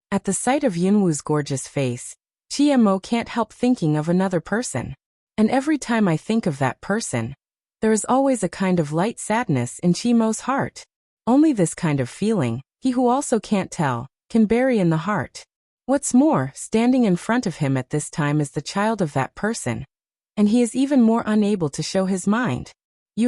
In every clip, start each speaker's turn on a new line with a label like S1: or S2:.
S1: At the sight of Yunwu's gorgeous face, Chiemo can't help thinking of another person. And every time I think of that person, there is always a kind of light sadness in Chiemo's heart. Only this kind of feeling, he who also can't tell, can bury in the heart. What's more, standing in front of him at this time is the child of that person. And he is even more unable to show his mind.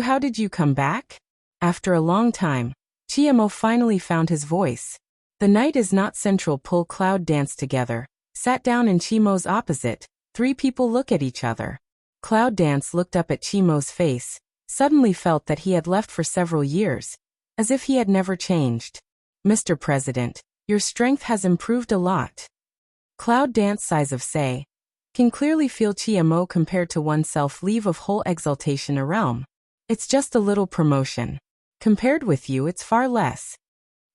S1: How did you come back? After a long time, Chiemo finally found his voice. The night is not central. Pull Cloud dance together. Sat down in Chiemo's opposite. 3 people look at each other. Cloud Dance looked up at Chiemo's face, suddenly felt that he had left for several years, as if he had never changed. Mr. President, your strength has improved a lot. Cloud Dance sighs of say. Can clearly feel Chiemo compared to oneself leave of whole exaltation a realm. It's just a little promotion. Compared with you it's far less.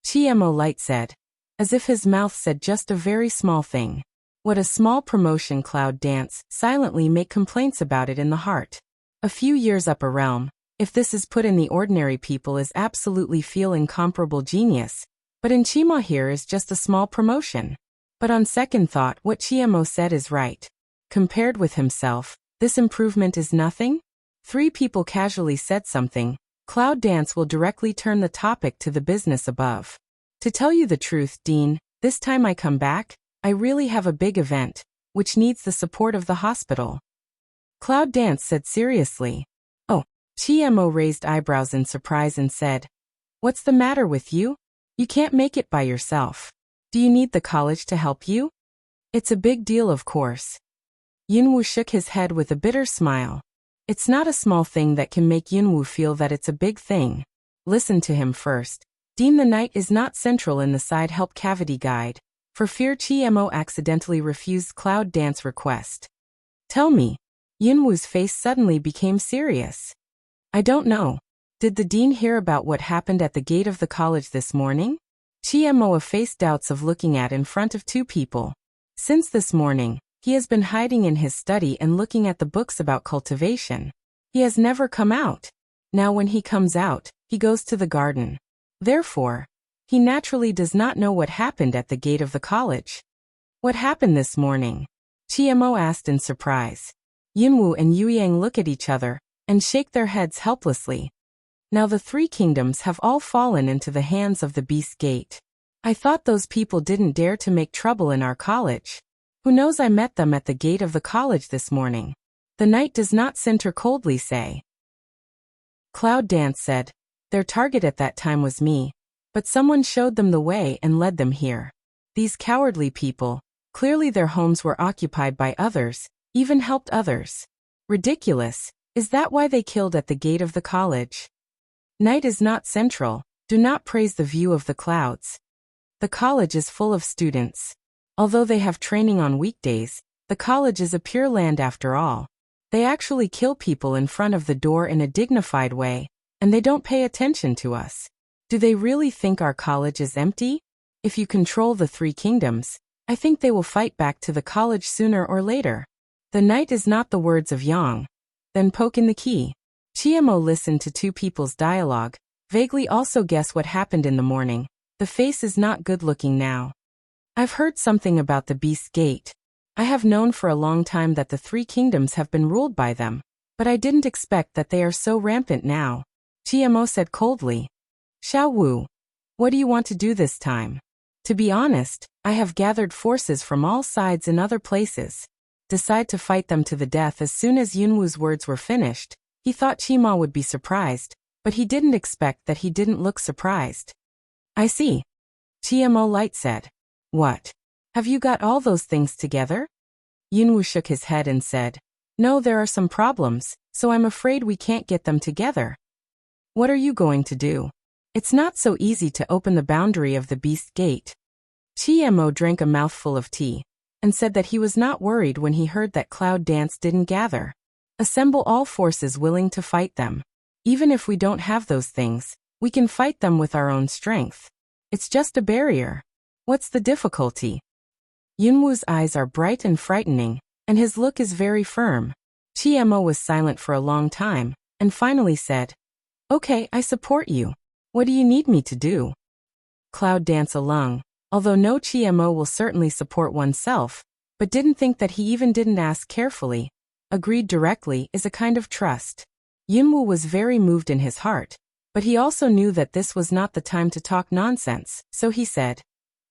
S1: Chiemo light said, as if his mouth said just a very small thing. What a small promotion. Cloud Dance silently make complaints about it in the heart. A few years up a realm, if this is put in the ordinary people is absolutely feel incomparable genius, but in Chiemo here is just a small promotion. But on second thought what Chiemo said is right. Compared with himself, this improvement is nothing? 3 people casually said something. Cloud Dance will directly turn the topic to the business above. To tell you the truth, Dean, this time I come back, I really have a big event, which needs the support of the hospital. Cloud Dance said seriously. Oh, Chiemo raised eyebrows in surprise and said, what's the matter with you? You can't make it by yourself. Do you need the college to help you? It's a big deal, of course. Yunwu shook his head with a bitter smile. It's not a small thing that can make Yunwu feel that it's a big thing. Listen to him first. Dean, the night is not central in the side help cavity guide, for fear Chiemo accidentally refused Cloud Dance request. Tell me. Yunwu's face suddenly became serious. I don't know. Did the dean hear about what happened at the gate of the college this morning? Chiemo faced doubts of looking at in front of 2 people. Since this morning, he has been hiding in his study and looking at the books about cultivation. He has never come out. Now when he comes out, he goes to the garden. Therefore, he naturally does not know what happened at the gate of the college. What happened this morning? Chiemo asked in surprise. Yunwu and Yuyang look at each other and shake their heads helplessly. Now the 3 kingdoms have all fallen into the hands of the Beast Gate. I thought those people didn't dare to make trouble in our college. Who knows, I met them at the gate of the college this morning. The night does not center coldly say. Cloud Dance said, their target at that time was me, but someone showed them the way and led them here. These cowardly people, clearly their homes were occupied by others, even helped others. Ridiculous, is that why they killed at the gate of the college? Night is not central, do not praise the view of the clouds. The college is full of students. Although they have training on weekdays, the college is a pure land after all. They actually kill people in front of the door in a dignified way, and they don't pay attention to us. Do they really think our college is empty? If you control the 3 kingdoms, I think they will fight back to the college sooner or later. The night is not the words of Yang. Then poke in the key. Chiemo listened to 2 people's dialogue, vaguely also guess what happened in the morning. The face is not good looking now. I've heard something about the Beast Gate. I have known for a long time that the 3 kingdoms have been ruled by them, but I didn't expect that they are so rampant now. Chiemo said coldly. Xiao Wu, what do you want to do this time? To be honest, I have gathered forces from all sides in other places. Decide to fight them to the death. As soon as Yunwu's words were finished, he thought Chiemo would be surprised, but he didn't expect that he didn't look surprised. I see. Chiemo light said. What? Have you got all those things together? Yunwu shook his head and said, no, there are some problems, so I'm afraid we can't get them together. What are you going to do? It's not so easy to open the boundary of the Beast Gate. Chiemo drank a mouthful of tea, and said that he was not worried when he heard that Cloud Dance didn't gather. Assemble all forces willing to fight them. Even if we don't have those things, we can fight them with our own strength. It's just a barrier. What's the difficulty? Yunwu's eyes are bright and frightening, and his look is very firm. Chiemo was silent for a long time, and finally said, okay, I support you. What do you need me to do? Cloud Dance along. although no GMO will certainly support oneself, but didn't think that he even didn't ask carefully. Agreed directly is a kind of trust. Yunwoo was very moved in his heart, but he also knew that this was not the time to talk nonsense, so he said,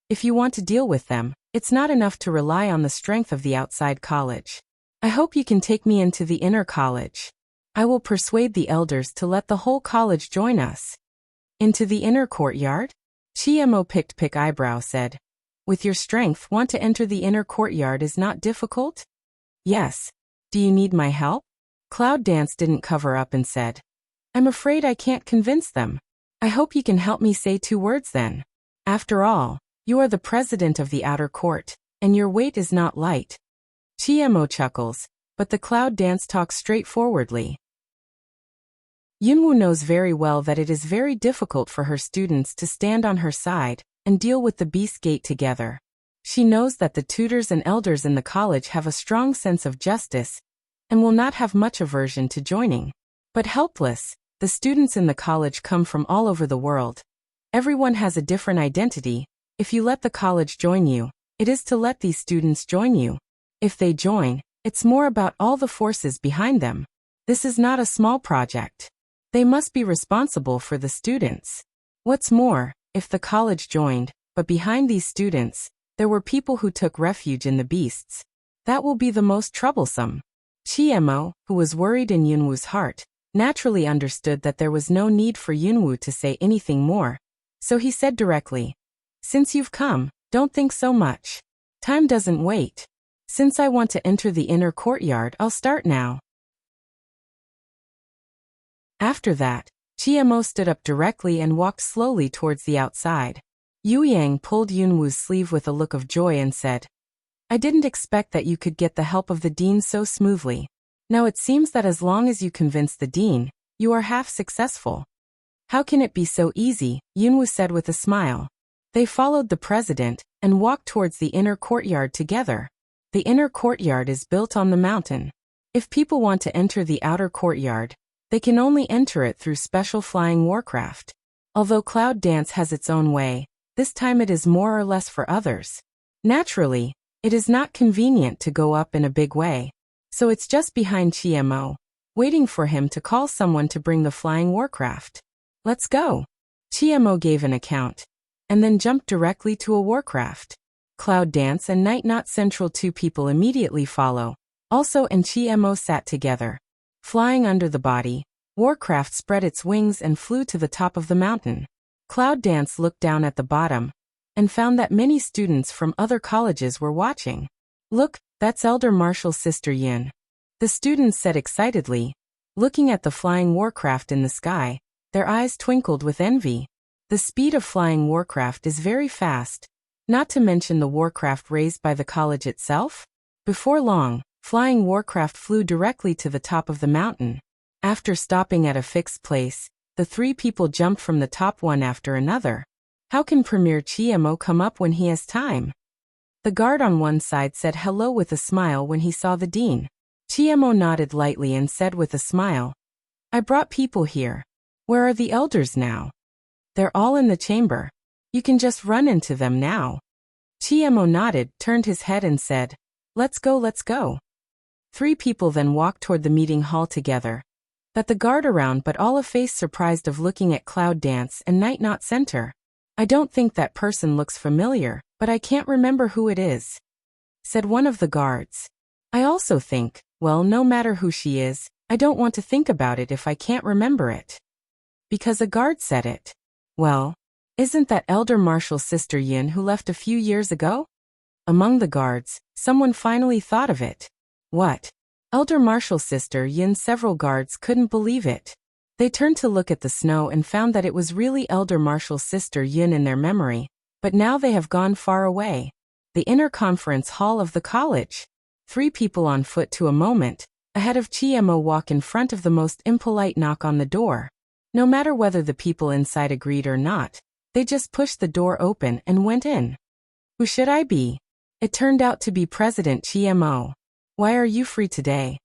S1: if you want to deal with them, it's not enough to rely on the strength of the outside college. I hope you can take me into the inner college. I will persuade the elders to let the whole college join us. Into the inner courtyard? GMO picked eyebrow said. With your strength, want to enter the inner courtyard is not difficult? Yes. Do you need my help? Cloud Dance didn't cover up and said, I'm afraid I can't convince them. I hope you can help me say 2 words then. After all, you are the president of the outer court, and your weight is not light. GMO chuckles, but the Cloud Dance talks straightforwardly. Yunwoo knows very well that it is very difficult for her students to stand on her side and deal with the Beast Gate together. She knows that the tutors and elders in the college have a strong sense of justice and will not have much aversion to joining. But helpless, the students in the college come from all over the world. Everyone has a different identity. If you let the college join you, it is to let these students join you. If they join, it's more about all the forces behind them. This is not a small project. They must be responsible for the students. What's more, if the college joined, but behind these students, there were people who took refuge in the beasts, that will be the most troublesome. GMO, who was worried in Yunwoo's heart, naturally understood that there was no need for Yunwoo to say anything more, so he said directly, since you've come, don't think so much. Time doesn't wait. Since I want to enter the inner courtyard, I'll start now. After that, GMO stood up directly and walked slowly towards the outside. Yu Yang pulled Yunwoo's sleeve with a look of joy and said, I didn't expect that you could get the help of the dean so smoothly. Now it seems that as long as you convince the dean, you are half successful. How can it be so easy? Yunwoo said with a smile. They followed the president and walked towards the inner courtyard together. The inner courtyard is built on the mountain. If people want to enter the outer courtyard, they can only enter it through special flying warcraft. Although Cloud Dance has its own way, this time it is more or less for others. Naturally, it is not convenient to go up in a big way, so it's just behind GMO, waiting for him to call someone to bring the flying warcraft. Let's go. GMO gave an account, and then jumped directly to a warcraft. Cloud Dance and Night Knot Central 2 people immediately follow. Also and GMO sat together. Flying under the body, Warcraft spread its wings and flew to the top of the mountain. Cloud Dance looked down at the bottom and found that many students from other colleges were watching. Look, that's Elder Marshall's sister Yin. The students said excitedly, looking at the flying warcraft in the sky, their eyes twinkled with envy. The speed of flying warcraft is very fast, not to mention the warcraft raised by the college itself. Before long, flying warcraft flew directly to the top of the mountain. After stopping at a fixed place, the 3 people jumped from the top one after another. How can Premier GMO come up when he has time? The guard on one side said hello with a smile when he saw the dean. GMO nodded lightly and said with a smile, I brought people here. Where are the elders now? They're all in the chamber. You can just run into them now. GMO nodded, turned his head and said, let's go, let's go. 3 people then walked toward the meeting hall together. That the guard around but all a face surprised of looking at Cloud Dance and Night Knot Center. I don't think that person looks familiar, but I can't remember who it is, said one of the guards. I also think, well, no matter who she is, I don't want to think about it if I can't remember it. Because a guard said it. Well, isn't that Elder Marshall's sister Yin who left a few years ago? Among the guards, someone finally thought of it. What? Elder Marshall's sister Yin? Several guards couldn't believe it. They turned to look at the snow and found that it was really Elder Marshall's sister Yin in their memory, but now they have gone far away. The inner conference hall of the college. 3 people on foot to a moment, ahead of GMO walk in front of the most impolite knock on the door. No matter whether the people inside agreed or not, they just pushed the door open and went in. Who should I be? It turned out to be President GMO. Why are you free today?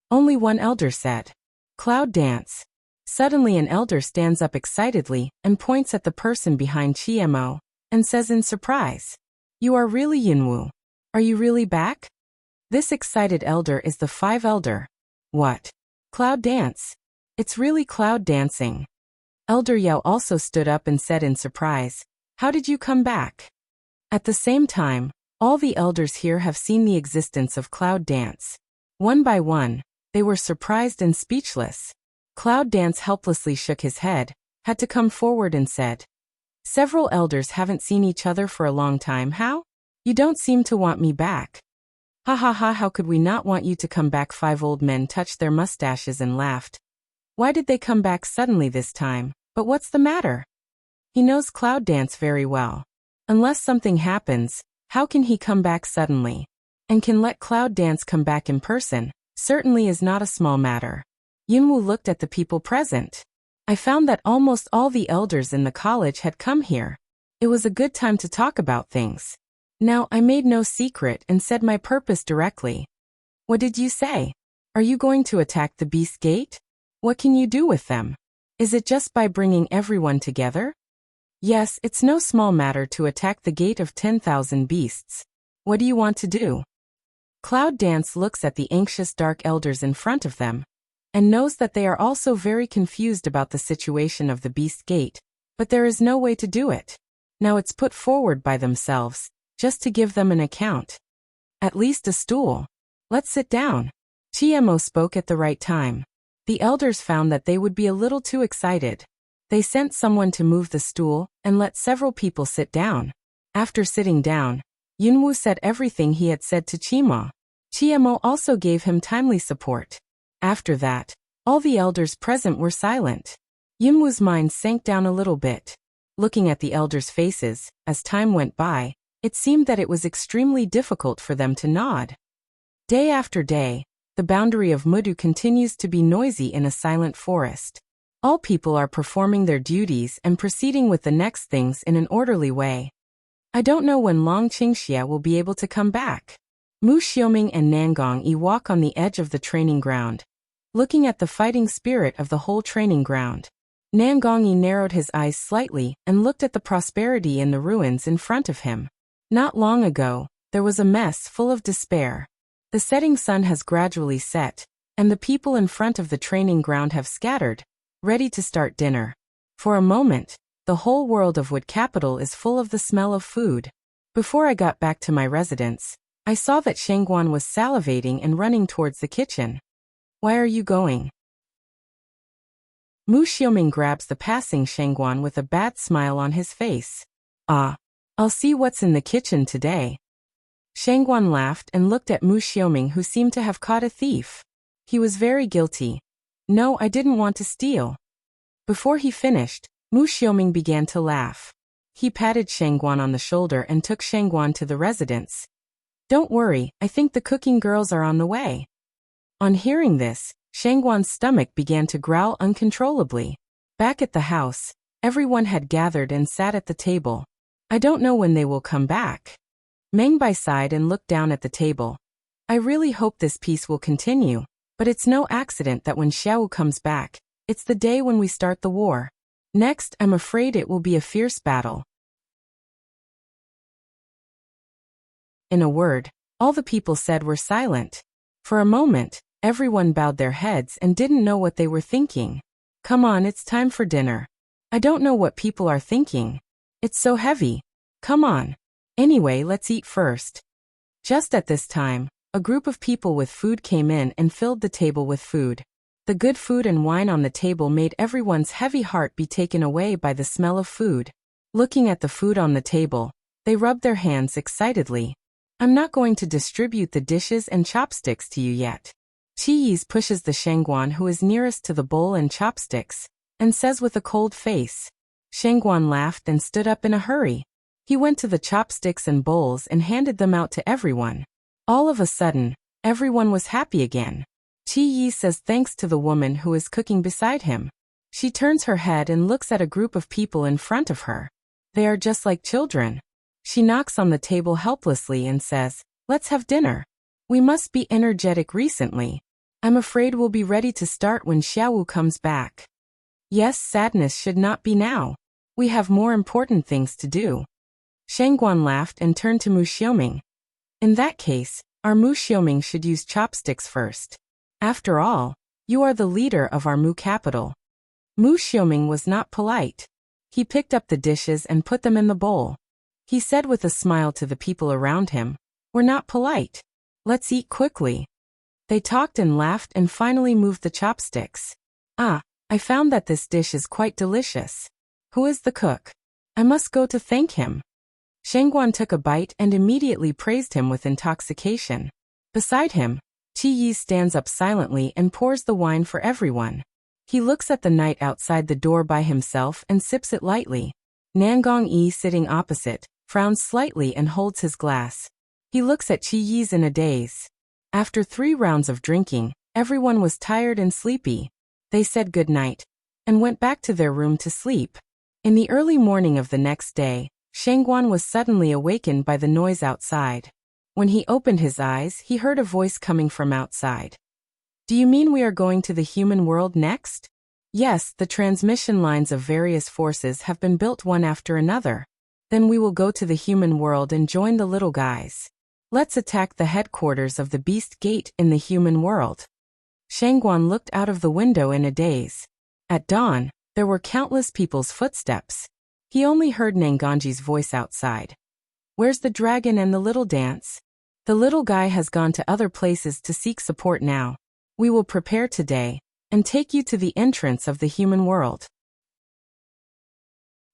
S1: Only one elder said. Cloud Dance. Suddenly an elder stands up excitedly and points at the person behind GMO. and says in surprise, "You are really Yunwu? Are you really back?" This excited elder is the 5 elder. What? Cloud dance? It's really cloud dancing. Elder Yao also stood up and said in surprise, "How did you come back?" At the same time, all the elders here have seen the existence of cloud dance. One by one, they were surprised and speechless. Cloud Dance helplessly shook his head, had to come forward and said, "Several elders haven't seen each other for a long time. How? You don't seem to want me back." "Ha ha ha, how could we not want you to come back?" 5 old men touched their mustaches and laughed. Why did they come back suddenly this time? But what's the matter? He knows Cloud Dance very well. Unless something happens, how can he come back suddenly? And can let Cloud Dance come back in person, certainly is not a small matter. Yunwu looked at the people present. I found that almost all the elders in the college had come here. It was a good time to talk about things. Now I made no secret and said my purpose directly. What did you say? Are you going to attack the Beast Gate? What can you do with them? Is it just by bringing everyone together? Yes, it's no small matter to attack the Gate of 10,000 beasts. What do you want to do? Cloud Dance looks at the anxious dark elders in front of them, and knows that they are also very confused about the situation of the Beast Gate, but there is no way to do it. Now it's put forward by themselves, just to give them an account. At least a stool. Let's sit down. Chiemo spoke at the right time. The elders found that they would be a little too excited. They sent someone to move the stool and let several people sit down. After sitting down, Yunwu said everything he had said to Chiemo. Chiemo also gave him timely support. After that, all the elders present were silent. Yunwu's mind sank down a little bit. Looking at the elders' faces, as time went by, it seemed that it was extremely difficult for them to nod. Day after day, the boundary of Mudu continues to be noisy in a silent forest. All people are performing their duties and proceeding with the next things in an orderly way. I don't know when Long Qingxia will be able to come back. Mu Xiaoming and Nangong Yi walk on the edge of the training ground, looking at the fighting spirit of the whole training ground. Nangong Yi narrowed his eyes slightly and looked at the prosperity in the ruins in front of him. Not long ago, there was a mess full of despair. The setting sun has gradually set, and the people in front of the training ground have scattered, ready to start dinner. For a moment, the whole world of Wood Capital is full of the smell of food. Before I got back to my residence, I saw that Shangguan was salivating and running towards the kitchen. Why are you going? Mu Xiaoming grabs the passing Shangguan with a bad smile on his face. I'll see what's in the kitchen today. Shangguan laughed and looked at Mu Xiaoming, who seemed to have caught a thief. He was very guilty. No, I didn't want to steal. Before he finished, Mu Xiaoming began to laugh. He patted Shangguan on the shoulder and took Shangguan to the residence. Don't worry, I think the cooking girls are on the way. On hearing this, Shangguan's stomach began to growl uncontrollably. Back at the house, everyone had gathered and sat at the table. I don't know when they will come back. Mengbai sighed and looked down at the table. I really hope this peace will continue, but it's no accident that when Xiao comes back, it's the day when we start the war. Next, I'm afraid it will be a fierce battle. In a word, all the people said were silent. For a moment, everyone bowed their heads and didn't know what they were thinking. Come on, it's time for dinner. I don't know what people are thinking. It's so heavy. Come on. Anyway, let's eat first. Just at this time, a group of people with food came in and filled the table with food. The good food and wine on the table made everyone's heavy heart be taken away by the smell of food. Looking at the food on the table, they rubbed their hands excitedly. I'm not going to distribute the dishes and chopsticks to you yet. Chi Yis pushes the Shangguan who is nearest to the bowl and chopsticks, and says with a cold face. Shangguan laughed and stood up in a hurry. He went to the chopsticks and bowls and handed them out to everyone. All of a sudden, everyone was happy again. Chi Yi says thanks to the woman who is cooking beside him. She turns her head and looks at a group of people in front of her. They are just like children. She knocks on the table helplessly and says, let's have dinner. We must be energetic recently. I'm afraid we'll be ready to start when Xiaowu comes back. Yes, sadness should not be now. We have more important things to do. Shangguan laughed and turned to Mu Xiaoming. In that case, our Mu Xiaoming should use chopsticks first. After all, you are the leader of our Mu capital. Mu Xiaoming was not polite. He picked up the dishes and put them in the bowl. He said with a smile to the people around him, "We're not polite. Let's eat quickly." They talked and laughed and finally moved the chopsticks. "Ah, I found that this dish is quite delicious. Who is the cook? I must go to thank him." Shangguan took a bite and immediately praised him with intoxication. Beside him, Qi Yi stands up silently and pours the wine for everyone. He looks at the night outside the door by himself and sips it lightly. Nangong Yi, sitting opposite, frowns slightly and holds his glass. He looks at Qi Yi's in a daze. After 3 rounds of drinking, everyone was tired and sleepy. They said good night and went back to their room to sleep. In the early morning of the next day, Shangguan was suddenly awakened by the noise outside. When he opened his eyes, he heard a voice coming from outside. "Do you mean we are going to the human world next?" "Yes, the transmission lines of various forces have been built one after another. Then we will go to the human world and join the little guys. Let's attack the headquarters of the Beast Gate in the human world." Shangguan looked out of the window in a daze. At dawn, there were countless people's footsteps. He only heard Nanganji's voice outside. "Where's the dragon and the little dance?" "The little guy has gone to other places to seek support now. We will prepare today and take you to the entrance of the human world."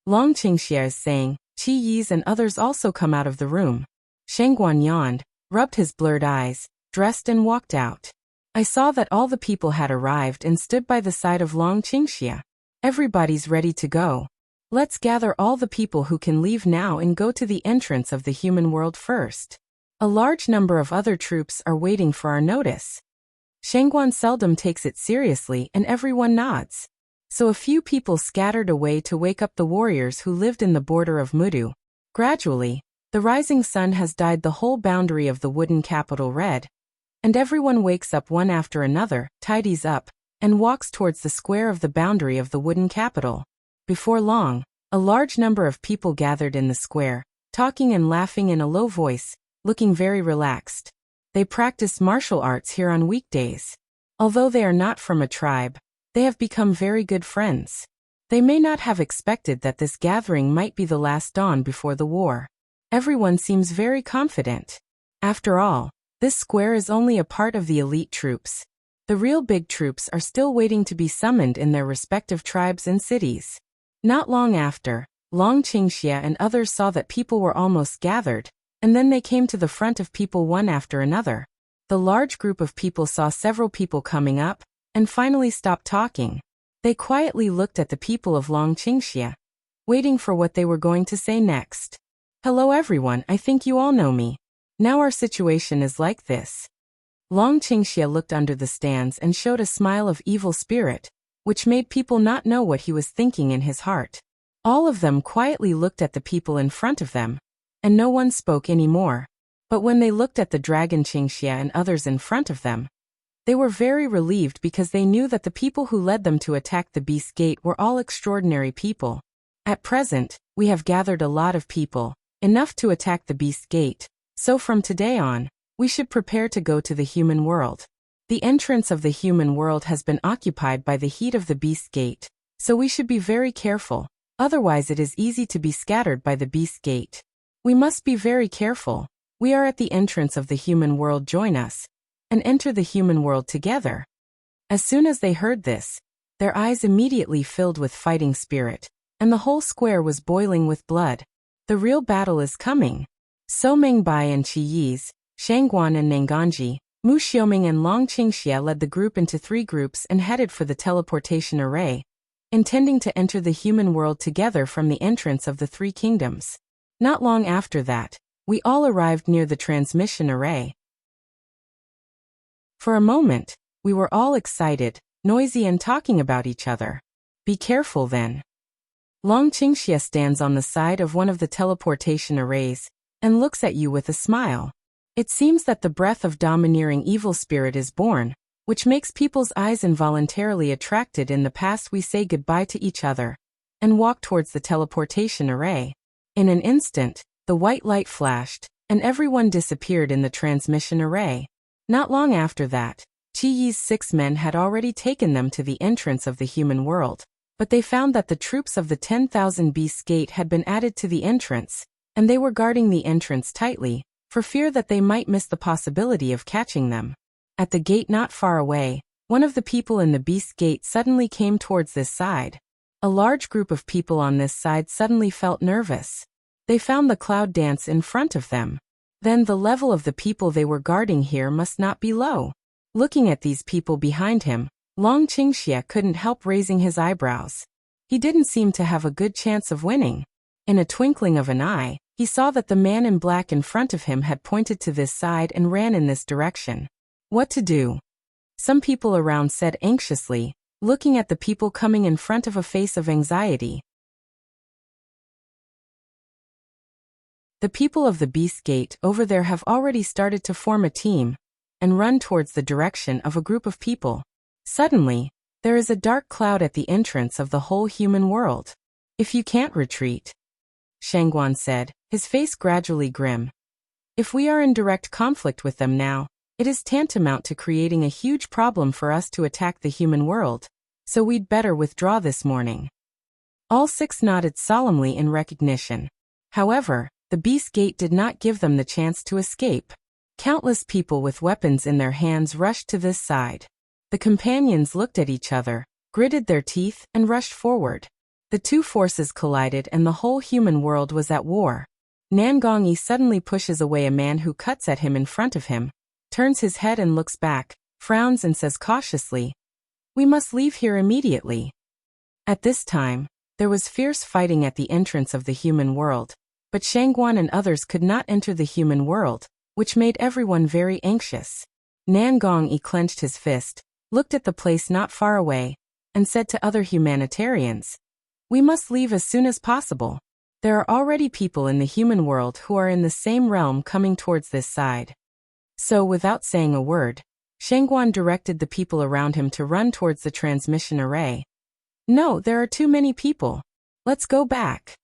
S1: Long Qingxia is saying, Qi Yi's and others also come out of the room. Shangguan yawned, rubbed his blurred eyes, dressed and walked out. I saw that all the people had arrived and stood by the side of Long Qingxia. Everybody's ready to go. Let's gather all the people who can leave now and go to the entrance of the human world first. A large number of other troops are waiting for our notice. Shangguan seldom takes it seriously and everyone nods. So a few people scattered away to wake up the warriors who lived in the border of Mudu. Gradually, the rising sun has dyed the whole boundary of the wooden capital red, and everyone wakes up one after another, tidies up, and walks towards the square of the boundary of the wooden capital. Before long, a large number of people gathered in the square, talking and laughing in a low voice, looking very relaxed. They practice martial arts here on weekdays. Although they are not from a tribe, they have become very good friends. They may not have expected that this gathering might be the last dawn before the war. Everyone seems very confident. After all, this square is only a part of the elite troops. The real big troops are still waiting to be summoned in their respective tribes and cities. Not long after, Long Qingxia and others saw that people were almost gathered, and then they came to the front of people one after another. The large group of people saw several people coming up, and finally stopped talking. They quietly looked at the people of Long Qingxia, waiting for what they were going to say next. "Hello everyone, I think you all know me. Now our situation is like this." Long Qingxia looked under the stands and showed a smile of evil spirit, which made people not know what he was thinking in his heart. All of them quietly looked at the people in front of them, and no one spoke anymore. But when they looked at the dragon Qingxia and others in front of them, they were very relieved because they knew that the people who led them to attack the Beast Gate were all extraordinary people. At present, we have gathered a lot of people, enough to attack the Beast Gate, so from today on, we should prepare to go to the human world. The entrance of the human world has been occupied by the heat of the Beast Gate, so we should be very careful, otherwise it is easy to be scattered by the Beast Gate. We must be very careful. We are at the entrance of the human world, join us, and enter the human world together. As soon as they heard this, their eyes immediately filled with fighting spirit, and the whole square was boiling with blood. The real battle is coming. So Mengbai and Qi Yi's, Shangguan and Nanganji, Mu Xiaoming and Long Qingxia led the group into 3 groups and headed for the teleportation array, intending to enter the human world together from the entrance of the 3 kingdoms. Not long after that, we all arrived near the transmission array. For a moment, we were all excited, noisy and talking about each other. Be careful then. Long Qingxia stands on the side of one of the teleportation arrays and looks at you with a smile. It seems that the breath of domineering evil spirit is born, which makes people's eyes involuntarily attracted. In the past we say goodbye to each other and walk towards the teleportation array. In an instant, The white light flashed, and everyone disappeared in the transmission array. Not long after that, Qi Yi's 6 men had already taken them to the entrance of the human world, but they found that the troops of the 10,000 Beasts Gate had been added to the entrance, and they were guarding the entrance tightly, for fear that they might miss the possibility of catching them. At the gate not far away, one of the people in the Beast Gate suddenly came towards this side. A large group of people on this side suddenly felt nervous. They found the cloud dance in front of them. Then the level of the people they were guarding here must not be low. Looking at these people behind him, Long Qingxia couldn't help raising his eyebrows. He didn't seem to have a good chance of winning. In a twinkling of an eye, he saw that the man in black in front of him had pointed to this side and ran in this direction. What to do? Some people around said anxiously, looking at the people coming in front of a face of anxiety. The people of the Beast Gate over there have already started to form a team and run towards the direction of a group of people. Suddenly, there is a dark cloud at the entrance of the whole human world. If you can't retreat, Shangguan said, his face gradually grim. If we are in direct conflict with them now, it is tantamount to creating a huge problem for us to attack the human world, so we'd better withdraw this morning. All 6 nodded solemnly in recognition. However, the Beast Gate did not give them the chance to escape. Countless people with weapons in their hands rushed to this side. The companions looked at each other, gritted their teeth, and rushed forward. The two forces collided and the whole human world was at war. Nangongyi suddenly pushes away a man who cuts at him in front of him, turns his head and looks back, frowns and says cautiously, "We must leave here immediately." At this time, there was fierce fighting at the entrance of the human world, but Shangguan and others could not enter the human world, which made everyone very anxious. Nangongyi clenched his fist, looked at the place not far away, and said to other humanitarians, "We must leave as soon as possible. There are already people in the human world who are in the same realm coming towards this side." So without saying a word, Shangguan directed the people around him to run towards the transmission array. "No, there are too many people. Let's go back."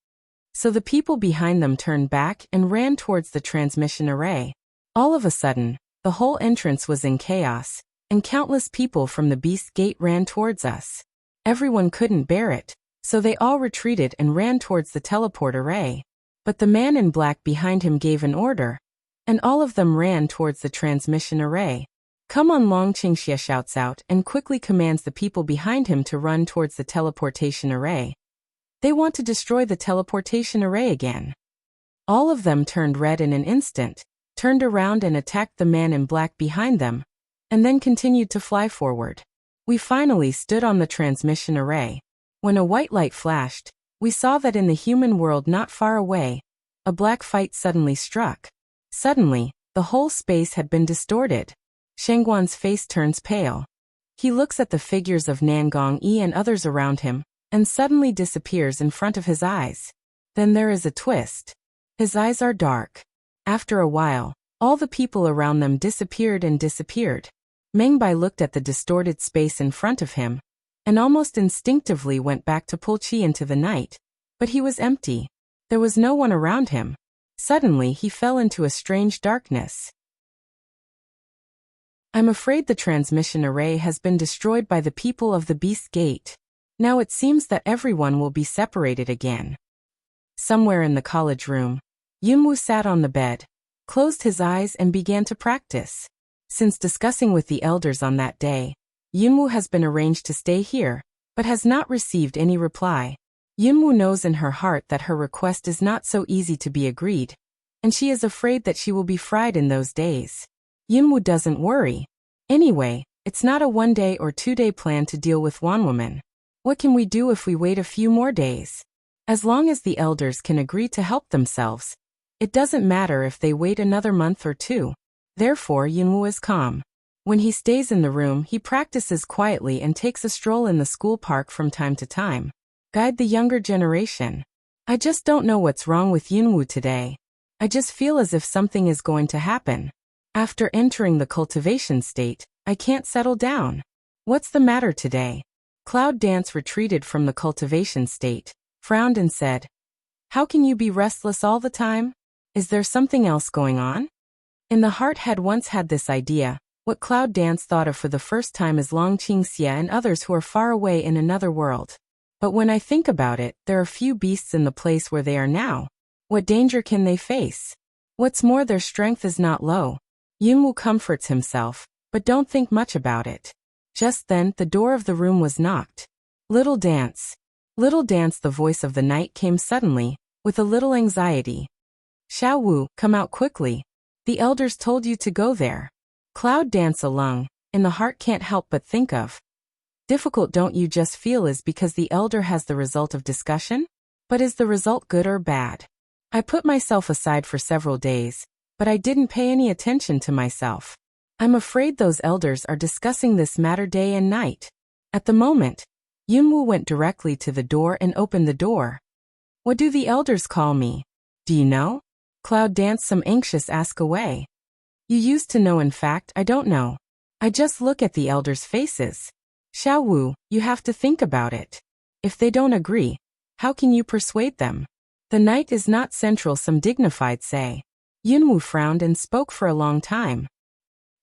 S1: So the people behind them turned back and ran towards the transmission array. All of a sudden, the whole entrance was in chaos, and countless people from the Beast Gate ran towards us. Everyone couldn't bear it, so they all retreated and ran towards the teleport array. But the man in black behind him gave an order, and all of them ran towards the transmission array. "Come on!" Long Qingxia shouts out and quickly commands the people behind him to run towards the teleportation array. They want to destroy the teleportation array again. All of them turned red in an instant, turned around and attacked the man in black behind them, and then continued to fly forward. We finally stood on the transmission array. When a white light flashed, we saw that in the human world not far away, a black fight suddenly struck. Suddenly, the whole space had been distorted. Shangguan's face turns pale. He looks at the figures of Nangongyi and others around him, and suddenly disappears in front of his eyes. Then there is a twist. His eyes are dark. After a while, all the people around them disappeared and disappeared. Mengbai looked at the distorted space in front of him, and almost instinctively went back to pull Qi into the night, but he was empty. There was no one around him. Suddenly he fell into a strange darkness. "I'm afraid the transmission array has been destroyed by the people of the Beast Gate. Now it seems that everyone will be separated again." Somewhere in the college room, Yunwu sat on the bed, closed his eyes and began to practice. Since discussing with the elders on that day, Yunwu has been arranged to stay here, but has not received any reply. Yunwu knows in her heart that her request is not so easy to be agreed, and she is afraid that she will be fried in those days. Yunwu doesn't worry. Anyway, it's not a 1-day or 2-day plan to deal with one woman. What can we do if we wait a few more days? As long as the elders can agree to help themselves, it doesn't matter if they wait another month or 2. Therefore Yunwu is calm. When he stays in the room, he practices quietly and takes a stroll in the school park from time to time. Guide the younger generation. I just don't know what's wrong with Yunwu today. I just feel as if something is going to happen. After entering the cultivation state, I can't settle down. What's the matter today? Cloud Dance retreated from the cultivation state, frowned and said, "How can you be restless all the time? Is there something else going on? In the heart had once had this idea. What Cloud Dance thought of for the first time is Long Qingxia and others who are far away in another world. But when I think about it, there are few beasts in the place where they are now. What danger can they face? What's more, their strength is not low. Yunwu comforts himself, but don't think much about it. Just then, the door of the room was knocked. Little Dance. Little Dance, the voice of the night came suddenly, with a little anxiety. Xiao Wu, come out quickly. The elders told you to go there. Cloud Dance alone, in the heart can't help but think of. Difficult, don't you just feel is because the elder has the result of discussion? But is the result good or bad? I put myself aside for several days, but I didn't pay any attention to myself. I'm afraid those elders are discussing this matter day and night. At the moment, Yunwu went directly to the door and opened the door. What do the elders call me? Do you know? Cloud Dance, some anxious ask away. You used to know, in fact, I don't know. I just look at the elders' faces. Xiao Wu, you have to think about it. If they don't agree, how can you persuade them? The night is not central, some dignified say. Yunwu frowned and spoke for a long time.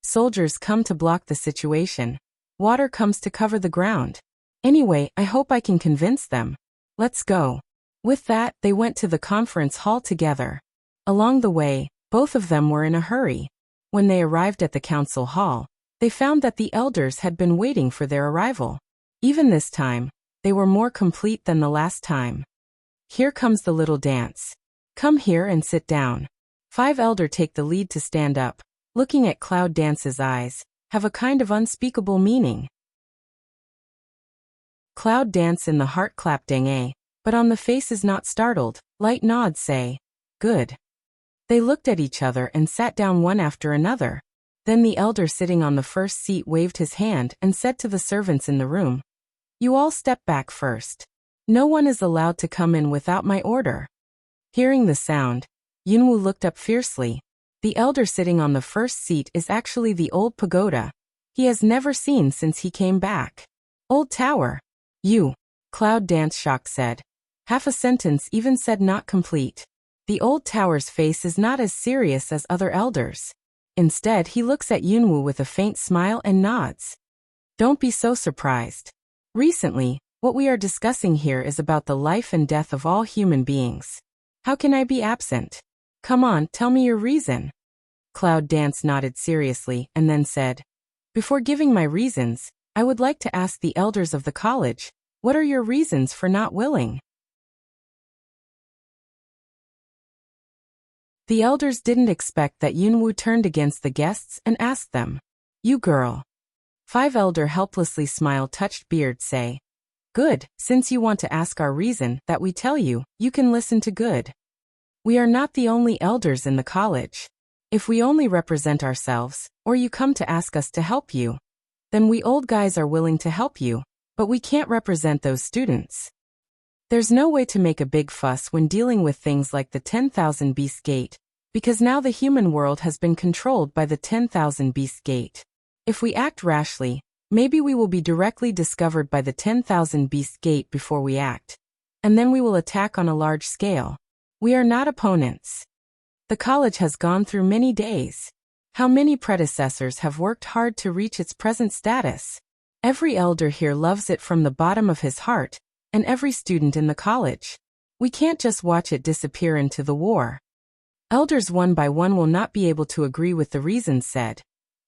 S1: Soldiers come to block the situation. Water comes to cover the ground. Anyway, I hope I can convince them. Let's go. With that, they went to the conference hall together. Along the way, both of them were in a hurry. When they arrived at the council hall, they found that the elders had been waiting for their arrival. Even this time, they were more complete than the last time. Here comes the Little Dance. Come here and sit down. 5 elder take the lead to stand up, looking at Cloud Dance's eyes, have a kind of unspeakable meaning. Cloud Dance in the heart clap deng, but on the face is not startled, light nods say, good. They looked at each other and sat down one after another. Then the elder sitting on the first seat waved his hand and said to the servants in the room, you all step back first. No one is allowed to come in without my order. Hearing the sound, Yunwu looked up fiercely. The elder sitting on the first seat is actually the old pagoda. He has never seen since he came back. Old tower. You. Cloud Dance shocked said. Half a sentence even said not complete. The old tower's face is not as serious as other elders. Instead, he looks at Yunwu with a faint smile and nods. Don't be so surprised. Recently, what we are discussing here is about the life and death of all human beings. How can I be absent? Come on, tell me your reason. Cloud Dance nodded seriously and then said, before giving my reasons, I would like to ask the elders of the college, what are your reasons for not willing? The elders didn't expect that Yunwu turned against the guests and asked them, you girl. 5 elder helplessly smile touched beard say, good, since you want to ask our reason that we tell you, you can listen to good. We are not the only elders in the college. If we only represent ourselves, or you come to ask us to help you, then we old guys are willing to help you, but we can't represent those students. There's no way to make a big fuss when dealing with things like the 10,000 Beast Gate, because now the human world has been controlled by the 10,000 Beast Gate. If we act rashly, maybe we will be directly discovered by the 10,000 Beast Gate before we act, and then we will attack on a large scale. We are not opponents. The college has gone through many days. How many predecessors have worked hard to reach its present status? Every elder here loves it from the bottom of his heart, and every student in the college. We can't just watch it disappear into the war. Elders one by one will not be able to agree with the reasons said.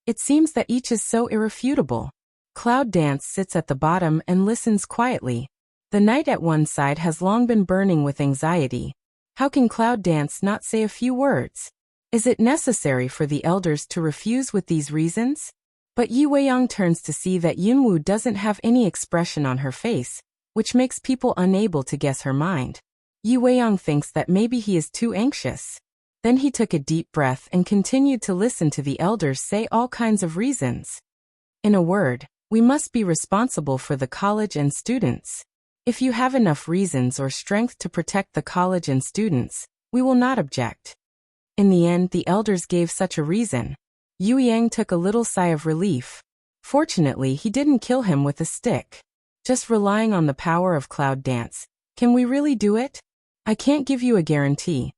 S1: It seems that each is so irrefutable. Cloud Dance sits at the bottom and listens quietly. The night at one side has long been burning with anxiety. How can Cloud Dance not say a few words? Is it necessary for the elders to refuse with these reasons? But Yi Weiyang turns to see that Yunwu doesn't have any expression on her face, which makes people unable to guess her mind. Yi Weiyang thinks that maybe he is too anxious. Then he took a deep breath and continued to listen to the elders say all kinds of reasons. In a word, we must be responsible for the college and students. If you have enough reasons or strength to protect the college and students, we will not object. In the end, the elders gave such a reason. Yu Yang took a little sigh of relief. Fortunately, he didn't kill him with a stick. Just relying on the power of Cloud Dance. Can we really do it? I can't give you a guarantee.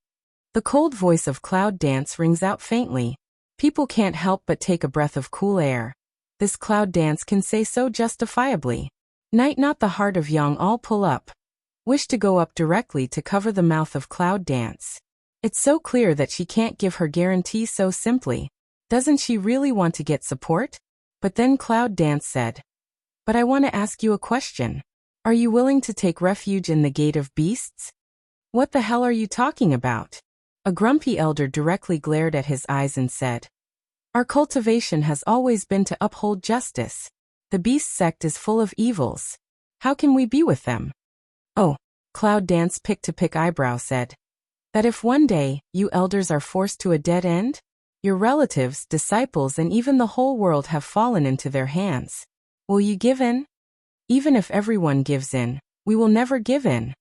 S1: The cold voice of Cloud Dance rings out faintly. People can't help but take a breath of cool air. This Cloud Dance can say so justifiably. Night not the heart of Yang all pull up. Wish to go up directly to cover the mouth of Cloud Dance. It's so clear that she can't give her guarantee so simply. Doesn't she really want to get support? But then Cloud Dance said, "But I want to ask you a question. Are you willing to take refuge in the Gate of Beasts?" "What the hell are you talking about?" A grumpy elder directly glared at his eyes and said, "Our cultivation has always been to uphold justice. The Beast sect is full of evils. How can we be with them?" "Oh," Cloud Dance pick eyebrow said, "that if one day you elders are forced to a dead end, your relatives, disciples, and even the whole world have fallen into their hands, will you give in?" "Even if everyone gives in, we will never give in,"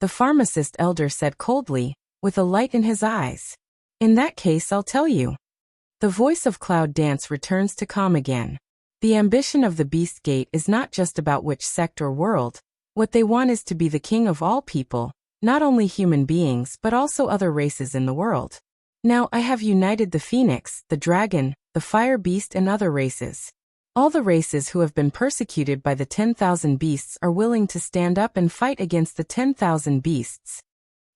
S1: the pharmacist elder said coldly, with a light in his eyes. "In that case, I'll tell you." The voice of Cloud Dance returns to calm again. The ambition of the Beast Gate is not just about which sect or world. What they want is to be the king of all people, not only human beings but also other races in the world. Now I have united the Phoenix, the Dragon, the Fire Beast, and other races. All the races who have been persecuted by the 10,000 beasts are willing to stand up and fight against the 10,000 beasts.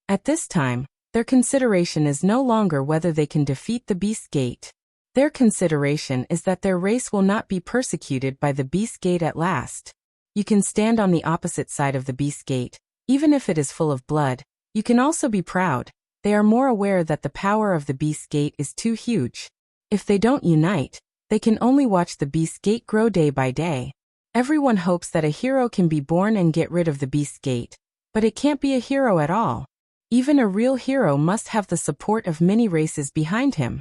S1: At this time, their consideration is no longer whether they can defeat the Beast Gate. Their consideration is that their race will not be persecuted by the Beast Gate at last. You can stand on the opposite side of the Beast Gate, even if it is full of blood. You can also be proud. They are more aware that the power of the Beast Gate is too huge. If they don't unite, they can only watch the Beast Gate grow day by day. Everyone hopes that a hero can be born and get rid of the Beast Gate, but it can't be a hero at all. Even a real hero must have the support of many races behind him.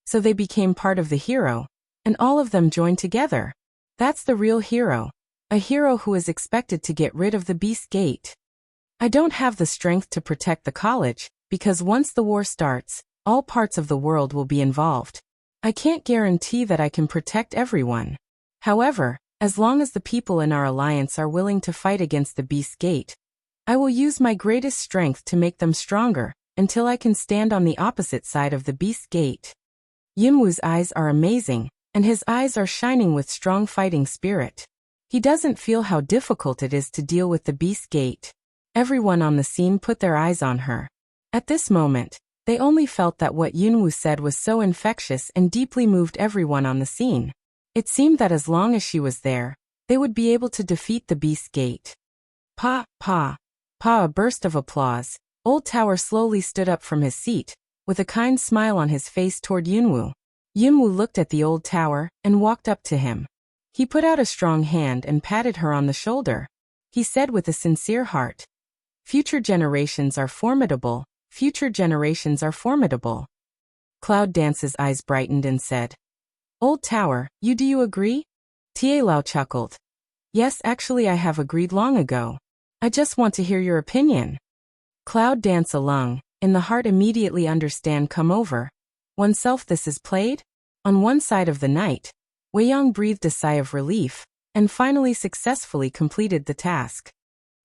S1: So they became part of the hero, and all of them joined together. That's the real hero. A hero who is expected to get rid of the Beast Gate. I don't have the strength to protect the college, because once the war starts, all parts of the world will be involved. I can't guarantee that I can protect everyone. However, as long as the people in our alliance are willing to fight against the Beast Gate, I will use my greatest strength to make them stronger, until I can stand on the opposite side of the Beast Gate. Yunwu's eyes are amazing, and his eyes are shining with strong fighting spirit. He doesn't feel how difficult it is to deal with the Beast Gate. Everyone on the scene put their eyes on her. At this moment, they only felt that what Yunwu said was so infectious and deeply moved everyone on the scene. It seemed that as long as she was there, they would be able to defeat the Beast Gate. Pa, pa, pa! A burst of applause. Old Tower slowly stood up from his seat, with a kind smile on his face toward Yunwu. Yunwu looked at the old tower and walked up to him. He put out a strong hand and patted her on the shoulder. He said with a sincere heart, "Future generations are formidable. Future generations are formidable." Cloud Dance's eyes brightened and said, "Old Tower, do you agree?" Tielao chuckled. "Yes, actually I have agreed long ago. I just want to hear your opinion." Cloud Dance along, in the heart immediately understand come over. Oneself this is played? On one side of the night, Weiyang breathed a sigh of relief, and finally successfully completed the task.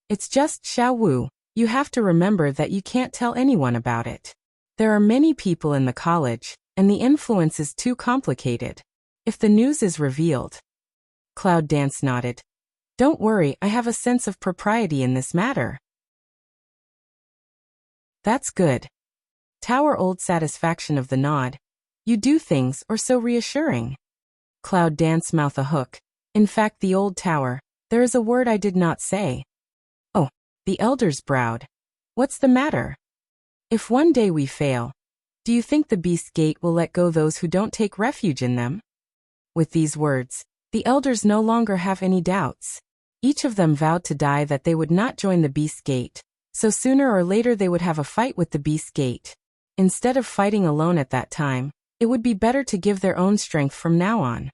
S1: "It's just Xiao Wu. You have to remember that you can't tell anyone about it. There are many people in the college, and the influence is too complicated. If the news is revealed..." Cloud Dance nodded. "Don't worry, I have a sense of propriety in this matter." "That's good." Tower old satisfaction of the nod. "You do things or so reassuring." Cloud Dance mouth a hook. "In fact, the old tower, there is a word I did not say." "Oh," the elders browed. "What's the matter?" "If one day we fail, do you think the Beast Gate will let go those who don't take refuge in them?" With these words, the elders no longer have any doubts. Each of them vowed to die that they would not join the Beast Gate, so sooner or later they would have a fight with the Beast Gate. Instead of fighting alone at that time, it would be better to give their own strength from now on.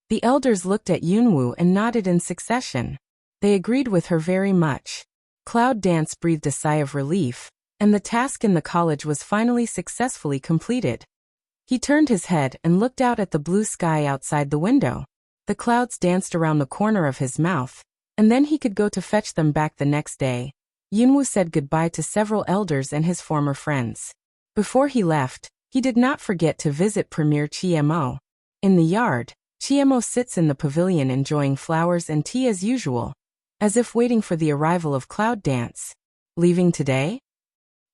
S1: The elders looked at Yunwu and nodded in succession. They agreed with her very much. Cloud Dance breathed a sigh of relief, and the task in the college was finally successfully completed. He turned his head and looked out at the blue sky outside the window. The clouds danced around the corner of his mouth, and then he could go to fetch them back the next day. Yunwoo said goodbye to several elders and his former friends. Before he left, he did not forget to visit Premier Chiemo. In the yard, Chiemo sits in the pavilion enjoying flowers and tea as usual, as if waiting for the arrival of Cloud Dance. Leaving today?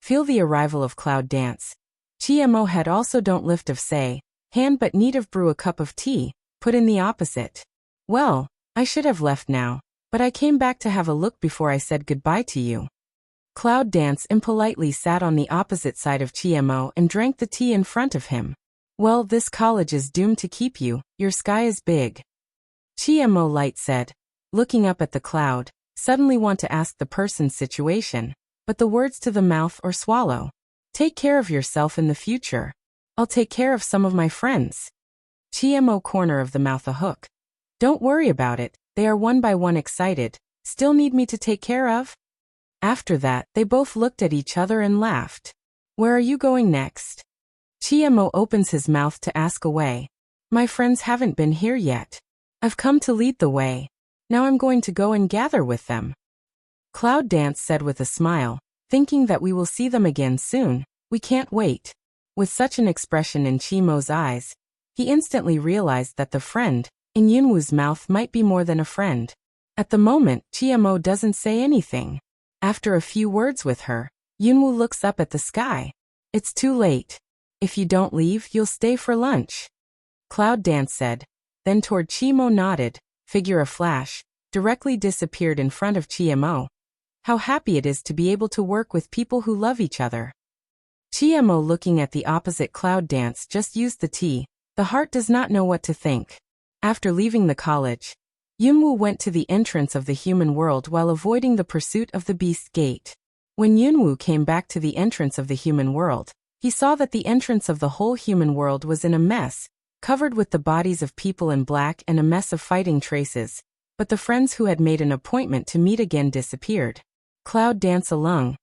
S1: Feel the arrival of Cloud Dance. Chiemo had also don't lift of say, hand but need of brew a cup of tea, put in the opposite. Well, I should have left now, but I came back to have a look before I said goodbye to you. Cloud Dance impolitely sat on the opposite side of Chiemo and drank the tea in front of him. Well, this college is doomed to keep you, your sky is big. Chiemo Light said, looking up at the cloud, suddenly want to ask the person's situation, but the words to the mouth or swallow. Take care of yourself in the future. I'll take care of some of my friends. Chiemo corner of the mouth a hook. Don't worry about it, they are one by one excited, still need me to take care of? After that, they both looked at each other and laughed. Where are you going next? Chiemo opens his mouth to ask away. My friends haven't been here yet. I've come to lead the way. Now I'm going to go and gather with them. Cloud Dance said with a smile, thinking that we will see them again soon, we can't wait. With such an expression in Chiemo's eyes, he instantly realized that the friend, in Yunwoo's mouth might be more than a friend. At the moment, Chiemo doesn't say anything. After a few words with her, Yunwoo looks up at the sky. It's too late. If you don't leave, you'll stay for lunch. Cloud Dance said, then toward Chiemo nodded, figure a flash, directly disappeared in front of Chiemo. How happy it is to be able to work with people who love each other. Chiemo looking at the opposite Cloud Dance just used the tea, the heart does not know what to think. After leaving the college, Yunwoo went to the entrance of the human world while avoiding the pursuit of the Beast Gate. When Yunwoo came back to the entrance of the human world, he saw that the entrance of the whole human world was in a mess, covered with the bodies of people in black and a mess of fighting traces, but the friends who had made an appointment to meet again disappeared. Cloud Dance alone.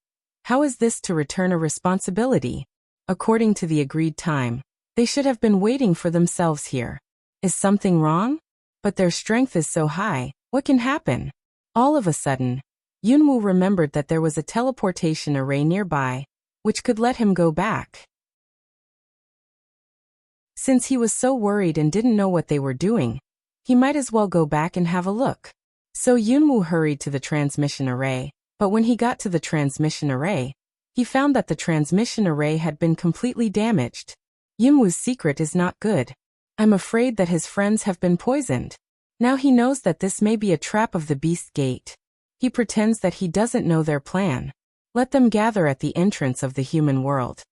S1: How is this to return a responsibility? According to the agreed time, they should have been waiting for themselves here. Is something wrong? But their strength is so high, what can happen? All of a sudden, Yunwoo remembered that there was a teleportation array nearby, which could let him go back. Since he was so worried and didn't know what they were doing, he might as well go back and have a look. So Yunwoo hurried to the transmission array, but when he got to the transmission array, he found that the transmission array had been completely damaged. Yunwoo's secret is not good. I'm afraid that his friends have been poisoned. Now he knows that this may be a trap of the Beast Gate. He pretends that he doesn't know their plan. Let them gather at the entrance of the human world.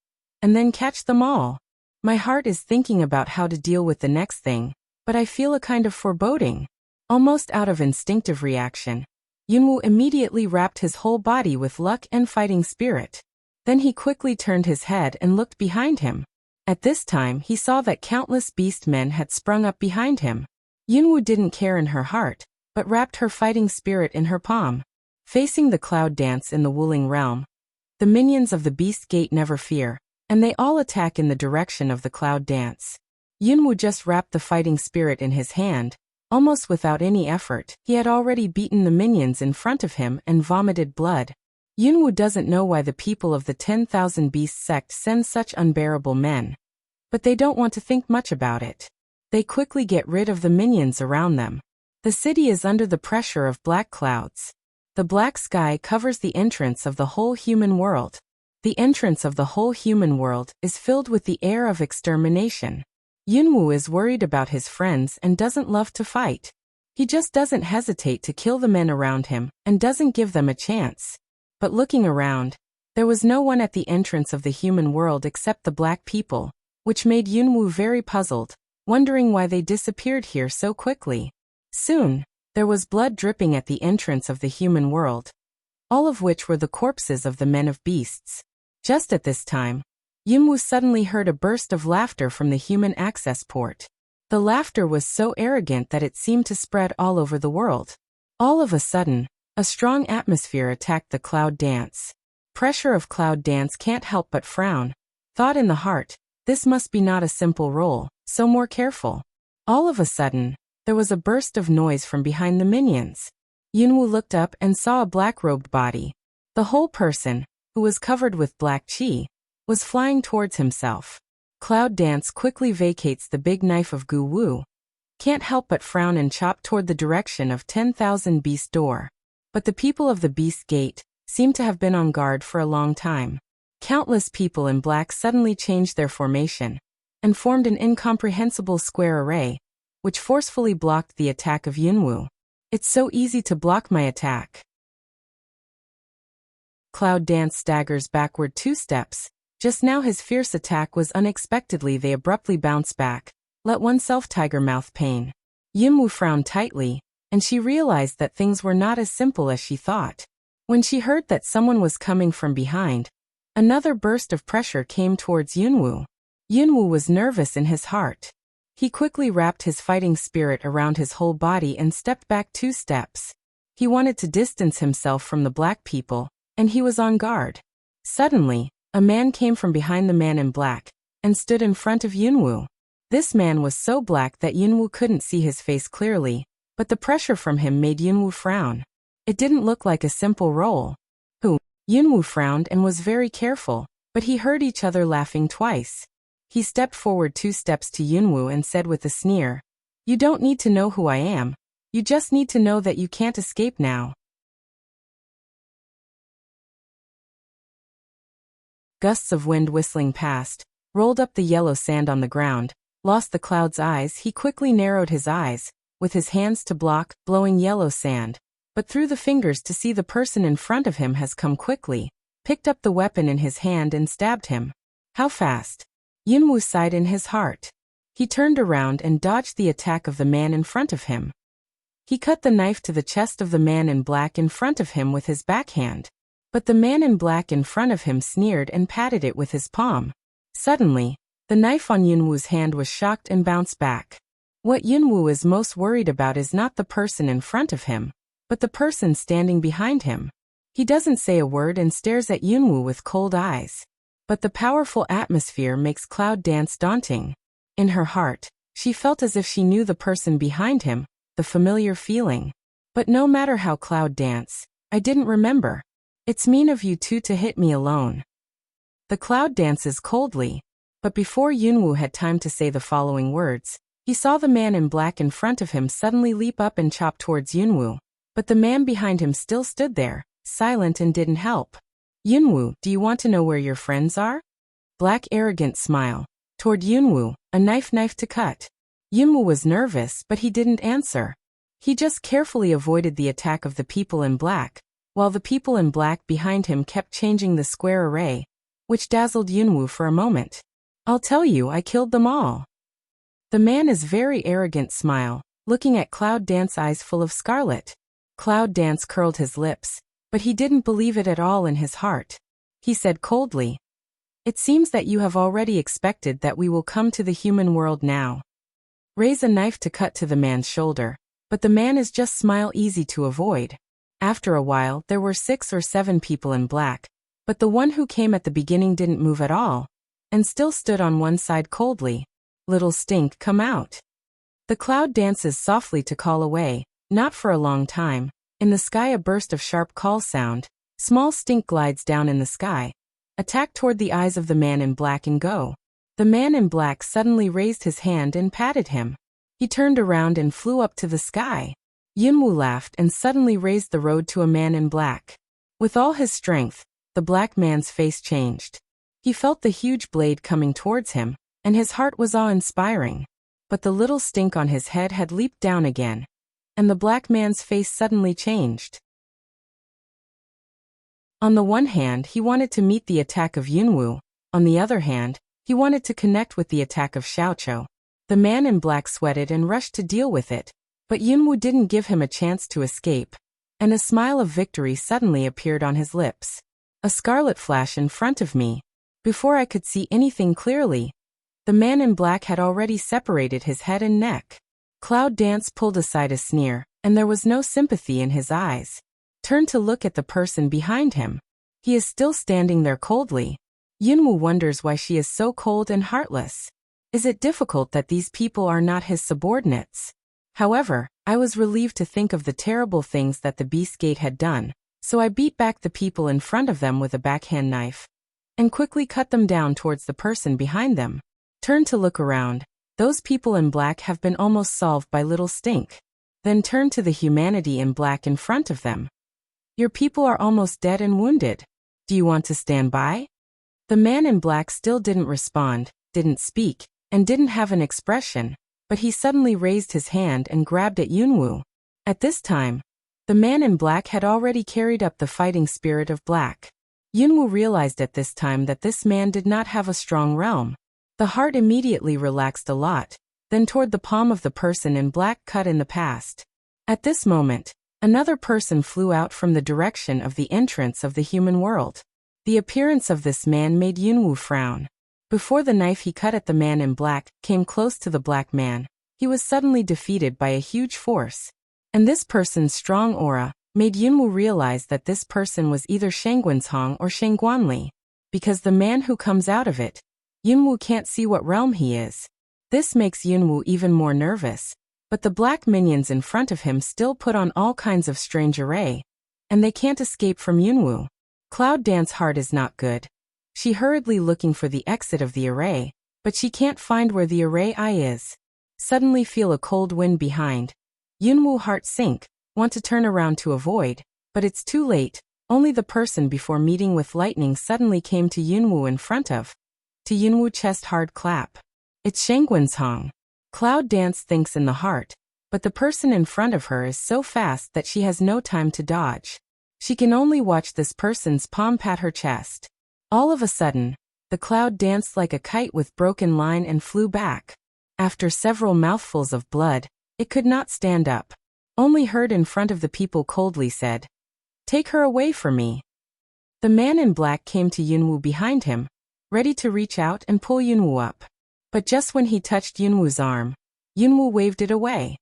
S1: And then catch them all. My heart is thinking about how to deal with the next thing, but I feel a kind of foreboding. Almost out of instinctive reaction, Yunwoo immediately wrapped his whole body with luck and fighting spirit. Then he quickly turned his head and looked behind him. At this time he saw that countless beast men had sprung up behind him. Yunwoo didn't care in her heart, but wrapped her fighting spirit in her palm. Facing the Cloud Dance in the Wuling realm, the minions of the Beast Gate never fear, and they all attack in the direction of the Cloud Dance. Yunwoo just wrapped the fighting spirit in his hand, almost without any effort. He had already beaten the minions in front of him and vomited blood. Yunwoo doesn't know why the people of the 10,000 Beast sect send such unbearable men. But they don't want to think much about it. They quickly get rid of the minions around them. The city is under the pressure of black clouds. The black sky covers the entrance of the whole human world. The entrance of the whole human world is filled with the air of extermination. Yunwoo is worried about his friends and doesn't love to fight. He just doesn't hesitate to kill the men around him and doesn't give them a chance. But looking around, there was no one at the entrance of the human world except the black people, which made Yunwoo very puzzled, wondering why they disappeared here so quickly. Soon, there was blood dripping at the entrance of the human world, all of which were the corpses of the men of beasts. Just at this time, Yunwoo suddenly heard a burst of laughter from the human access port. The laughter was so arrogant that it seemed to spread all over the world. All of a sudden, a strong atmosphere attacked the Cloud Dance. Pressure of Cloud Dance can't help but frown. Thought in the heart, this must be not a simple role, so more careful. All of a sudden, there was a burst of noise from behind the minions. Yunwu looked up and saw a black-robed body. The whole person, who was covered with black qi, was flying towards himself. Cloud Dance quickly vacates the big knife of Gu Wu. Can't help but frown and chop toward the direction of 10,000 Beast Door. But the people of the Beast Gate seem to have been on guard for a long time. Countless people in black suddenly changed their formation and formed an incomprehensible square array, which forcefully blocked the attack of Yunwu. It's so easy to block my attack. Cloud Dance staggers backward 2 steps. Just now his fierce attack was unexpectedly they abruptly bounce back. Let oneself tiger mouth pain. Yunwu frowned tightly, and she realized that things were not as simple as she thought. When she heard that someone was coming from behind, another burst of pressure came towards Yunwu. Yunwu was nervous in his heart. He quickly wrapped his fighting spirit around his whole body and stepped back 2 steps. He wanted to distance himself from the black people, and he was on guard. Suddenly, a man came from behind the man in black and stood in front of Yunwu. This man was so black that Yunwu couldn't see his face clearly, but the pressure from him made Yunwu frown. It didn't look like a simple roll. Yunwu frowned and was very careful, but he heard each other laughing twice. He stepped forward 2 steps to Yunwu and said with a sneer, "You don't need to know who I am. You just need to know that you can't escape now." Gusts of wind whistling past, rolled up the yellow sand on the ground, lost the cloud's eyes. He quickly narrowed his eyes, with his hands to block blowing yellow sand, but through the fingers to see the person in front of him has come quickly, picked up the weapon in his hand and stabbed him. How fast? Yunwu sighed in his heart. He turned around and dodged the attack of the man in front of him. He cut the knife to the chest of the man in black in front of him with his backhand. But the man in black in front of him sneered and patted it with his palm. Suddenly, the knife on Yunwu's hand was shocked and bounced back. What Yunwu is most worried about is not the person in front of him, but the person standing behind him. He doesn't say a word and stares at Yunwu with cold eyes. But the powerful atmosphere makes Cloud Dance daunting. In her heart, she felt as if she knew the person behind him, the familiar feeling. But no matter how Cloud Dance, I didn't remember. It's mean of you two to hit me alone. The Cloud dances coldly. But before Yunwu had time to say the following words, he saw the man in black in front of him suddenly leap up and chop towards Yunwu. But the man behind him still stood there, silent and didn't help. "Yunwu, do you want to know where your friends are?" Black arrogant smile. Toward Yunwu, a knife to cut. Yunwu was nervous, but he didn't answer. He just carefully avoided the attack of the people in black, while the people in black behind him kept changing the square array, which dazzled Yunwu for a moment. "I'll tell you, I killed them all." The man is very arrogant smile, looking at Cloud Dance eyes full of scarlet. Cloud Dance curled his lips, but he didn't believe it at all in his heart. He said coldly, "It seems that you have already expected that we will come to the human world now." Raise a knife to cut to the man's shoulder, but the man is just smile easy to avoid. After a while there were 6 or 7 people in black, but the one who came at the beginning didn't move at all, and still stood on one side coldly. "Little stink, come out." The Cloud dances softly to call away, not for a long time. In the sky a burst of sharp call sound, small stink glides down in the sky, attack toward the eyes of the man in black and go. The man in black suddenly raised his hand and patted him. He turned around and flew up to the sky. Yunwu laughed and suddenly raised the road to a man in black. With all his strength, the black man's face changed. He felt the huge blade coming towards him, and his heart was awe-inspiring. But the little stink on his head had leaped down again, and the black man's face suddenly changed. On the one hand, he wanted to meet the attack of Yunwu. On the other hand, he wanted to connect with the attack of Xiaoqiu. The man in black sweated and rushed to deal with it, but Yunwu didn't give him a chance to escape, and a smile of victory suddenly appeared on his lips. A scarlet flash in front of me. Before I could see anything clearly, the man in black had already separated his head and neck. Cloud Dance pulled aside a sneer, and there was no sympathy in his eyes. Turned to look at the person behind him. He is still standing there coldly. Yunwu wonders why she is so cold and heartless. Is it difficult that these people are not his subordinates? However, I was relieved to think of the terrible things that the beast gate had done, so I beat back the people in front of them with a backhand knife and quickly cut them down towards the person behind them. Turn to look around. Those people in black have been almost solved by little stink. Then turn to the humanity in black in front of them. Your people are almost dead and wounded. Do you want to stand by? The man in black still didn't respond, didn't speak, and didn't have an expression, but he suddenly raised his hand and grabbed at Yunwu. At this time, the man in black had already carried up the fighting spirit of black. Yunwu realized at this time that this man did not have a strong realm. The heart immediately relaxed a lot, then toward the palm of the person in black cut in the past. At this moment, another person flew out from the direction of the entrance of the human world. The appearance of this man made Yunwu frown. Before the knife he cut at the man in black came close to the black man, he was suddenly defeated by a huge force. And this person's strong aura made Yunwu realize that this person was either Shangguansong or Shangguanli. Because the man who comes out of it, Yunwu can't see what realm he is. This makes Yunwu even more nervous, but the black minions in front of him still put on all kinds of strange array, and they can't escape from Yunwu. Cloud Dance's heart is not good. She hurriedly looking for the exit of the array, but she can't find where the array eye is. Suddenly feel a cold wind behind. Yunwu heart sink, want to turn around to avoid, but it's too late. Only the person before meeting with lightning suddenly came to Yunwu in front of. To Yunwu chest hard clap. It's Shangguansong. Cloud Dance thinks in the heart, but the person in front of her is so fast that she has no time to dodge. She can only watch this person's palm pat her chest. All of a sudden, the cloud danced like a kite with broken line and flew back. After several mouthfuls of blood, it could not stand up. Only heard in front of the people coldly said, "Take her away from me." The man in black came to Yunwu behind him, ready to reach out and pull Yunwu up. But just when he touched Yunwu's arm, Yunwu waved it away.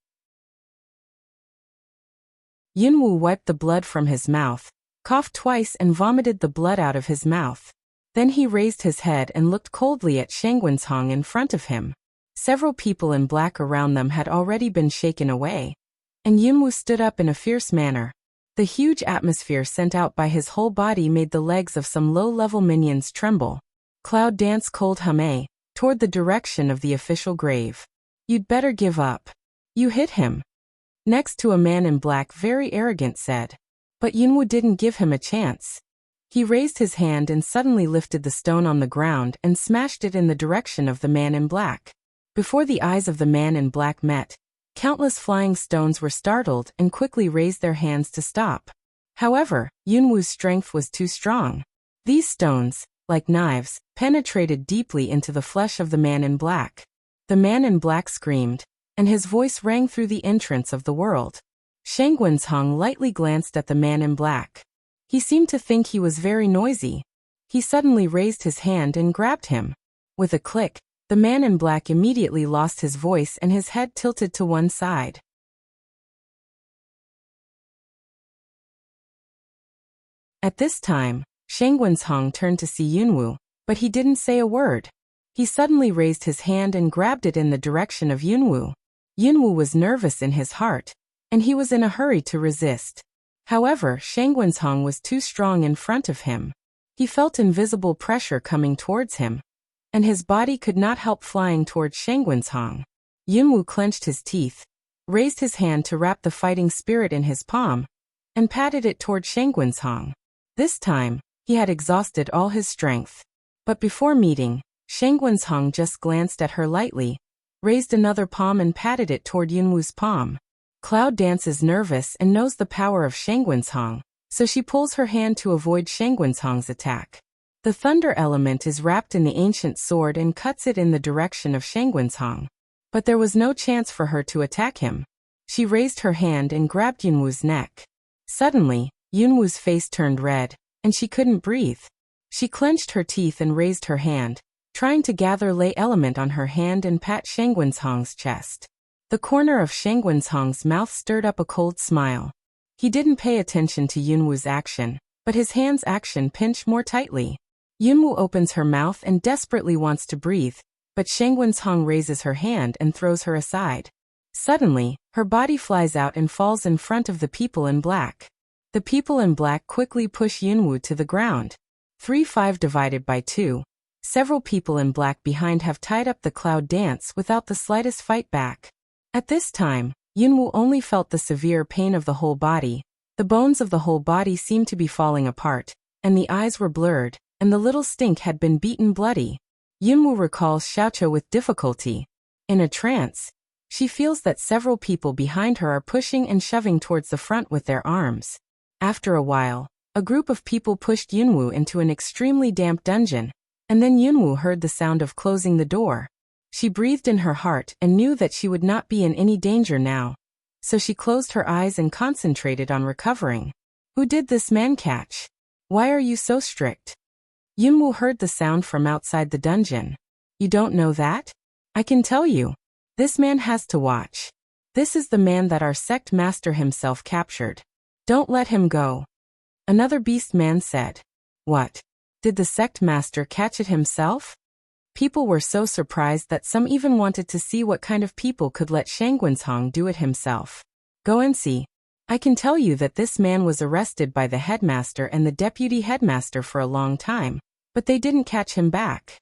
S1: Yunwu wiped the blood from his mouth, coughed twice and vomited the blood out of his mouth. Then he raised his head and looked coldly at Shangguansong in front of him. Several people in black around them had already been shaken away, and Yunwu stood up in a fierce manner. The huge atmosphere sent out by his whole body made the legs of some low-level minions tremble. Cloud Dance cold humming toward the direction of the official grave. "You'd better give up. You hit him." Next to a man in black very arrogant said. But Yunwu didn't give him a chance. He raised his hand and suddenly lifted the stone on the ground and smashed it in the direction of the man in black. Before the eyes of the man in black met, countless flying stones were startled and quickly raised their hands to stop. However, Yunwu's strength was too strong. These stones, like knives, penetrated deeply into the flesh of the man in black. The man in black screamed, and his voice rang through the entrance of the world. Shangguansong lightly glanced at the man in black. He seemed to think he was very noisy. He suddenly raised his hand and grabbed him. With a click, the man in black immediately lost his voice and his head tilted to one side. At this time, Shangguansong turned to see Yunwu, but he didn't say a word. He suddenly raised his hand and grabbed it in the direction of Yunwu. Yunwu was nervous in his heart, and he was in a hurry to resist. However, Shangguansong was too strong in front of him. He felt invisible pressure coming towards him, and his body could not help flying towards Shangguansong. Yunwu clenched his teeth, raised his hand to wrap the fighting spirit in his palm, and patted it toward Shangguansong. This time, he had exhausted all his strength. But before meeting, Shangguansong just glanced at her lightly, raised another palm and patted it toward Yunwu's palm. Cloud Dance is nervous and knows the power of Shangguansong, so she pulls her hand to avoid Shangguansong's attack. The thunder element is wrapped in the ancient sword and cuts it in the direction of Shangguansong. But there was no chance for her to attack him. She raised her hand and grabbed Yunwu's neck. Suddenly, Yunwu's face turned red, and she couldn't breathe. She clenched her teeth and raised her hand, trying to gather ley element on her hand and pat Shangguansong's chest. The corner of Shangguansong's mouth stirred up a cold smile. He didn't pay attention to Yunwu's action, but his hand's action pinched more tightly. Yunwu opens her mouth and desperately wants to breathe, but Shangguansong raises her hand and throws her aside. Suddenly, her body flies out and falls in front of the people in black. The people in black quickly push Yunwoo to the ground. 3-5 divided by 2. Several people in black behind have tied up the cloud dance without the slightest fight back. At this time, Yunwoo only felt the severe pain of the whole body. The bones of the whole body seemed to be falling apart, and the eyes were blurred, and the little stink had been beaten bloody. Yunwoo recalls Xiaoqiu with difficulty. In a trance, she feels that several people behind her are pushing and shoving towards the front with their arms. After a while, a group of people pushed Yunwoo into an extremely damp dungeon, and then Yunwoo heard the sound of closing the door. She breathed in her heart and knew that she would not be in any danger now. So she closed her eyes and concentrated on recovering. Who did this man catch? Why are you so strict? Yunwoo heard the sound from outside the dungeon. You don't know that? I can tell you. This man has to watch. This is the man that our sect master himself captured. Don't let him go. Another beast man said. What? Did the sect master catch it himself? People were so surprised that some even wanted to see what kind of people could let Shanguanshong do it himself. Go and see. I can tell you that this man was arrested by the headmaster and the deputy headmaster for a long time, but they didn't catch him back.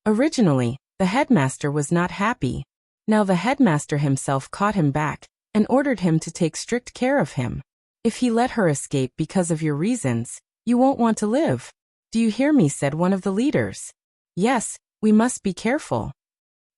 S1: Originally, the headmaster was not happy. Now the headmaster himself caught him back and ordered him to take strict care of him. If he let her escape because of your reasons, you won't want to live. Do you hear me? Said one of the leaders. Yes, we must be careful.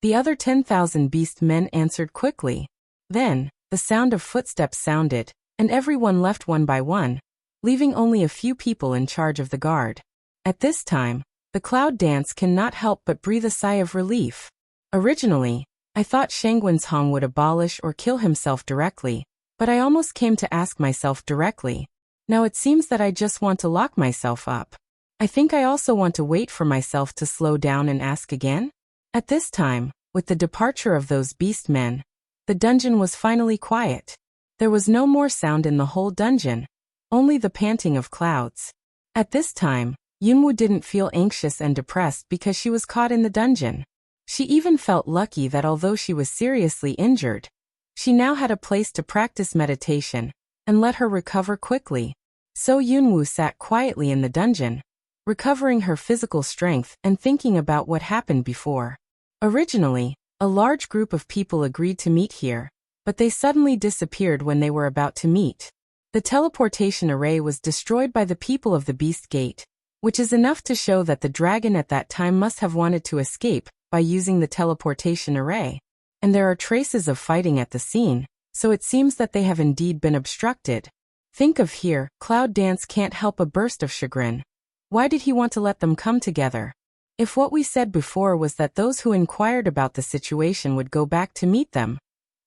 S1: The other 10,000 beast men answered quickly. Then, the sound of footsteps sounded, and everyone left one by one, leaving only a few people in charge of the guard. At this time, the cloud dance cannot help but breathe a sigh of relief. Originally, I thought Shanguanshong would abolish or kill himself directly, but I almost came to ask myself directly. Now it seems that I just want to lock myself up. I think I also want to wait for myself to slow down and ask again. At this time, with the departure of those beast men, the dungeon was finally quiet. There was no more sound in the whole dungeon, only the panting of clouds. At this time, Yunwoo didn't feel anxious and depressed because she was caught in the dungeon. She even felt lucky that although she was seriously injured, she now had a place to practice meditation and let her recover quickly. So Yunwoo sat quietly in the dungeon, recovering her physical strength and thinking about what happened before. Originally, a large group of people agreed to meet here, but they suddenly disappeared when they were about to meet. The teleportation array was destroyed by the people of the Beast Gate, which is enough to show that the dragon at that time must have wanted to escape by using the teleportation array. And there are traces of fighting at the scene, so it seems that they have indeed been obstructed. Think of here, Cloud Dance can't help a burst of chagrin. Why did he want to let them come together? If what we said before was that those who inquired about the situation would go back to meet them,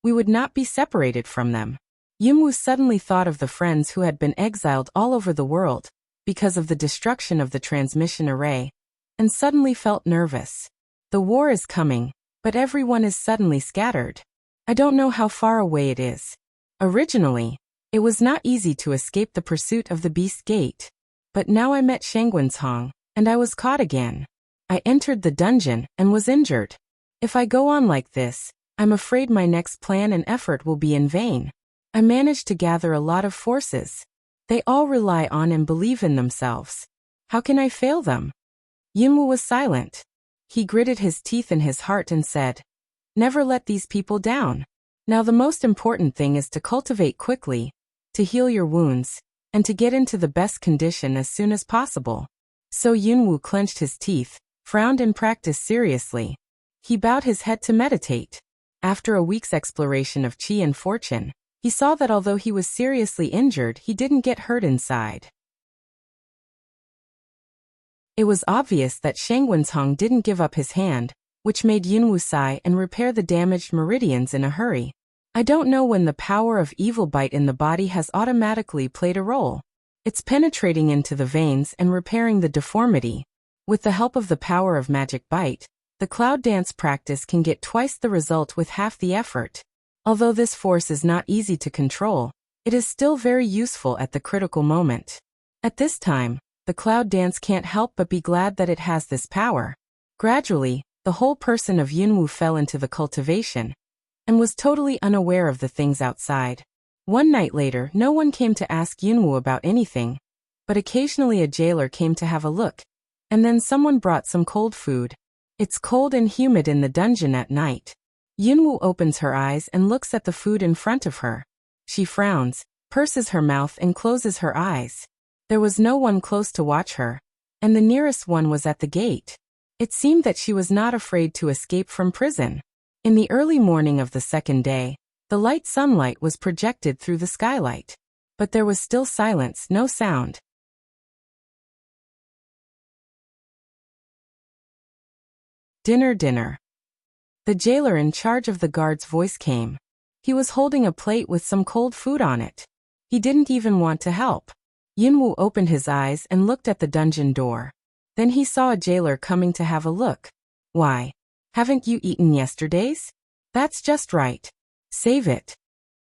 S1: we would not be separated from them. Yunwoo suddenly thought of the friends who had been exiled all over the world because of the destruction of the transmission array, and suddenly felt nervous. The war is coming, but everyone is suddenly scattered. I don't know how far away it is. Originally, it was not easy to escape the pursuit of the Beast Gate. But now I met Shanguanshong, and I was caught again. I entered the dungeon and was injured. If I go on like this, I'm afraid my next plan and effort will be in vain. I managed to gather a lot of forces. They all rely on and believe in themselves. How can I fail them? Yunwoo was silent. He gritted his teeth in his heart and said, never let these people down. Now the most important thing is to cultivate quickly, to heal your wounds, and to get into the best condition as soon as possible. So Yunwoo clenched his teeth, frowned and practiced seriously. He bowed his head to meditate. After a week's exploration of qi and fortune, he saw that although he was seriously injured, he didn't get hurt inside. It was obvious that Shanguanshong didn't give up his hand, which made Yunwoo sigh and repair the damaged meridians in a hurry. I don't know when the power of evil bite in the body has automatically played a role. It's penetrating into the veins and repairing the deformity. With the help of the power of magic bite, the cloud dance practice can get twice the result with half the effort. Although this force is not easy to control, it is still very useful at the critical moment. At this time, the cloud dance can't help but be glad that it has this power. Gradually, The whole person of Yunwu fell into the cultivation and was totally unaware of the things outside. One night later, no one came to ask Yunwu about anything, but occasionally a jailer came to have a look, and then someone brought some cold food. It's cold and humid in the dungeon at night. Yunwu opens her eyes and looks at the food in front of her. She frowns, purses her mouth and closes her eyes. There was no one close to watch her, and the nearest one was at the gate. It seemed that she was not afraid to escape from prison. In the early morning of the second day, the light sunlight was projected through the skylight. But there was still silence, no sound. Dinner. The jailer in charge of the guard's voice came. He was holding a plate with some cold food on it. He didn't even want to help. Yunwu opened his eyes and looked at the dungeon door. Then he saw a jailer coming to have a look. Why? Haven't you eaten yesterday's? That's just right. Save it.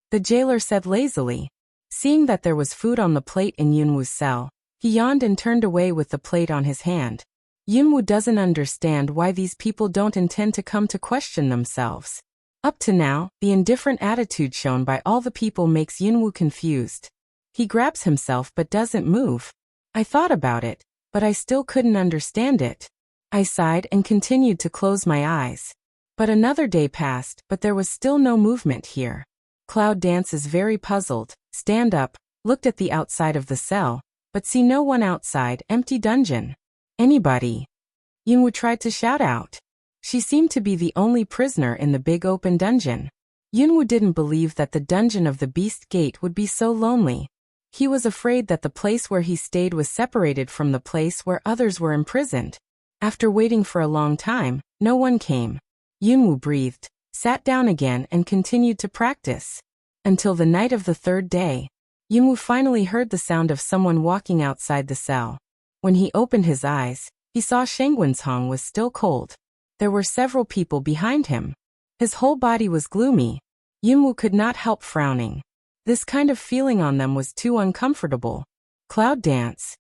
S1: The jailer said lazily. Seeing that there was food on the plate in Yunwu's cell, he yawned and turned away with the plate on his hand. Yunwu doesn't understand why these people don't intend to come to question themselves. Up to now, the indifferent attitude shown by all the people makes Yunwu confused. He grabs himself but doesn't move. I thought about it, but I still couldn't understand it. I sighed and continued to close my eyes. But another day passed, but there was still no movement here. Cloud Dance is very puzzled, stand up, looked at the outside of the cell, but see no one outside, empty dungeon. Anybody? Yunwu tried to shout out. She seemed to be the only prisoner in the big open dungeon. Yunwu didn't believe that the dungeon of the Beast Gate would be so lonely. He was afraid that the place where he stayed was separated from the place where others were imprisoned. After waiting for a long time, no one came. Yunwu breathed, sat down again and continued to practice. Until the night of the third day, Yunwu finally heard the sound of someone walking outside the cell. When he opened his eyes, he saw Shanggunsong was still cold. There were several people behind him. His whole body was gloomy. Yunwu could not help frowning. This kind of feeling on them was too uncomfortable. Cloud Dance.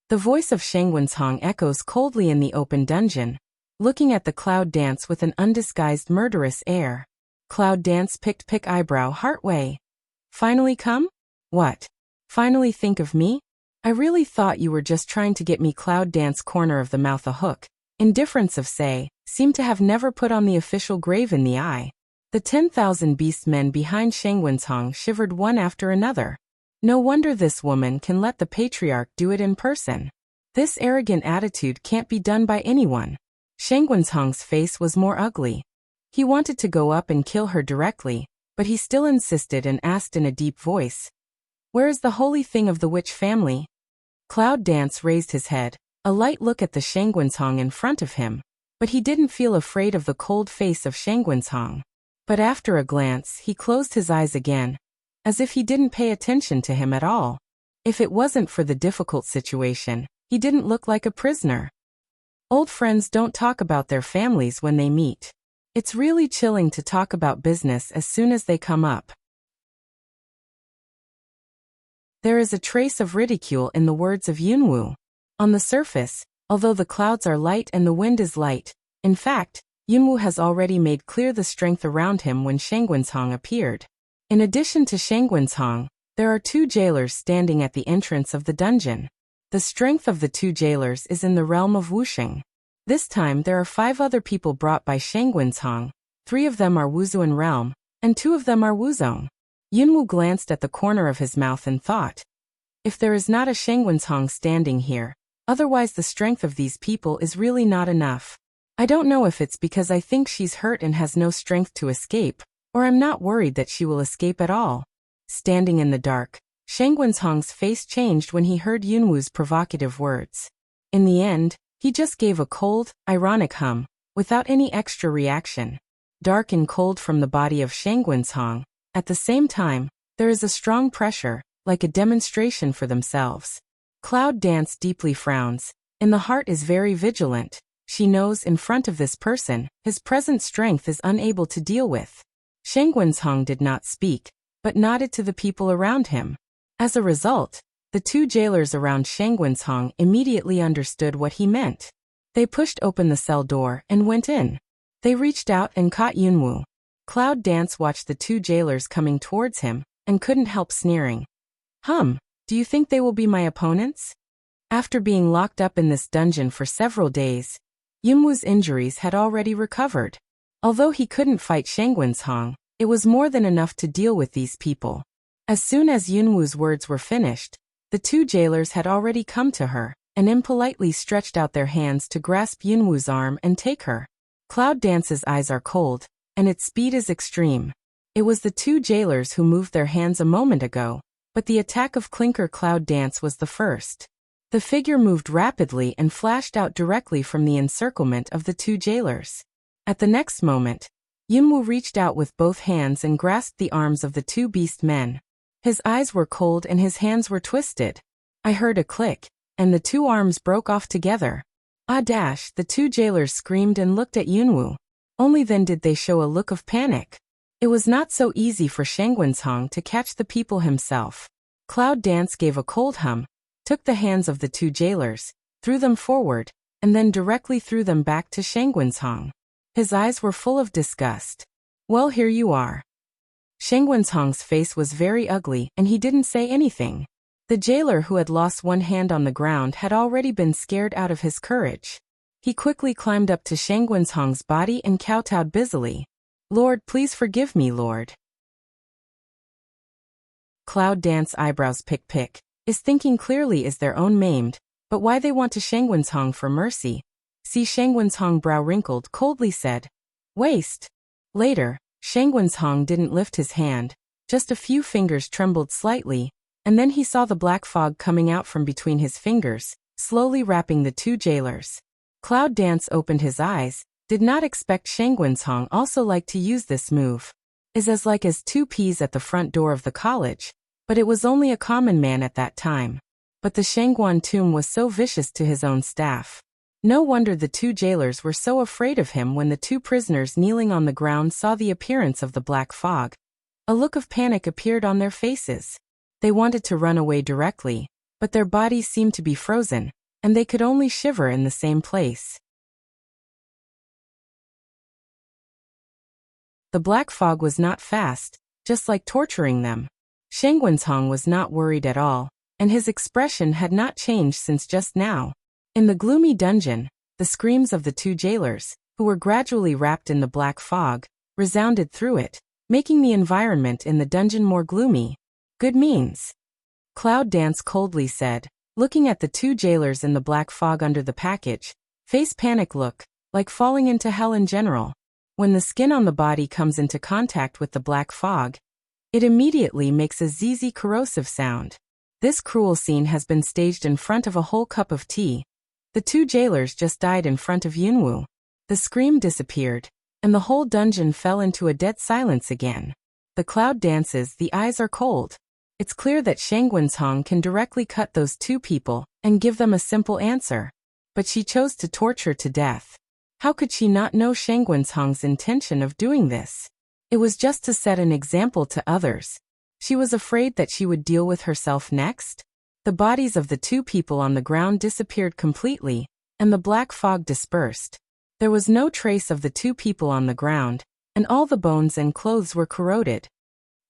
S1: The voice of Shanggunsong echoes coldly in the open dungeon, looking at the Cloud Dance with an undisguised murderous air. Cloud Dance picked eyebrow heart way. Finally come? What? Finally think of me? I really thought you were just trying to get me. Cloud Dance corner of the mouth a hook. Indifference of say, seemed to have never put on the official grave in the eye. The 10,000 beast men behind Shanggunsong shivered one after another. No wonder this woman can let the patriarch do it in person. This arrogant attitude can't be done by anyone. Shanggunsong's face was more ugly. He wanted to go up and kill her directly, but he still insisted and asked in a deep voice, "Where is the holy thing of the witch family?" Cloud Dance raised his head, a light look at the Shanggunsong in front of him, but he didn't feel afraid of the cold face of Shanggunsong. But after a glance, he closed his eyes again, as if he didn't pay attention to him at all. If it wasn't for the difficult situation, he didn't look like a prisoner. Old friends don't talk about their families when they meet. It's really chilling to talk about business as soon as they come up. There is a trace of ridicule in the words of Yunwu. On the surface, although the clouds are light and the wind is light, in fact, Yunwu has already made clear the strength around him when Shanggunsong appeared. In addition to Shanggunsong, there are two jailers standing at the entrance of the dungeon. The strength of the two jailers is in the realm of Wuxia. This time there are 5 other people brought by Shanggunsong. 3 of them are Wuzuan realm, and 2 of them are Wuzong. Yunwu glanced at the corner of his mouth and thought, if there is not a Shanggunsong standing here, otherwise the strength of these people is really not enough. I don't know if it's because I think she's hurt and has no strength to escape, or I'm not worried that she will escape at all. Standing in the dark, Shanggunsong's face changed when he heard Yunwu's provocative words. In the end, he just gave a cold, ironic hum, without any extra reaction. Dark and cold from the body of Shanggunsong. At the same time, there is a strong pressure, like a demonstration for themselves. Cloud Dance deeply frowns. In the heart is very vigilant. She knows in front of this person, his present strength is unable to deal with. Shanggunsong did not speak, but nodded to the people around him. As a result, the 2 jailers around Shanggunsong immediately understood what he meant. They pushed open the cell door and went in. They reached out and caught Yunwu. Cloud Dance watched the two jailers coming towards him, and couldn't help sneering. Do you think they will be my opponents? After being locked up in this dungeon for several days, Yunwu's injuries had already recovered. Although he couldn't fight Shangwenzhong, it was more than enough to deal with these people. As soon as Yunwu's words were finished, the two jailers had already come to her, and impolitely stretched out their hands to grasp Yunwu's arm and take her. Cloud Dance's eyes are cold, and its speed is extreme. It was the two jailers who moved their hands a moment ago, but the attack of Clinker Cloud Dance was the first. The figure moved rapidly and flashed out directly from the encirclement of the two jailers. At the next moment, Yunwu reached out with both hands and grasped the arms of the two beast men. His eyes were cold and his hands were twisted. I heard a click, and the two arms broke off together. The two jailers screamed and looked at Yunwu. Only then did they show a look of panic. It was not so easy for Shangwenzhong to catch the people himself. Cloud Dance gave a cold hum, took the hands of the two jailers, threw them forward, and then directly threw them back to Shangwenzhong. His eyes were full of disgust. Well, here you are. Shangwenzhong's face was very ugly and he didn't say anything. The jailer who had lost one hand on the ground had already been scared out of his courage. He quickly climbed up to Shangwenzhong's body and kowtowed busily. Lord, please forgive me, Lord. Cloud Dance eyebrows pick, is thinking clearly is their own maimed, but why they want to Shangwenzhong for mercy. See Shangwenzhong brow wrinkled coldly said, waste. Later, Shangwenzhong didn't lift his hand, just a few fingers trembled slightly, and then he saw the black fog coming out from between his fingers, slowly wrapping the two jailers. Cloud Dance opened his eyes, did not expect Shangwenzhong also liked to use this move. Is as like as two peas at the front door of the college, but it was only a common man at that time. But the Shangguan tomb was so vicious to his own staff. No wonder the two jailers were so afraid of him when the two prisoners kneeling on the ground saw the appearance of the black fog. A look of panic appeared on their faces. They wanted to run away directly, but their bodies seemed to be frozen, and they could only shiver in the same place. The black fog was not fast, just like torturing them. Shangwenzhong was not worried at all, and his expression had not changed since just now. In the gloomy dungeon, the screams of the two jailers, who were gradually wrapped in the black fog, resounded through it, making the environment in the dungeon more gloomy. Good means. Cloud Dance coldly said, looking at the two jailers in the black fog under the package, face panic look, like falling into hell in general. When the skin on the body comes into contact with the black fog, it immediately makes a zzzzy corrosive sound. This cruel scene has been staged in front of a whole cup of tea. The two jailers just died in front of Yunwu. The scream disappeared, and the whole dungeon fell into a dead silence again. The Cloud Dances, the eyes are cold. It's clear that Shangwenzhong can directly cut those two people and give them a simple answer. But she chose to torture to death. How could she not know Shangwenzhong's intention of doing this? It was just to set an example to others. She was afraid that she would deal with herself next. The bodies of the two people on the ground disappeared completely, and the black fog dispersed. There was no trace of the two people on the ground, and all the bones and clothes were corroded.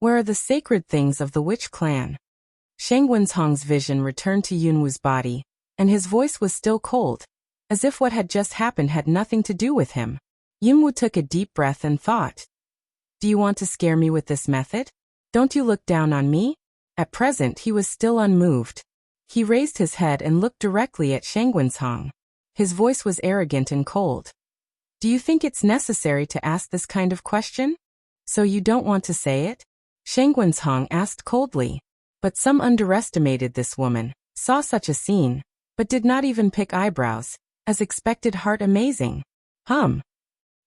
S1: Where are the sacred things of the witch clan? Shangwenzhong's vision returned to Yunwu's body, and his voice was still cold, as if what had just happened had nothing to do with him. Yunwu took a deep breath and thought, do you want to scare me with this method? Don't you look down on me? At present he was still unmoved. He raised his head and looked directly at Shangwenzhong. His voice was arrogant and cold. Do you think it's necessary to ask this kind of question? So you don't want to say it? Shangwenzhong asked coldly. But some underestimated this woman, saw such a scene, but did not even pick eyebrows, as expected. Heart amazing.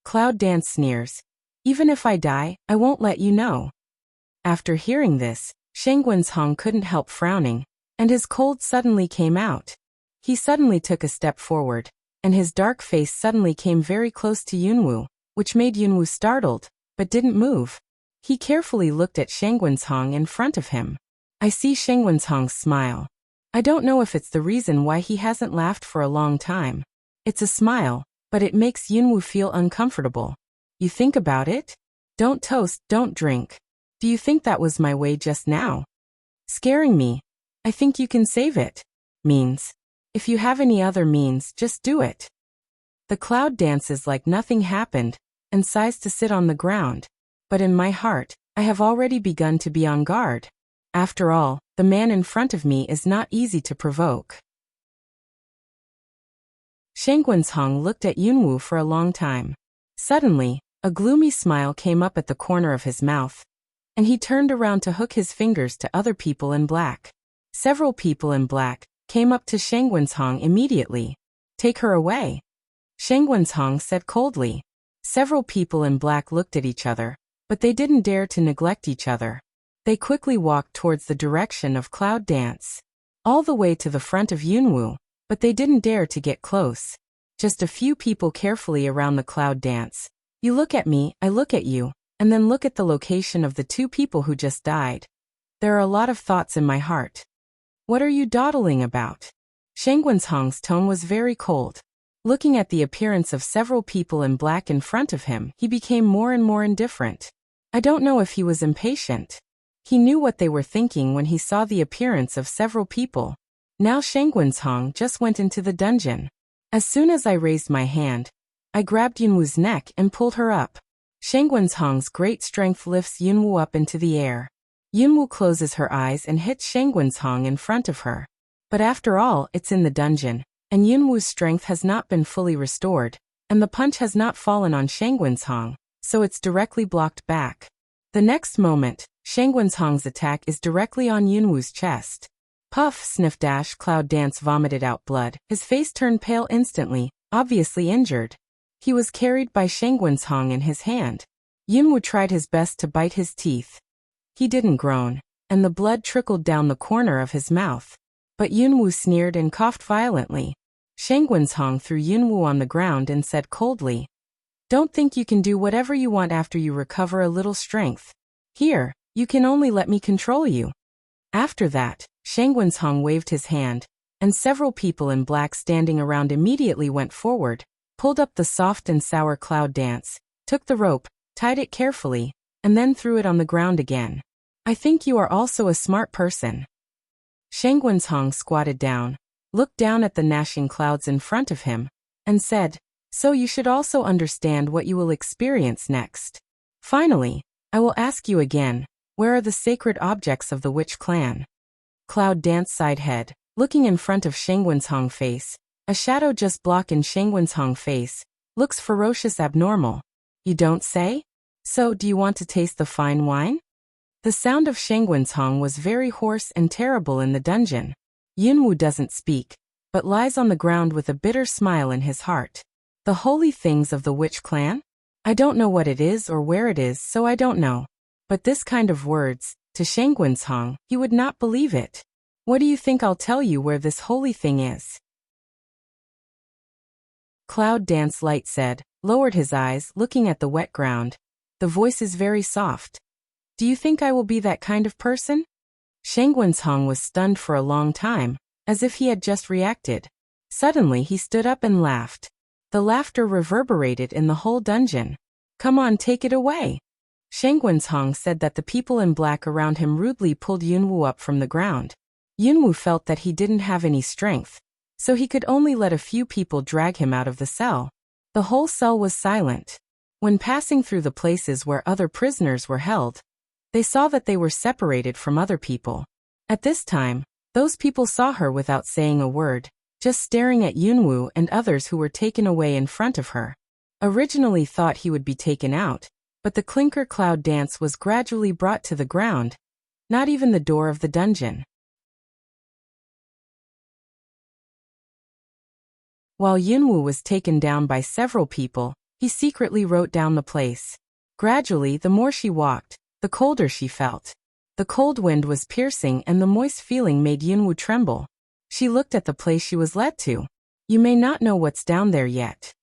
S1: Cloud Dance sneers. Even if I die, I won't let you know. After hearing this, Shangwenzhong couldn't help frowning, and his cold suddenly came out. He suddenly took a step forward, and his dark face suddenly came very close to Yunwu, which made Yunwu startled, but didn't move. He carefully looked at Shangwenzhong in front of him. I see Shangwenzhong's smile. I don't know if it's the reason why he hasn't laughed for a long time. It's a smile, but it makes Yunwu feel uncomfortable. You think about it? Don't toast, don't drink. Do you think that was my way just now? Scaring me. I think you can save it. Means. If you have any other means, just do it. The cloud dances like nothing happened, and sighs to sit on the ground. But in my heart, I have already begun to be on guard. After all, the man in front of me is not easy to provoke. Shangguanzhong looked at Yunwu for a long time. Suddenly, a gloomy smile came up at the corner of his mouth, and he turned around to hook his fingers to other people in black. Several people in black came up to Shangguanzhong immediately. Take her away, Shangguanzhong said coldly. Several people in black looked at each other, but they didn't dare to neglect each other. They quickly walked towards the direction of Cloud Dance, all the way to the front of Yunwu, but they didn't dare to get close. Just a few people carefully around the Cloud Dance. You look at me, I look at you, and then look at the location of the two people who just died. There are a lot of thoughts in my heart. What are you dawdling about? Shangguanzhong's tone was very cold. Looking at the appearance of several people in black in front of him, he became more and more indifferent. I don't know if he was impatient. He knew what they were thinking when he saw the appearance of several people. Now Shangguanzhong just went into the dungeon. As soon as I raised my hand, I grabbed Yunwu's neck and pulled her up. Shangguanzhong's great strength lifts Yunwu up into the air. Yunwu closes her eyes and hits Shangguanzhong in front of her. But after all, it's in the dungeon, and Yunwu's strength has not been fully restored, and the punch has not fallen on Shangguanzhong, so it's directly blocked back. The next moment, Shangguanzhong's attack is directly on Yunwu's chest. Puff, sniff dash, Cloud Dance vomited out blood. His face turned pale instantly, obviously injured. He was carried by Shangguanzhong in his hand. Yunwu tried his best to bite his teeth. He didn't groan, and the blood trickled down the corner of his mouth. But Yunwu sneered and coughed violently. Shangguanzhong threw Yunwu on the ground and said coldly, "Don't think you can do whatever you want after you recover a little strength. Here, you can only let me control you." After that, Shangguanzhong waved his hand, and several people in black standing around immediately went forward, pulled up the soft and sour Cloud Dance, took the rope, tied it carefully, and then threw it on the ground again. "I think you are also a smart person." Shangguanzhong squatted down, looked down at the gnashing clouds in front of him, and said, "So you should also understand what you will experience next. Finally, I will ask you again, where are the sacred objects of the witch clan?" Cloud Dance sighed head, looking in front of Shangguanzhong face. A shadow just blocking Shangguanzhong face. Looks ferocious abnormal. "You don't say? So do you want to taste the fine wine?" The sound of Shangguanzhong was very hoarse and terrible in the dungeon. Yunwu doesn't speak, but lies on the ground with a bitter smile in his heart. The holy things of the witch clan? I don't know what it is or where it is, so I don't know. But this kind of words, to Shangguanzhong, he would not believe it. What do you think I'll tell you where this holy thing is? Cloud Dance Light said, lowered his eyes, looking at the wet ground. The voice is very soft. "Do you think I will be that kind of person?" Shangguanzhong was stunned for a long time, as if he had just reacted. Suddenly he stood up and laughed. The laughter reverberated in the whole dungeon. "Come on, take it away." Shangguanzhong said that the people in black around him rudely pulled Yunwu up from the ground. Yunwu felt that he didn't have any strength, so he could only let a few people drag him out of the cell. The whole cell was silent. When passing through the places where other prisoners were held, they saw that they were separated from other people. At this time, those people saw her without saying a word, just staring at Yunwu and others who were taken away in front of her. Originally thought he would be taken out, but the clinker Cloud Dance was gradually brought to the ground, not even the door of the dungeon. While Yunwu was taken down by several people, he secretly wrote down the place. Gradually, the more she walked, the colder she felt. The cold wind was piercing and the moist feeling made Yunwu tremble. She looked at the place she was led to. "You may not know what's down there yet."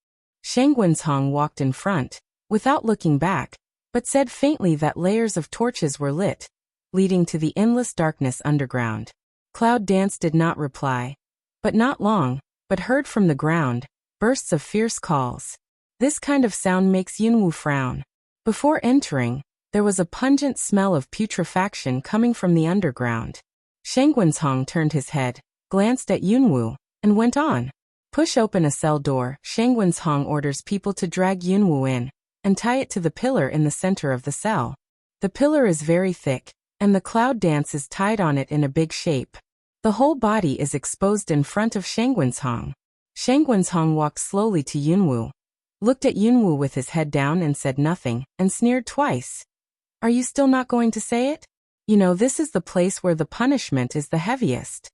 S1: Shangguanzhong walked in front, without looking back, but said faintly that layers of torches were lit, leading to the endless darkness underground. Cloud Dance did not reply. But not long, but heard from the ground, bursts of fierce calls. This kind of sound makes Yunwu frown. Before entering, there was a pungent smell of putrefaction coming from the underground. Shangguanzhong turned his head, glanced at Yunwu, and went on. Push open a cell door. Shangguanzhong orders people to drag Yunwu in and tie it to the pillar in the center of the cell. The pillar is very thick, and the cloud dance is tied on it in a big shape. The whole body is exposed in front of Shangguanzhong. Shangguanzhong walked slowly to Yunwu, looked at Yunwu with his head down and said nothing, and sneered twice. Are you still not going to say it? You know this is the place where the punishment is the heaviest.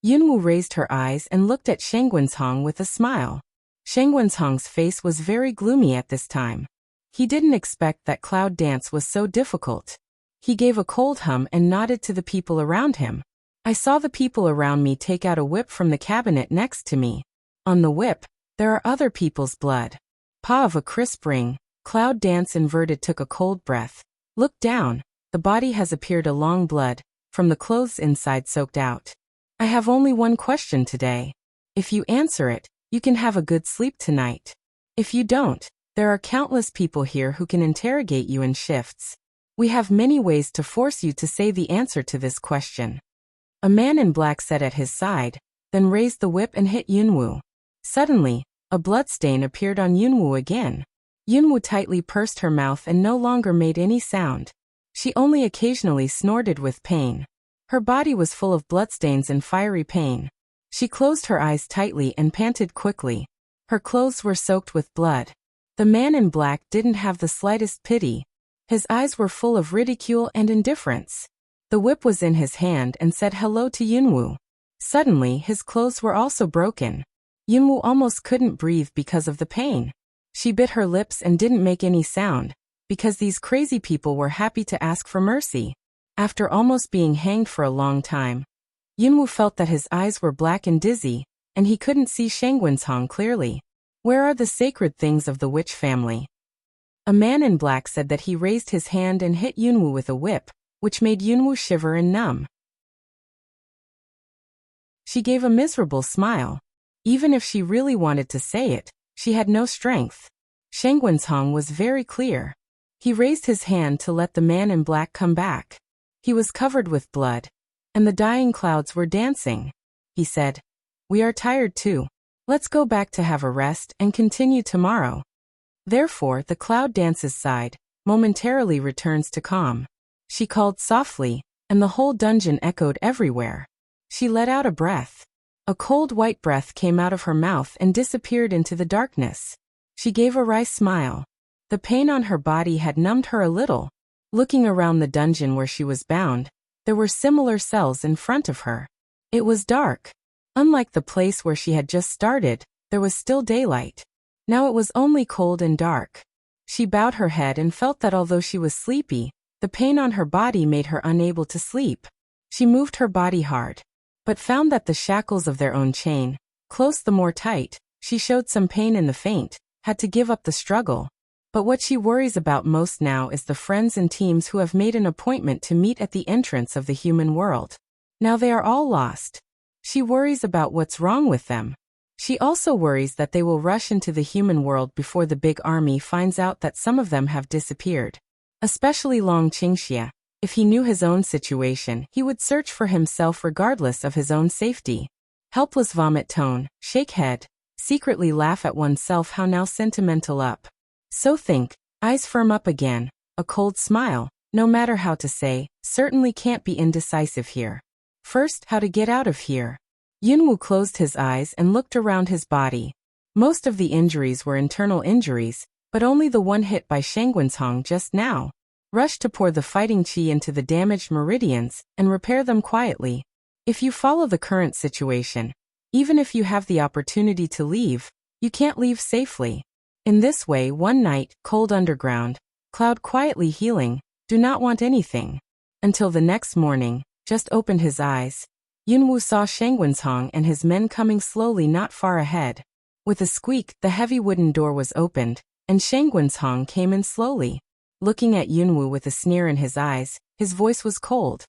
S1: Yunwu raised her eyes and looked at Shangguanzhong with a smile. Shangguanzhong's face was very gloomy at this time. He didn't expect that cloud dance was so difficult. He gave a cold hum and nodded to the people around him. I saw the people around me take out a whip from the cabinet next to me. On the whip, there are other people's blood. Paw of a crisp ring. Cloud dance inverted took a cold breath. Look down. The body has appeared a long blood, from the clothes inside soaked out. I have only one question today. If you answer it, you can have a good sleep tonight. If you don't, there are countless people here who can interrogate you in shifts. We have many ways to force you to say the answer to this question. A man in black sat at his side, then raised the whip and hit Yunwu. Suddenly, a bloodstain appeared on Yunwu again. Yunwu tightly pursed her mouth and no longer made any sound. She only occasionally snorted with pain. Her body was full of bloodstains and fiery pain. She closed her eyes tightly and panted quickly. Her clothes were soaked with blood. The man in black didn't have the slightest pity. His eyes were full of ridicule and indifference. The whip was in his hand and said hello to Yunwu. Suddenly, his clothes were also broken. Yunwu almost couldn't breathe because of the pain. She bit her lips and didn't make any sound, because these crazy people were happy to ask for mercy. After almost being hanged for a long time, Yunwu felt that his eyes were black and dizzy, and he couldn't see Shangguanzhong clearly. Where are the sacred things of the witch family? A man in black said that he raised his hand and hit Yunwu with a whip, which made Yunwu shiver and numb. She gave a miserable smile. Even if she really wanted to say it, she had no strength. Shangguanzhong was very clear. He raised his hand to let the man in black come back. He was covered with blood, and the dying clouds were dancing. He said, "We are tired too. Let's go back to have a rest and continue tomorrow." Therefore, the cloud dance's side momentarily returns to calm. She called softly, and the whole dungeon echoed everywhere. She let out a breath. A cold white breath came out of her mouth and disappeared into the darkness. She gave a wry smile. The pain on her body had numbed her a little. Looking around the dungeon where she was bound, there were similar cells in front of her. It was dark. Unlike the place where she had just started, there was still daylight. Now it was only cold and dark. She bowed her head and felt that although she was sleepy, the pain on her body made her unable to sleep. She moved her body hard, but found that the shackles of their own chain, close the more tight. She showed some pain in the feint, had to give up the struggle. But what she worries about most now is the friends and teams who have made an appointment to meet at the entrance of the human world. Now they are all lost. She worries about what's wrong with them. She also worries that they will rush into the human world before the big army finds out that some of them have disappeared. Especially Long Qingxia. If he knew his own situation, he would search for himself regardless of his own safety. Helpless vomit tone, shake head, secretly laugh at oneself. How now sentimental up. So think, eyes firm up again, a cold smile, no matter how to say, certainly can't be indecisive here. First, how to get out of here. Yunwu closed his eyes and looked around his body. Most of the injuries were internal injuries, but only the one hit by Shangguanzhong just now. Rush to pour the fighting qi into the damaged meridians and repair them quietly. If you follow the current situation, even if you have the opportunity to leave, you can't leave safely. In this way, one night, cold underground, cloud quietly healing, do not want anything. Until the next morning, just opened his eyes. Yunwu saw Shangguanzhong and his men coming slowly not far ahead. With a squeak, the heavy wooden door was opened, and Shangguanzhong came in slowly. Looking at Yunwu with a sneer in his eyes, his voice was cold.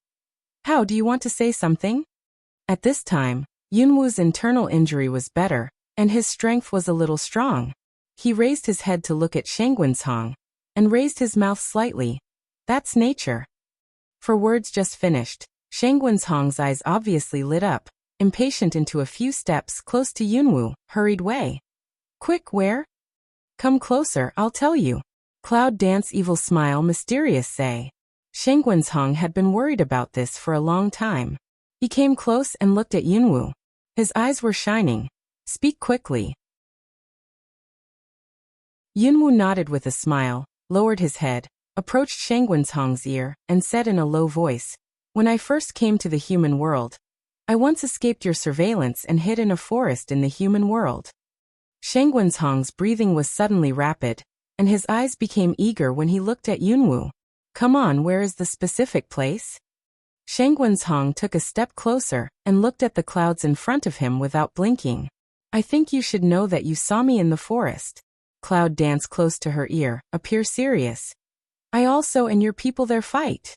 S1: "How, do you want to say something?" At this time, Yunwu's internal injury was better, And his strength was a little strong. He raised his head to look at Shanggunsong, and raised his mouth slightly. That's nature. For words just finished, Shanggunsong's eyes obviously lit up, impatient into a few steps close to Yunwu, hurried way. Quick, where? Come closer, I'll tell you. Cloud dance evil smile mysterious say. Shanggunsong had been worried about this for a long time. He came close and looked at Yunwu. His eyes were shining. Speak quickly. Yunwu nodded with a smile, lowered his head, approached Shanggunsong's ear, and said in a low voice, When I first came to the human world, I once escaped your surveillance and hid in a forest in the human world. Shanggunsong's breathing was suddenly rapid, and his eyes became eager when he looked at Yunwu. Come on, where is the specific place? Shanggunsong took a step closer and looked at the clouds in front of him without blinking. I think you should know that you saw me in the forest. Cloud danced close to her ear, appear serious. I also and your people there fight.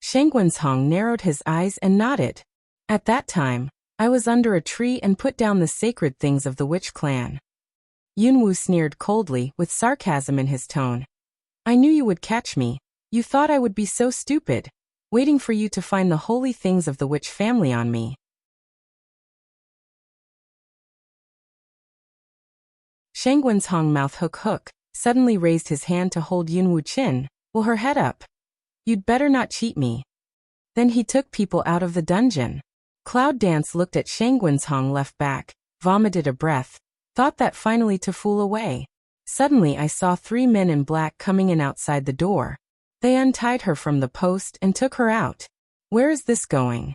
S1: Shanggunsong narrowed his eyes and nodded. At that time, I was under a tree and put down the sacred things of the witch clan. Yunwu sneered coldly with sarcasm in his tone. I knew you would catch me. You thought I would be so stupid, waiting for you to find the holy things of the witch family on me. Shanggunsong mouth hook suddenly raised his hand to hold Yunwu chin, will her head up. You'd better not cheat me. Then he took people out of the dungeon. Cloud Dance looked at Shanggunsong left back, vomited a breath, thought that finally to fool away. Suddenly I saw 3 men in black coming in outside the door. They untied her from the post and took her out. Where is this going?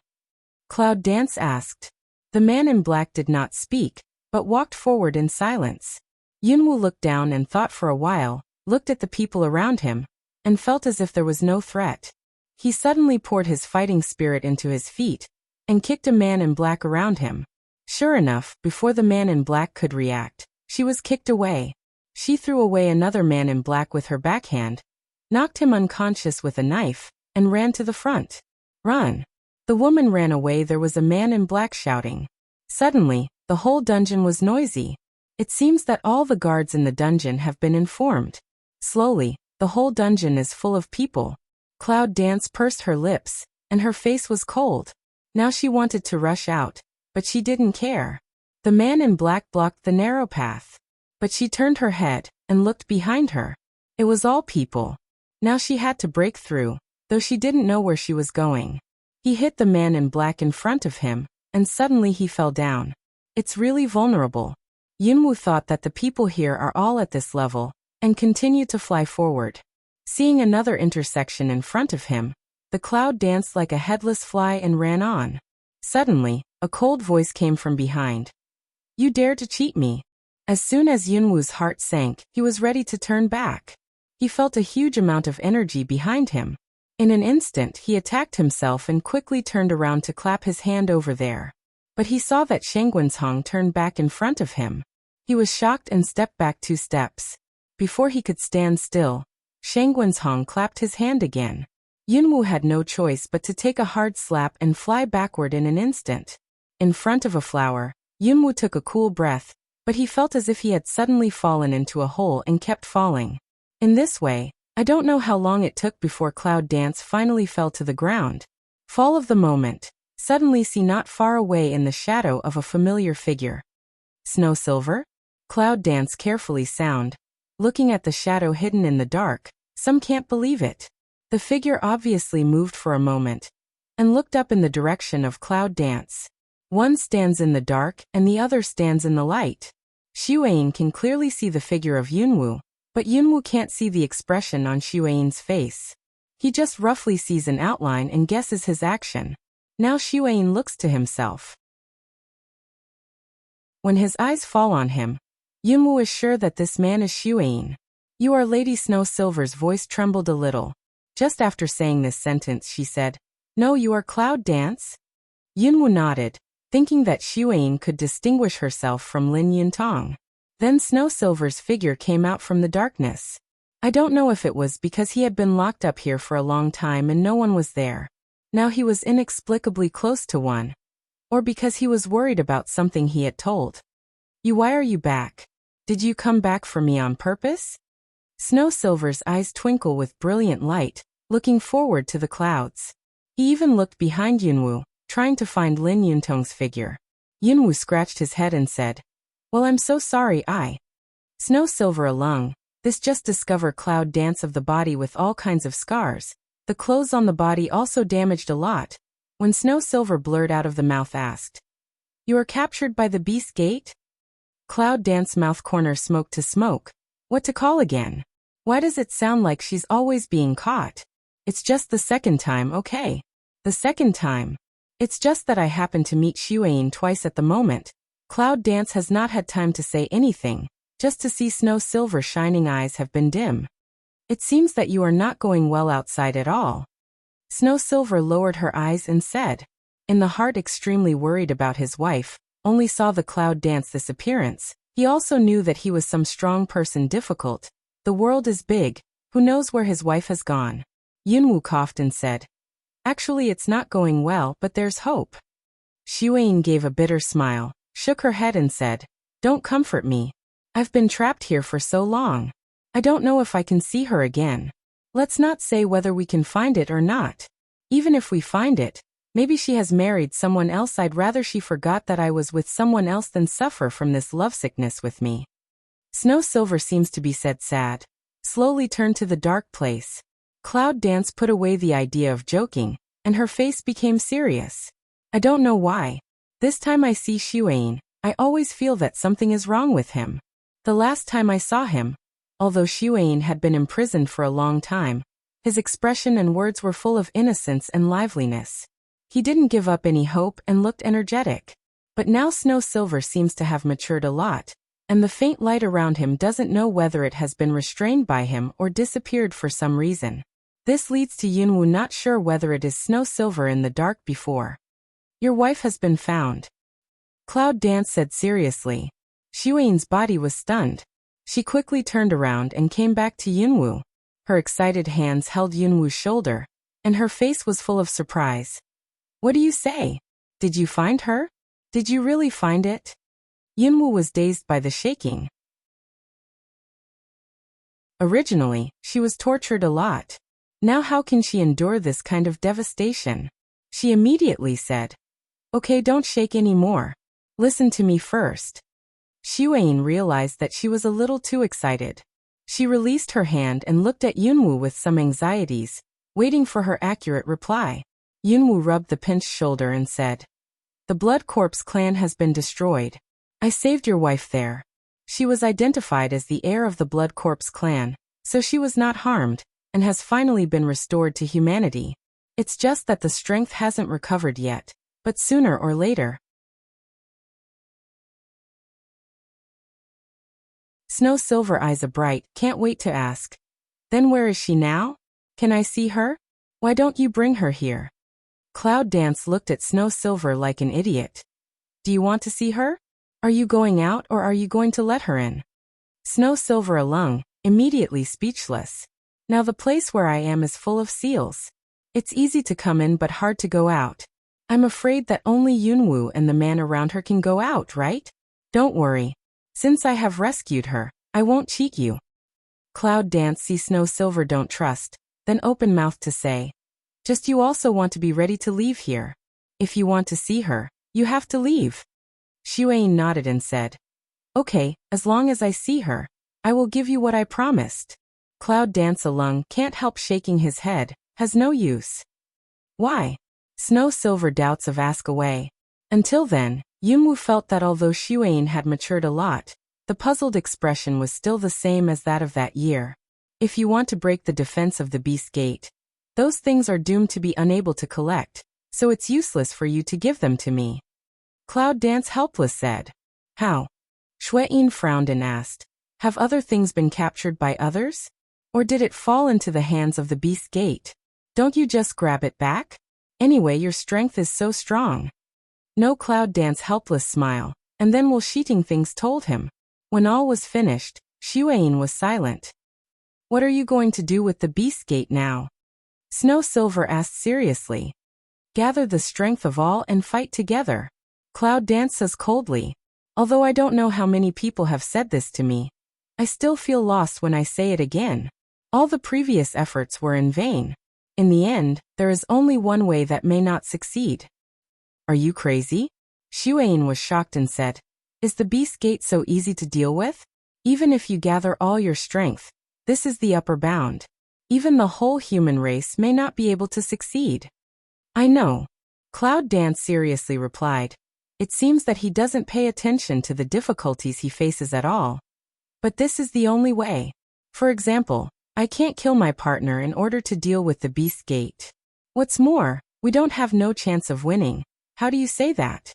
S1: Cloud Dance asked. The man in black did not speak, but walked forward in silence. Yunwu looked down and thought for a while, looked at the people around him, and felt as if there was no threat. He suddenly poured his fighting spirit into his feet, and kicked a man in black around him. Sure enough, before the man in black could react, she was kicked away. She threw away another man in black with her backhand, knocked him unconscious with a knife, and ran to the front. Run! The woman ran away. There was a man in black shouting. Suddenly, the whole dungeon was noisy. It seems that all the guards in the dungeon have been informed. Slowly, the whole dungeon is full of people. Cloud Dance pursed her lips, and her face was cold. Now she wanted to rush out, but she didn't care. The man in black blocked the narrow path. But she turned her head and looked behind her. It was all people. Now she had to break through, though she didn't know where she was going. He hit the man in black in front of him, and suddenly he fell down. It's really vulnerable. Yunwu thought that the people here are all at this level, and continued to fly forward. Seeing another intersection in front of him, the cloud danced like a headless fly and ran on. Suddenly, a cold voice came from behind. You dare to cheat me? As soon as Yunwu's heart sank, he was ready to turn back. He felt a huge amount of energy behind him. In an instant, he attacked himself and quickly turned around to clap his hand over there. But he saw that Shanggunsong turned back in front of him. He was shocked and stepped back 2 steps. Before he could stand still, Shanggunsong clapped his hand again. Yunwu had no choice but to take a hard slap and fly backward in an instant. In front of a flower, Yunwu took a cool breath, but he felt as if he had suddenly fallen into a hole and kept falling. In this way, I don't know how long it took before Cloud Dance finally fell to the ground. Fall of the moment, suddenly see not far away in the shadow of a familiar figure. Snow Silver? Cloud Dance carefully sound. Looking at the shadow hidden in the dark, some can't believe it. The figure obviously moved for a moment, and looked up in the direction of Cloud Dance. One stands in the dark and the other stands in the light. Xueyin can clearly see the figure of Yunwu, but Yunwu can't see the expression on Xueyin's face. He just roughly sees an outline and guesses his action. Now Xueyin looks to himself. When his eyes fall on him, Yunwu is sure that this man is Xueyin. You are Lady Snow Silver's voice trembled a little. Just after saying this sentence she said, No, you are Cloud Dance? Yunwu nodded, thinking that Xueyin could distinguish herself from Lin Yuntong. Then Snow Silver's figure came out from the darkness. I don't know if it was because he had been locked up here for a long time and no one was there. Now he was inexplicably close to one. Or because he was worried about something he had told. Why are you back? Did you come back for me on purpose? Snow Silver's eyes twinkle with brilliant light, looking forward to the clouds. He even looked behind Yunwu, trying to find Lin Yuntong's figure. Yunwu scratched his head and said, "Well, I'm so sorry Snow Silver along, this just discover cloud dance of the body with all kinds of scars. The clothes on the body also damaged a lot." When Snow Silver blurred out of the mouth asked, "You are captured by the Beast Gate?" Cloud Dance mouth corner smoke to smoke. What to call again? Why does it sound like she's always being caught? It's just the second time, okay? The second time. It's just that I happen to meet Xueyin twice at the moment. Cloud Dance has not had time to say anything, just to see Snow Silver's shining eyes have been dim. It seems that you are not going well outside at all. Snow Silver lowered her eyes and said, in the heart extremely worried about his wife, only saw the Cloud Dance this appearance. He also knew that he was some strong person difficult. The world is big, who knows where his wife has gone. Yunwu coughed and said, "Actually it's not going well, but there's hope." Xueyin gave a bitter smile, shook her head and said, "Don't comfort me. I've been trapped here for so long. I don't know if I can see her again. Let's not say whether we can find it or not. Even if we find it, maybe she has married someone else. I'd rather she forgot that I was with someone else than suffer from this lovesickness with me." Snow Silver seems to be sad, slowly turned to the dark place. Cloud Dance put away the idea of joking, and her face became serious. "I don't know why. This time I see Xueyin, I always feel that something is wrong with him. The last time I saw him, although Xueyin had been imprisoned for a long time, his expression and words were full of innocence and liveliness. He didn't give up any hope and looked energetic. But now Snow Silver seems to have matured a lot, and the faint light around him doesn't know whether it has been restrained by him or disappeared for some reason. This leads to Yunwu not sure whether it is Snow Silver in the dark before. "Your wife has been found," Cloud Dance said seriously. Xueyin's body was stunned. She quickly turned around and came back to Yunwu. Her excited hands held Yunwu's shoulder, and her face was full of surprise. "What do you say? Did you find her? Did you really find it?" Yunwu was dazed by the shaking. Originally, she was tortured a lot. Now how can she endure this kind of devastation? She immediately said, "Okay, don't shake anymore. Listen to me first." Xueyin realized that she was a little too excited. She released her hand and looked at Yunwu with some anxieties, waiting for her accurate reply. Yunwu rubbed the pinched shoulder and said, "The Blood Corpse clan has been destroyed. I saved your wife there. She was identified as the heir of the Blood Corpse clan, so she was not harmed, and has finally been restored to humanity. It's just that the strength hasn't recovered yet, but sooner or later." Snow Silver eyes a bright, can't wait to ask, "Then where is she now? Can I see her? Why don't you bring her here?" Cloud Dance looked at Snow Silver like an idiot. "Do you want to see her? Are you going out or are you going to let her in?" Snow Silver alung, immediately speechless. "Now the place where I am is full of seals. It's easy to come in but hard to go out. I'm afraid that only Yunwu and the man around her can go out, right? Don't worry. Since I have rescued her, I won't cheat you." Cloud Dance see Snow Silver don't trust, then open mouth to say, "Just you also want to be ready to leave here. If you want to see her, you have to leave." Xueyin nodded and said, "Okay, as long as I see her, I will give you what I promised." Cloud Dance alung can't help shaking his head, has no use. "Why?" Snow Silver doubts of ask away. Until then, Yunwu felt that although Xueyin had matured a lot, the puzzled expression was still the same as that of that year. "If you want to break the defense of the Beast Gate, those things are doomed to be unable to collect, so it's useless for you to give them to me." Cloud Dance helpless said. "How?" Xueyin frowned and asked, "Have other things been captured by others? Or did it fall into the hands of the Beast Gate? Don't you just grab it back? Anyway, your strength is so strong." No. Cloud Dance helpless smile, and then Will Sheeting things told him. When all was finished, Xueyin was silent. "What are you going to do with the Beast Gate now?" Snow Silver asked seriously. "Gather the strength of all and fight together." Cloud Dance says coldly. Although I don't know how many people have said this to me, I still feel lost when I say it again. All the previous efforts were in vain. In the end, there is only one way that may not succeed. Are you crazy? Xueyin was shocked and said, Is the beast gate so easy to deal with? Even if you gather all your strength, this is the upper bound. Even the whole human race may not be able to succeed. I know. Cloud Dance seriously replied. It seems that he doesn't pay attention to the difficulties he faces at all. But this is the only way. For example, I can't kill my partner in order to deal with the beast gate. What's more, we don't have no chance of winning. How do you say that?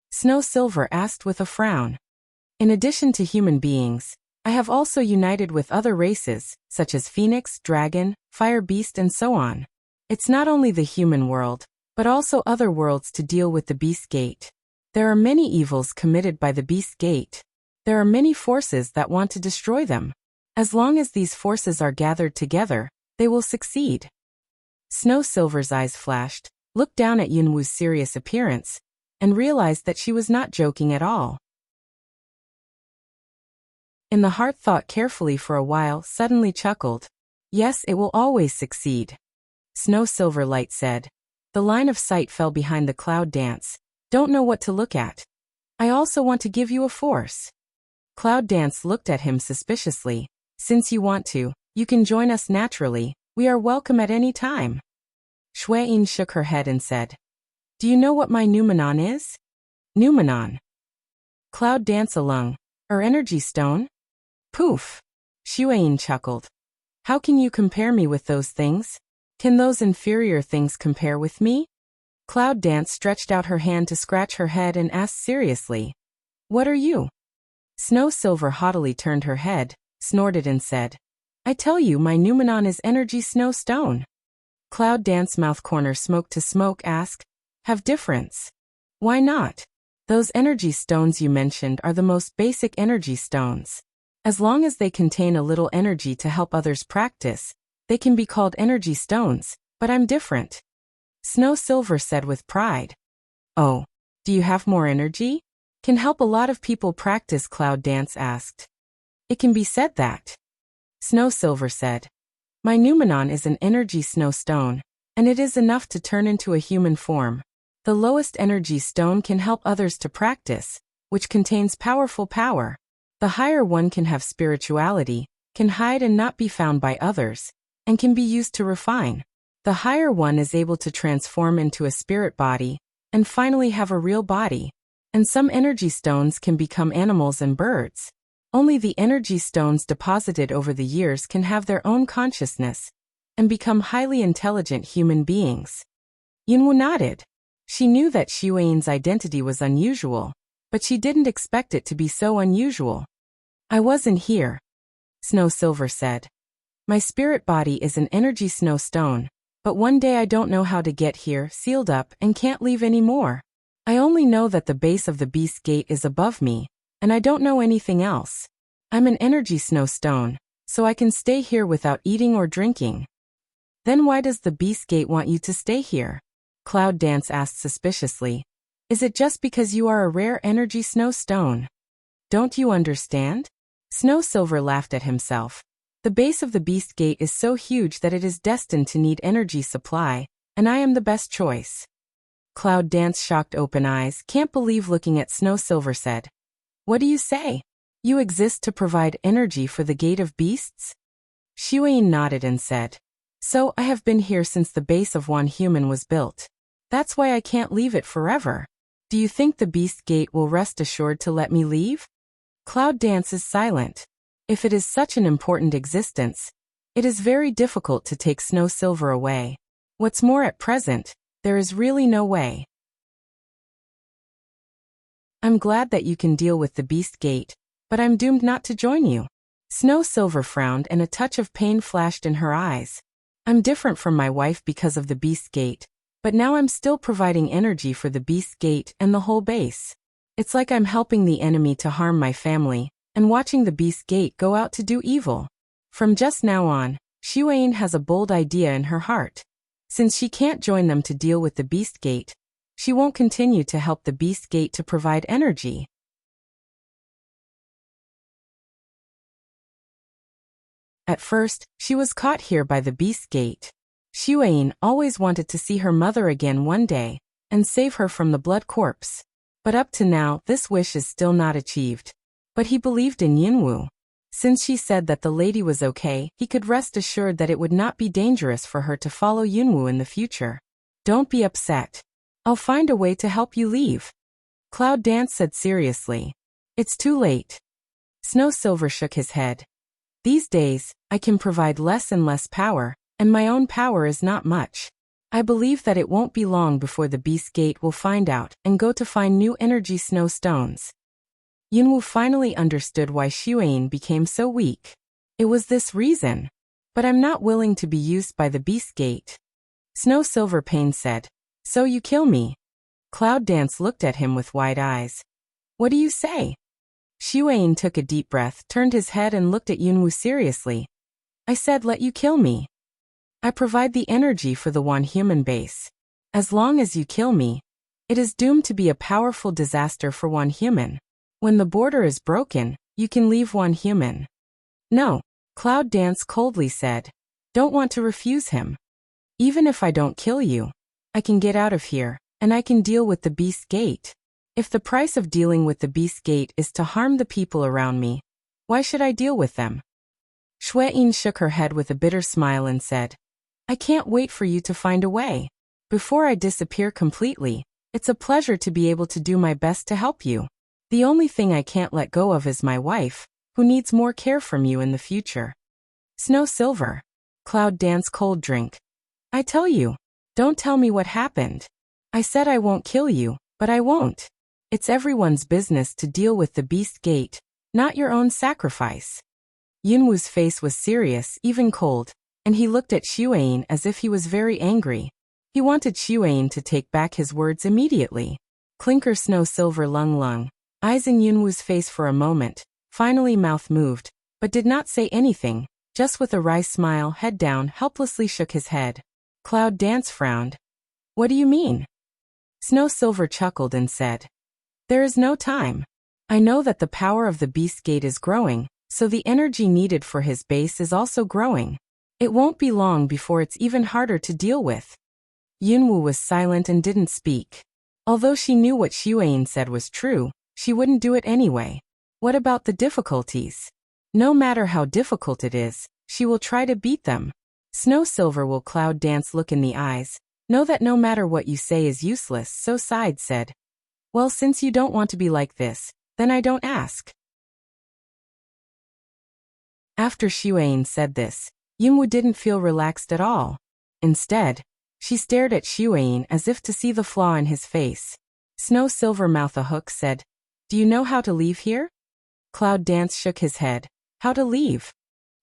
S1: Snow Silver asked with a frown. In addition to human beings, I have also united with other races, such as Phoenix, Dragon, Fire Beast and so on. It's not only the human world, but also other worlds to deal with the beast gate. There are many evils committed by the beast gate. There are many forces that want to destroy them. As long as these forces are gathered together, they will succeed. Snow Silver's eyes flashed, looked down at Yunwu's serious appearance, and realized that she was not joking at all. In the heart thought carefully for a while, suddenly chuckled. Yes, it will always succeed. Snow Silver Light said. The line of sight fell behind the Cloud Dance. Don't know what to look at. I also want to give you a force. Cloud Dance looked at him suspiciously. Since you want to, you can join us naturally. We are welcome at any time. Xueyin shook her head and said, Do you know what my Numenon is? Numenon. Cloud Dance alung. Energy stone? Poof. Xueyin chuckled. How can you compare me with those things? Can those inferior things compare with me? Cloud Dance stretched out her hand to scratch her head and asked seriously, What are you? Snow Silver haughtily turned her head, snorted and said, I tell you my Numenon is energy snow stone. Cloud Dance mouth corner smoke to smoke asked, Have difference? Why not? Those energy stones you mentioned are the most basic energy stones. As long as they contain a little energy to help others practice, they can be called energy stones, but I'm different. Snow Silver said with pride. Oh, do you have more energy? Can help a lot of people practice, Cloud Dance asked. It can be said that. Snow Silver said. My Numenon is an energy snow stone, and it is enough to turn into a human form. The lowest energy stone can help others to practice, which contains powerful power. The higher one can have spirituality, can hide and not be found by others, and can be used to refine. The higher one is able to transform into a spirit body, and finally have a real body. And some energy stones can become animals and birds. Only the energy stones deposited over the years can have their own consciousness, and become highly intelligent human beings. Yunwu nodded. She knew that Xueyin's identity was unusual, but she didn't expect it to be so unusual. I wasn't here. Snow Silver said. My spirit body is an energy snow stone, but one day I don't know how to get here, sealed up, and can't leave anymore. I only know that the base of the beast gate is above me, and I don't know anything else. I'm an energy snow stone, so I can stay here without eating or drinking. Then why does the beast gate want you to stay here? Cloud Dance asked suspiciously. Is it just because you are a rare energy snow stone? Don't you understand? Snow Silver laughed at himself. The base of the beast gate is so huge that it is destined to need energy supply, and I am the best choice. Cloud Dance shocked open eyes, can't believe looking at Snow Silver said. What do you say? You exist to provide energy for the gate of beasts? Xueyin nodded and said. So I have been here since the base of one human was built. That's why I can't leave it forever. Do you think the beast gate will rest assured to let me leave? Cloud Dance is silent. If it is such an important existence, it is very difficult to take Snow Silver away. What's more, at present, there is really no way. I'm glad that you can deal with the beast gate, but I'm doomed not to join you. Snow Silver frowned and a touch of pain flashed in her eyes. I'm different from my wife because of the beast gate, but now I'm still providing energy for the beast gate and the whole base. It's like I'm helping the enemy to harm my family, and watching the beast gate go out to do evil. From just now on, Xueyin has a bold idea in her heart. Since she can't join them to deal with the beast gate, she won't continue to help the beast gate to provide energy. At first, she was caught here by the Beast Gate. Xueyin always wanted to see her mother again one day, and save her from the blood corpse. But up to now, this wish is still not achieved. But he believed in Yunwu. Since she said that the lady was okay, he could rest assured that it would not be dangerous for her to follow Yunwu in the future. Don't be upset. I'll find a way to help you leave. Cloud Dance said seriously. It's too late. Snow Silver shook his head. These days, I can provide less and less power, and my own power is not much. I believe that it won't be long before the Beast Gate will find out and go to find new energy snow stones. Yunwu finally understood why Xueyin became so weak. It was this reason. But I'm not willing to be used by the Beast Gate. Snow Silver Pain said. So you kill me? Cloud Dance looked at him with wide eyes. What do you say? Xueyin took a deep breath, turned his head and looked at Yunwu seriously. I said let you kill me. I provide the energy for the one human base. As long as you kill me, it is doomed to be a powerful disaster for one human. When the border is broken, you can leave one human. No, Cloud Dance coldly said. Don't want to refuse him. Even if I don't kill you, I can get out of here, and I can deal with the Beast Gate. If the price of dealing with the Beast Gate is to harm the people around me, why should I deal with them? Xueyin shook her head with a bitter smile and said, I can't wait for you to find a way. Before I disappear completely, it's a pleasure to be able to do my best to help you. The only thing I can't let go of is my wife, who needs more care from you in the future. Snow Silver. Cloud Dance Cold Drink. I tell you, don't tell me what happened. I said I won't kill you, but I won't. It's everyone's business to deal with the Beast Gate, not your own sacrifice. Yunwu's face was serious, even cold, and he looked at Xueyin as if he was very angry. He wanted Xueyin to take back his words immediately. Clinker Snow Silver Lung Lung. Eyes in Yunwu's face for a moment, finally mouth moved, but did not say anything, just with a wry smile, head down, helplessly shook his head. Cloud Dance frowned. What do you mean? Snow Silver chuckled and said, there is no time. I know that the power of the Beast Gate is growing, so the energy needed for his base is also growing. It won't be long before it's even harder to deal with. Yunwu was silent and didn't speak. Although she knew what Xueyin said was true, she wouldn't do it anyway. What about the difficulties? No matter how difficult it is, she will try to beat them. Snow Silver will Cloud Dance look in the eyes. Know that no matter what you say is useless, so sighed said. Well, since you don't want to be like this, then I don't ask. After Xueyin said this, Yunwu didn't feel relaxed at all. Instead, she stared at Xueyin as if to see the flaw in his face. Snow Silver Mouth a Hook said, do you know how to leave here? Cloud Dance shook his head. How to leave?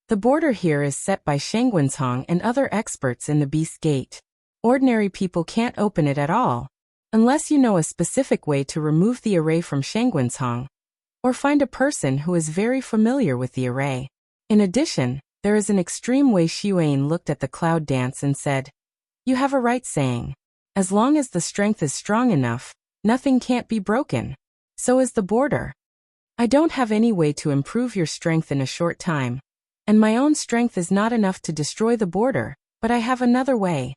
S1: The border here is set by Shangguancong and other experts in the Beast Gate. Ordinary people can't open it at all, unless you know a specific way to remove the array from Shangguancong, or find a person who is very familiar with the array. In addition, there is an extreme way. Xueyin looked at the Cloud Dance and said, you have a right saying. As long as the strength is strong enough, nothing can't be broken. So is the border. I don't have any way to improve your strength in a short time, and my own strength is not enough to destroy the border, but I have another way.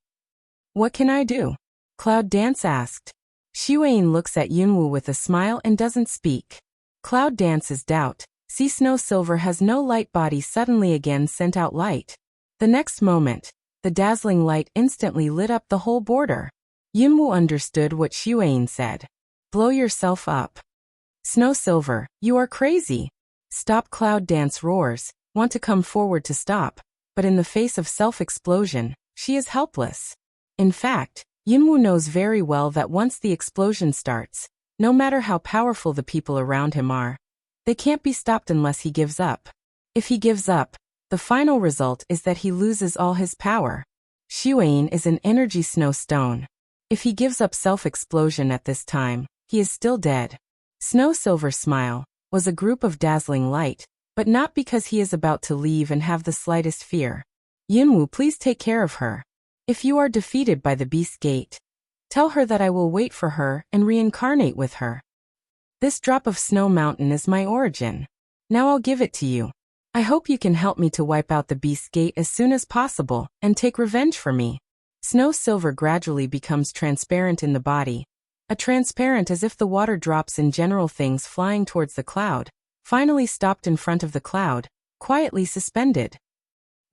S1: What can I do? Cloud Dance asked. Xueyin looks at Yunwu with a smile and doesn't speak. Cloud Dance's doubt. See, Snow Silver has no light body suddenly again sent out light. The next moment, the dazzling light instantly lit up the whole border. Yunwu understood what Xueyin said. Blow yourself up. Snow Silver, you are crazy. Stop! Cloud Dance roars, want to come forward to stop, but in the face of self-explosion, she is helpless. In fact, Yunwu knows very well that once the explosion starts, no matter how powerful the people around him are, they can't be stopped unless he gives up. If he gives up, the final result is that he loses all his power. Xueyin is an energy snow stone. If he gives up self-explosion at this time, he is still dead. Snow Silver Smile was a group of dazzling light, but not because he is about to leave and have the slightest fear. Yunwu, please take care of her. If you are defeated by the Beast Gate, tell her that I will wait for her and reincarnate with her. This drop of snow mountain is my origin. Now I'll give it to you. I hope you can help me to wipe out the Beast Gate as soon as possible and take revenge for me. Snow Silver gradually becomes transparent in the body. Transparent as if the water drops in general, things flying towards the cloud, finally stopped in front of the cloud, quietly suspended.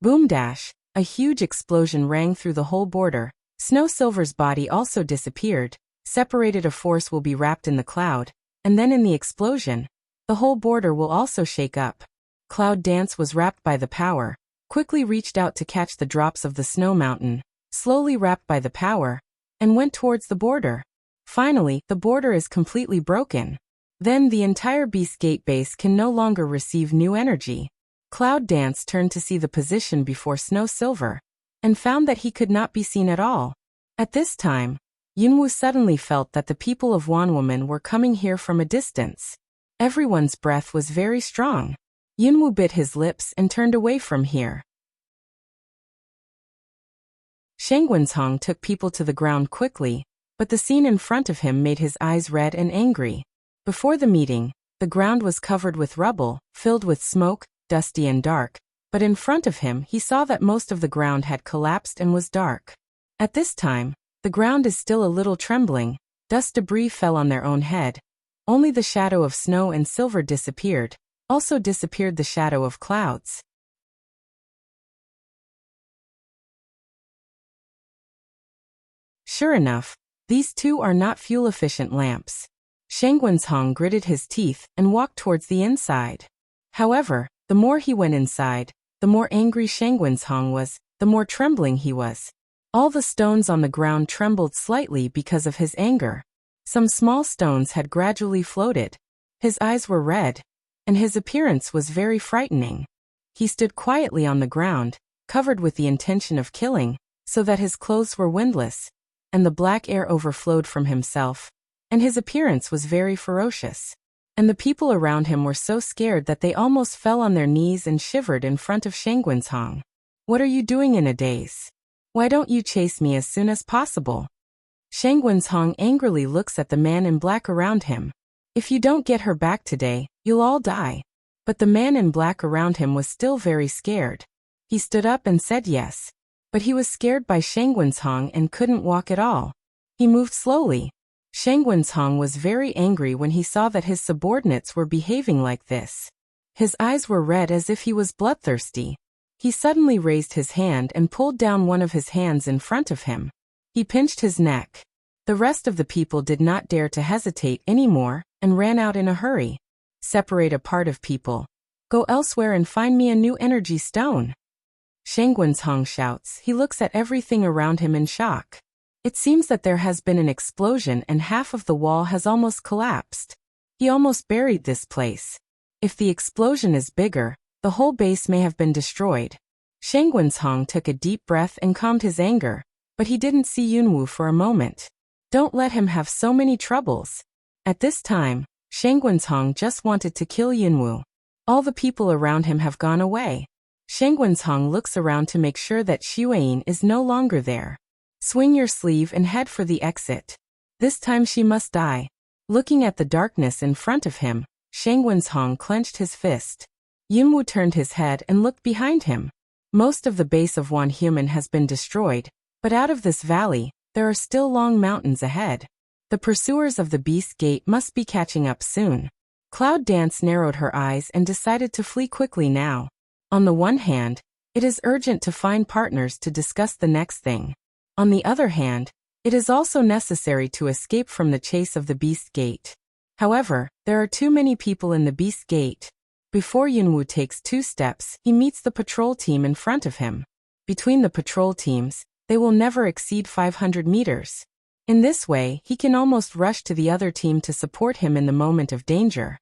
S1: Boom dash, a huge explosion rang through the whole border. Snow Silver's body also disappeared, separated. A force will be wrapped in the cloud, and then in the explosion, the whole border will also shake up. Cloud Dance was wrapped by the power, quickly reached out to catch the drops of the snow mountain, slowly wrapped by the power, and went towards the border. Finally, the border is completely broken. Then the entire Beast Gate base can no longer receive new energy. Cloud Dance turned to see the position before Snow Silver, and found that he could not be seen at all. At this time, Yunwu suddenly felt that the people of Wanwoman were coming here from a distance. Everyone's breath was very strong. Yunwu bit his lips and turned away from here. Shangguanzhong took people to the ground quickly, but the scene in front of him made his eyes red and angry. Before the meeting, the ground was covered with rubble, filled with smoke, dusty and dark, but in front of him he saw that most of the ground had collapsed and was dark. At this time, the ground is still a little trembling, dust debris fell on their own head. Only the shadow of Snow and Silver disappeared, also disappeared the shadow of clouds. Sure enough, these two are not fuel-efficient lamps. Shangguanzhong gritted his teeth and walked towards the inside. However, the more he went inside, the more angry Shangguanzhong was, the more trembling he was. All the stones on the ground trembled slightly because of his anger. Some small stones had gradually floated. His eyes were red, and his appearance was very frightening. He stood quietly on the ground, covered with the intention of killing, so that his clothes were windless, and the black air overflowed from himself, and his appearance was very ferocious. And the people around him were so scared that they almost fell on their knees and shivered in front of Shangguanzhong. What are you doing in a daze? Why don't you chase me as soon as possible? Shangguanzhong angrily looks at the man in black around him. If you don't get her back today, you'll all die. But the man in black around him was still very scared. He stood up and said yes. But he was scared by Shangguanzhong and couldn't walk at all. He moved slowly. Shangguanzhong was very angry when he saw that his subordinates were behaving like this. His eyes were red as if he was bloodthirsty. He suddenly raised his hand and pulled down one of his hands in front of him. He pinched his neck. The rest of the people did not dare to hesitate anymore and ran out in a hurry. Separate a part of people. Go elsewhere and find me a new energy stone. Shangguanzhong shouts. He looks at everything around him in shock. It seems that there has been an explosion and half of the wall has almost collapsed. He almost buried this place. If the explosion is bigger, the whole base may have been destroyed. Shangguanzhong took a deep breath and calmed his anger, but he didn't see Yunwu for a moment. Don't let him have so many troubles. At this time, Shangguanzhong just wanted to kill Yunwu. All the people around him have gone away. Shangguanzhong looks around to make sure that Xueyin is no longer there. Swing your sleeve and head for the exit. This time she must die. Looking at the darkness in front of him, Shangguanzhong clenched his fist. Yunwu turned his head and looked behind him. Most of the base of Wanhuman has been destroyed, but out of this valley, there are still long mountains ahead. The pursuers of the Beast Gate must be catching up soon. Cloud Dance narrowed her eyes and decided to flee quickly now. On the one hand, it is urgent to find partners to discuss the next thing. On the other hand, it is also necessary to escape from the chase of the Beast Gate. However, there are too many people in the Beast Gate. Before Yunwu takes 2 steps, he meets the patrol team in front of him. Between the patrol teams, they will never exceed 500 meters. In this way, he can almost rush to the other team to support him in the moment of danger.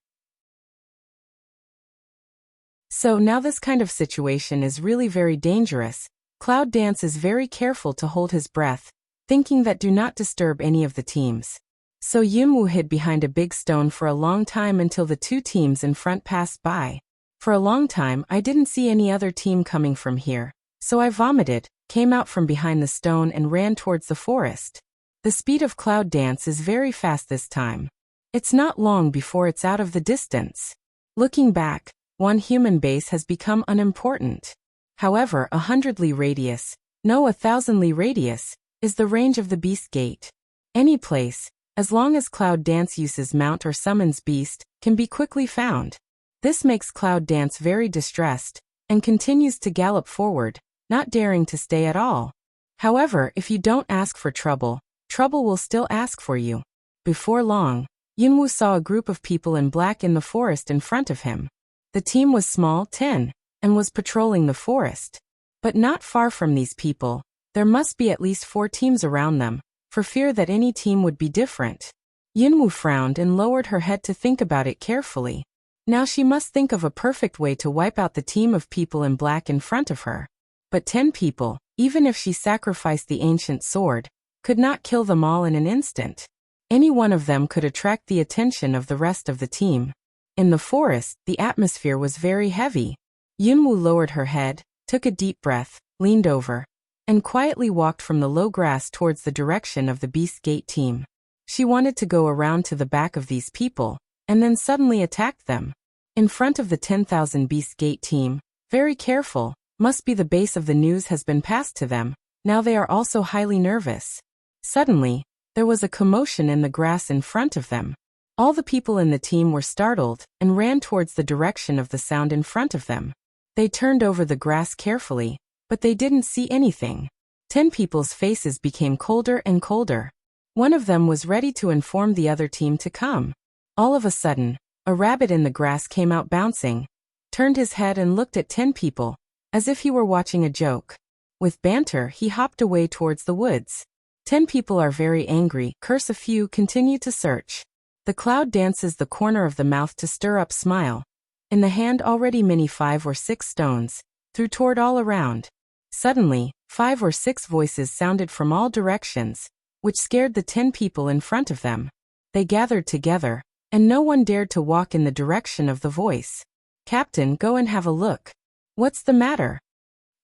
S1: So now this kind of situation is really very dangerous. Cloud Dance is very careful to hold his breath, thinking that do not disturb any of the teams. So Yunwu hid behind a big stone for a long time until the 2 teams in front passed by. For a long time I didn't see any other team coming from here, so I vomited, came out from behind the stone and ran towards the forest. The speed of Cloud Dance is very fast this time. It's not long before it's out of the distance. Looking back, one human base has become unimportant. However, 100 li radius, no 1,000 li radius, is the range of the beast gate. Any place, as long as Cloud Dance uses mount or summons beast, can be quickly found. This makes Cloud Dance very distressed, and continues to gallop forward, not daring to stay at all. However, if you don't ask for trouble, trouble will still ask for you. Before long, Yunwu saw a group of people in black in the forest in front of him. The team was small, 10, and was patrolling the forest. But not far from these people, there must be at least 4 teams around them, for fear that any team would be different. Yunwu frowned and lowered her head to think about it carefully. Now she must think of a perfect way to wipe out the team of people in black in front of her. But 10 people, even if she sacrificed the ancient sword, could not kill them all in an instant. Any one of them could attract the attention of the rest of the team. In the forest, the atmosphere was very heavy. Yunwu lowered her head, took a deep breath, leaned over, and quietly walked from the low grass towards the direction of the Beast Gate team. She wanted to go around to the back of these people, and then suddenly attacked them. In front of the 10,000 Beast Gate team, very careful, must be the base of the news has been passed to them, now they are also highly nervous. Suddenly, there was a commotion in the grass in front of them. All the people in the team were startled, and ran towards the direction of the sound in front of them. They turned over the grass carefully, but they didn't see anything. 10 people's faces became colder and colder. One of them was ready to inform the other team to come. All of a sudden, a rabbit in the grass came out bouncing, turned his head and looked at 10 people, as if he were watching a joke. With banter, he hopped away towards the woods. 10 people are very angry, curse a few, continue to search. The cloud dances the corner of the mouth to stir up smile. In the hand already many 5 or 6 stones, threw toward all around. Suddenly, 5 or 6 voices sounded from all directions, which scared the 10 people in front of them. They gathered together, and no one dared to walk in the direction of the voice. Captain, go and have a look. What's the matter?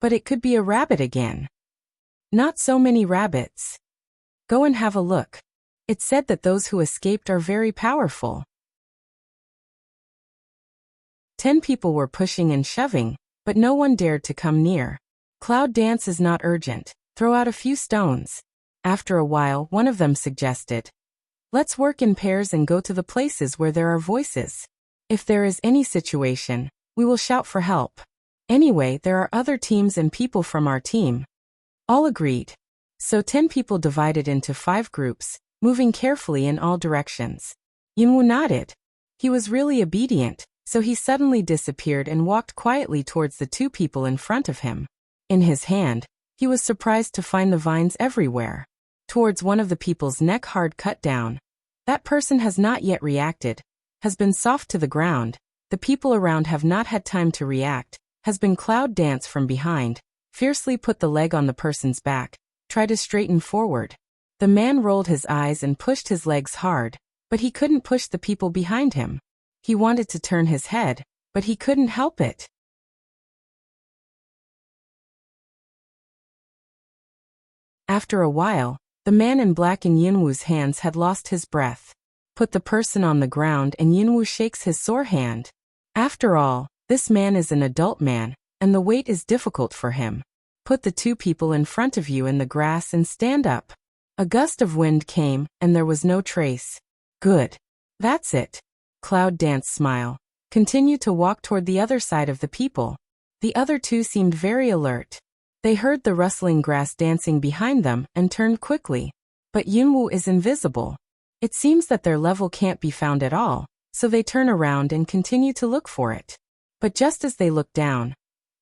S1: But it could be a rabbit again. Not so many rabbits. Go and have a look. It's said that those who escaped are very powerful. 10 people were pushing and shoving, but no one dared to come near. Cloud dance is not urgent. Throw out a few stones. After a while, one of them suggested, let's work in pairs and go to the places where there are voices. If there is any situation, we will shout for help. Anyway, there are other teams and people from our team. All agreed. So 10 people divided into 5 groups, moving carefully in all directions. Yunwu nodded. He was really obedient, so he suddenly disappeared and walked quietly towards the 2 people in front of him. In his hand, he was surprised to find the vines everywhere. Towards one of the people's neck hard cut down. That person has not yet reacted, has been soft to the ground, the people around have not had time to react, has been cloud dance from behind, fiercely put the leg on the person's back, tried to straighten forward. The man rolled his eyes and pushed his legs hard, but he couldn't push the people behind him. He wanted to turn his head, but he couldn't help it. After a while, the man in black in Yunwu's hands had lost his breath. Put the person on the ground and Yunwu shakes his sore hand. After all, this man is an adult man, and the weight is difficult for him. Put the 2 people in front of you in the grass and stand up. A gust of wind came, and there was no trace. Good. That's it. Cloud dance smile. Continue to walk toward the other side of the people. The other 2 seemed very alert. They heard the rustling grass dancing behind them and turned quickly. But Yunwu is invisible. It seems that their level can't be found at all, so they turn around and continue to look for it. But just as they look down,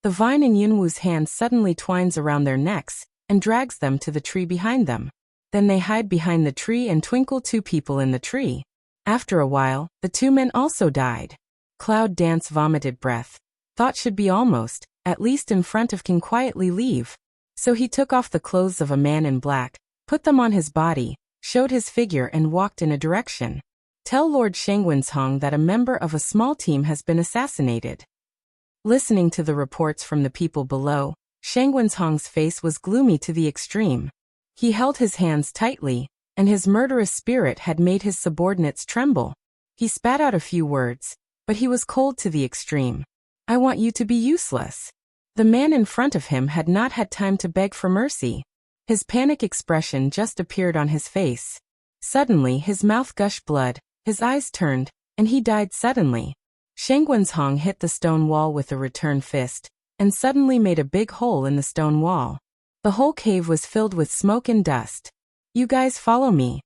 S1: the vine in Yunwu's hand suddenly twines around their necks and drags them to the tree behind them. Then they hide behind the tree and twinkle 2 people in the tree. After a while, the 2 men also died. Cloud dance vomited breath. Thought should be almost, at least in front of can quietly leave. So he took off the clothes of a man in black, put them on his body, showed his figure and walked in a direction. Tell Lord Shangwenshong that a member of a small team has been assassinated. Listening to the reports from the people below, Shangwenshong's face was gloomy to the extreme. He held his hands tightly, and his murderous spirit had made his subordinates tremble. He spat out a few words, but he was cold to the extreme. I want you to be useless. The man in front of him had not had time to beg for mercy. His panic expression just appeared on his face. Suddenly his mouth gushed blood, his eyes turned, and he died suddenly. Shangguanzhong hit the stone wall with a return fist, and suddenly made a big hole in the stone wall. The whole cave was filled with smoke and dust. You guys follow me,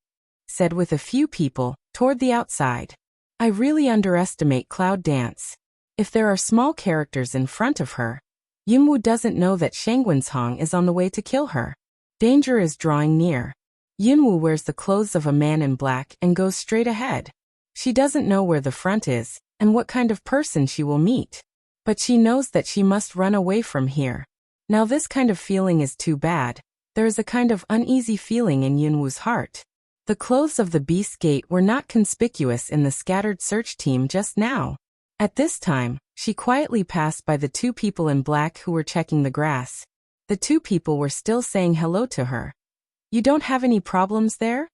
S1: said with a few people, toward the outside. I really underestimate Cloud Dance. If there are small characters in front of her, Yunwu doesn't know that Shangguanzhong is on the way to kill her. Danger is drawing near. Yunwu wears the clothes of a man in black and goes straight ahead. She doesn't know where the front is, and what kind of person she will meet. But she knows that she must run away from here. Now this kind of feeling is too bad. There is a kind of uneasy feeling in Yunwu's heart. The clothes of the Beast Gate were not conspicuous in the scattered search team just now. At this time, she quietly passed by the two people in black who were checking the grass. The two people were still saying hello to her. You don't have any problems there?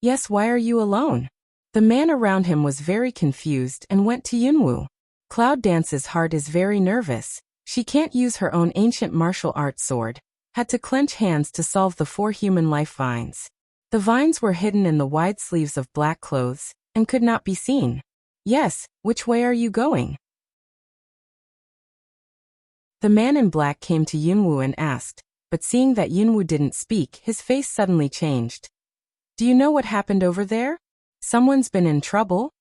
S1: Yes, why are you alone? The man around him was very confused and went to Yunwu. Cloud Dance's heart is very nervous. She can't use her own ancient martial arts sword. Had to clench hands to solve the 4 human life vines. The vines were hidden in the wide sleeves of black clothes, and could not be seen. Yes, which way are you going? The man in black came to Yunwu and asked, but seeing that Yunwu didn't speak, his face suddenly changed. Do you know what happened over there? Someone's been in trouble?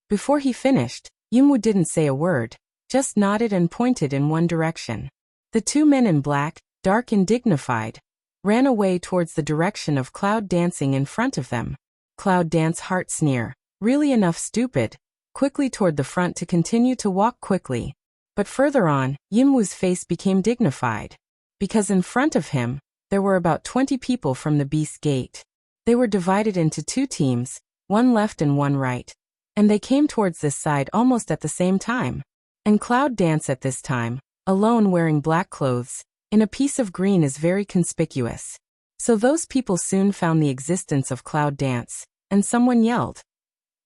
S1: Before he finished, Yunwu didn't say a word, just nodded and pointed in one direction. The 2 men in black, dark and dignified, ran away towards the direction of Cloud Dancing in front of them. Cloud Dance heart sneer, really enough stupid, quickly toward the front to continue to walk quickly. But further on, Yunwu's face became dignified. Because in front of him, there were about 20 people from the Beast Gate. They were divided into 2 teams, one left and one right. And they came towards this side almost at the same time. And Cloud Dance at this time, alone wearing black clothes, in a piece of green is very conspicuous. So those people soon found the existence of Cloud Dance, and someone yelled,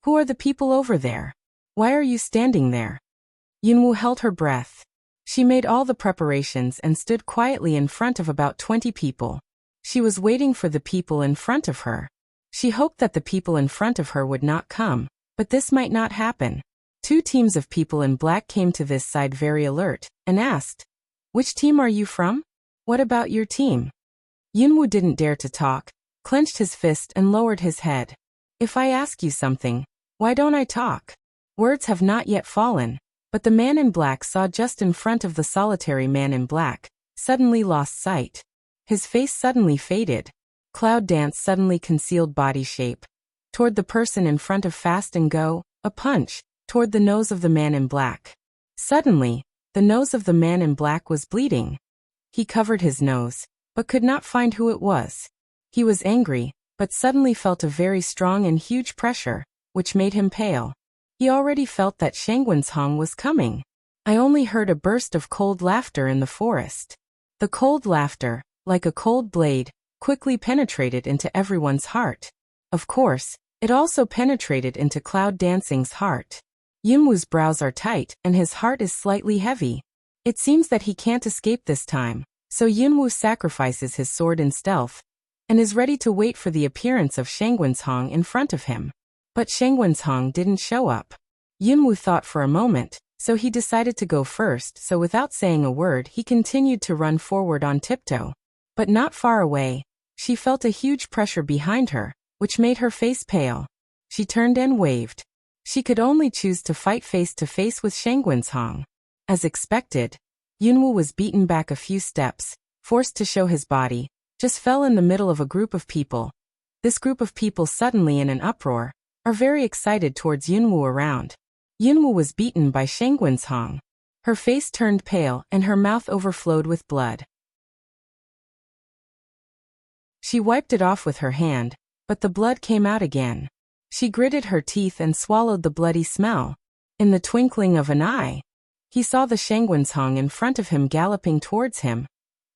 S1: "Who are the people over there? Why are you standing there?" Yunwu held her breath. She made all the preparations and stood quietly in front of about 20 people. She was waiting for the people in front of her. She hoped that the people in front of her would not come, but this might not happen. 2 teams of people in black came to this side very alert, and asked, "Which team are you from? What about your team?" Yunwu didn't dare to talk, clenched his fist and lowered his head. If I ask you something, why don't I talk? Words have not yet fallen. But the man in black saw just in front of the solitary man in black, suddenly lost sight. His face suddenly faded. Cloud Dance suddenly concealed body shape. Toward the person in front of Fast and Go, a punch, toward the nose of the man in black. Suddenly, the nose of the man in black was bleeding. He covered his nose, but could not find who it was. He was angry, but suddenly felt a very strong and huge pressure, which made him pale. He already felt that Shangguanzhong was coming. I only heard a burst of cold laughter in the forest. The cold laughter, like a cold blade, quickly penetrated into everyone's heart. Of course, it also penetrated into Cloud Dancing's heart. Yunwu's brows are tight and his heart is slightly heavy. It seems that he can't escape this time, so Yunwu sacrifices his sword in stealth, and is ready to wait for the appearance of Shangguanzhong in front of him. But Shangguanzhong didn't show up. Yunwu thought for a moment, so he decided to go first, so without saying a word he continued to run forward on tiptoe. But not far away, she felt a huge pressure behind her, which made her face pale. She turned and waved. She could only choose to fight face to face with Shangguanzhong. As expected, Yunwu was beaten back a few steps, forced to show his body, just fell in the middle of a group of people. This group of people suddenly in an uproar, are very excited towards Yunwu around. Yunwu was beaten by Shangguanzhong. Her face turned pale and her mouth overflowed with blood. She wiped it off with her hand, but the blood came out again. She gritted her teeth and swallowed the bloody smell. In the twinkling of an eye, he saw the Shangguanzhong in front of him galloping towards him,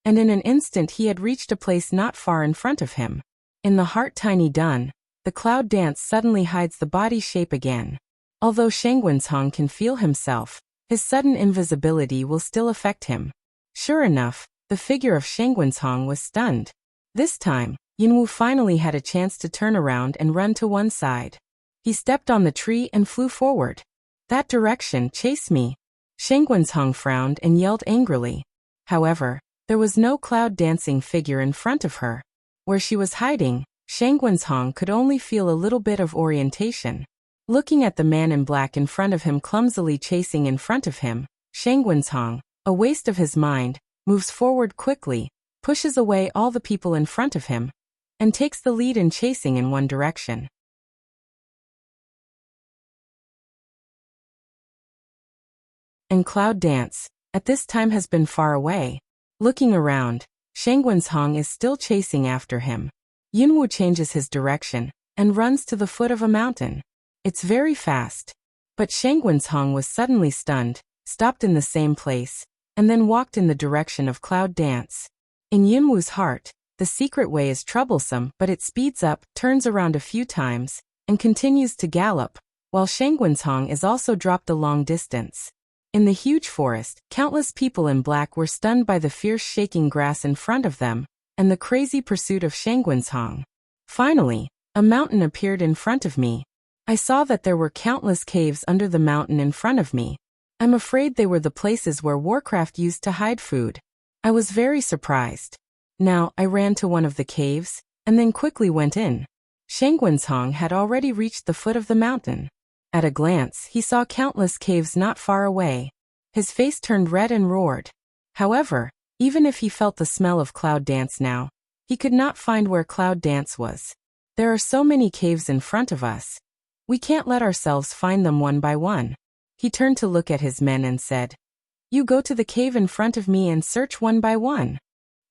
S1: and in an instant he had reached a place not far in front of him. In the heart tiny dun, the Cloud Dance suddenly hides the body shape again. Although Shangguanzhong can feel himself, His sudden invisibility will still affect him. Sure enough, the figure of Shengwenzhong was stunned. This time, Yunwu finally had a chance to turn around and run to one side. He stepped on the tree and flew forward. That direction, chase me. Shengwenzhong frowned and yelled angrily. However, there was no cloud-dancing figure in front of her. Where she was hiding, Shengwenzhong could only feel a little bit of orientation. Looking at the man in black in front of him clumsily chasing in front of him, Shengwenzhong, a waste of his mind, moves forward quickly, pushes away all the people in front of him, and takes the lead in chasing in one direction. And Cloud Dance, at this time has been far away. Looking around, Shengwenzhong is still chasing after him. Yunwu changes his direction and runs to the foot of a mountain. It's very fast. But Shengwenzhong was suddenly stunned, stopped in the same place, and then walked in the direction of Cloud Dance. In Yunwu's heart, the secret way is troublesome, but it speeds up, turns around a few times, and continues to gallop, while Shengwenzhong is also dropped a long distance. In the huge forest, countless people in black were stunned by the fierce shaking grass in front of them, and the crazy pursuit of Shengwenzhong. Finally, a mountain appeared in front of me. I saw that there were countless caves under the mountain in front of me. I'm afraid they were the places where Warcraft used to hide food. I was very surprised. Now, I ran to one of the caves, and then quickly went in. Shengwenzhong had already reached the foot of the mountain. At a glance, he saw countless caves not far away. His face turned red and roared. However, even if he felt the smell of Cloud Dance now, he could not find where Cloud Dance was. There are so many caves in front of us. We can't let ourselves find them one by one. He turned to look at his men and said, "You go to the cave in front of me and search one by one."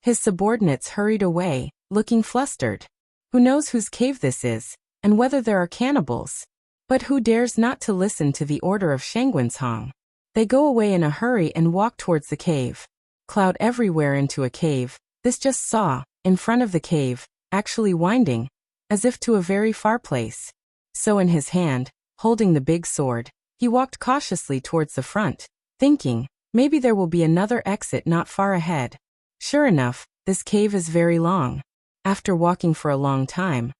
S1: His subordinates hurried away, looking flustered. Who knows whose cave this is, and whether there are cannibals? But who dares not to listen to the order of Shengwenzhong? They go away in a hurry and walk towards the cave. Cloud everywhere into a cave. This just saw, in front of the cave, actually winding, as if to a very far place. So in his hand, holding the big sword, he walked cautiously towards the front, thinking, maybe there will be another exit not far ahead. Sure enough, this cave is very long. After walking for a long time,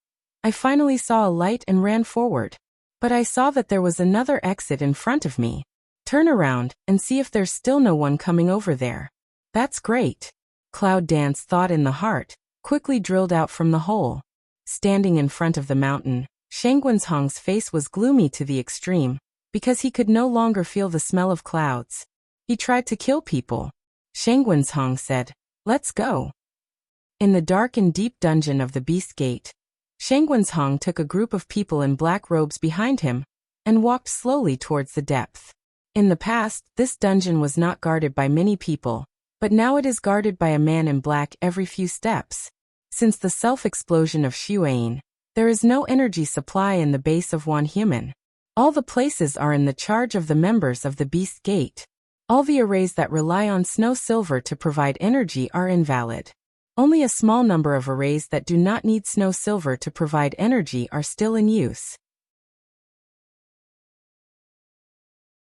S1: I finally saw a light and ran forward. But I saw that there was another exit in front of me. Turn around and see if there's still no one coming over there. That's great. Cloud Dance thought in the heart, quickly drilled out from the hole. Standing in front of the mountain, Shengwenzhong's face was gloomy to the extreme, because he could no longer feel the smell of clouds. He tried to kill people. Shengwenzhong said, "Let's go." In the dark and deep dungeon of the Beast Gate, Shengwenzhong took a group of people in black robes behind him and walked slowly towards the depth. In the past, this dungeon was not guarded by many people, but now it is guarded by a man in black every few steps. Since the self-explosion of Shuayin, there is no energy supply in the base of one human. All the places are in the charge of the members of the Beast Gate. All the arrays that rely on snow silver to provide energy are invalid. Only a small number of arrays that do not need snow silver to provide energy are still in use.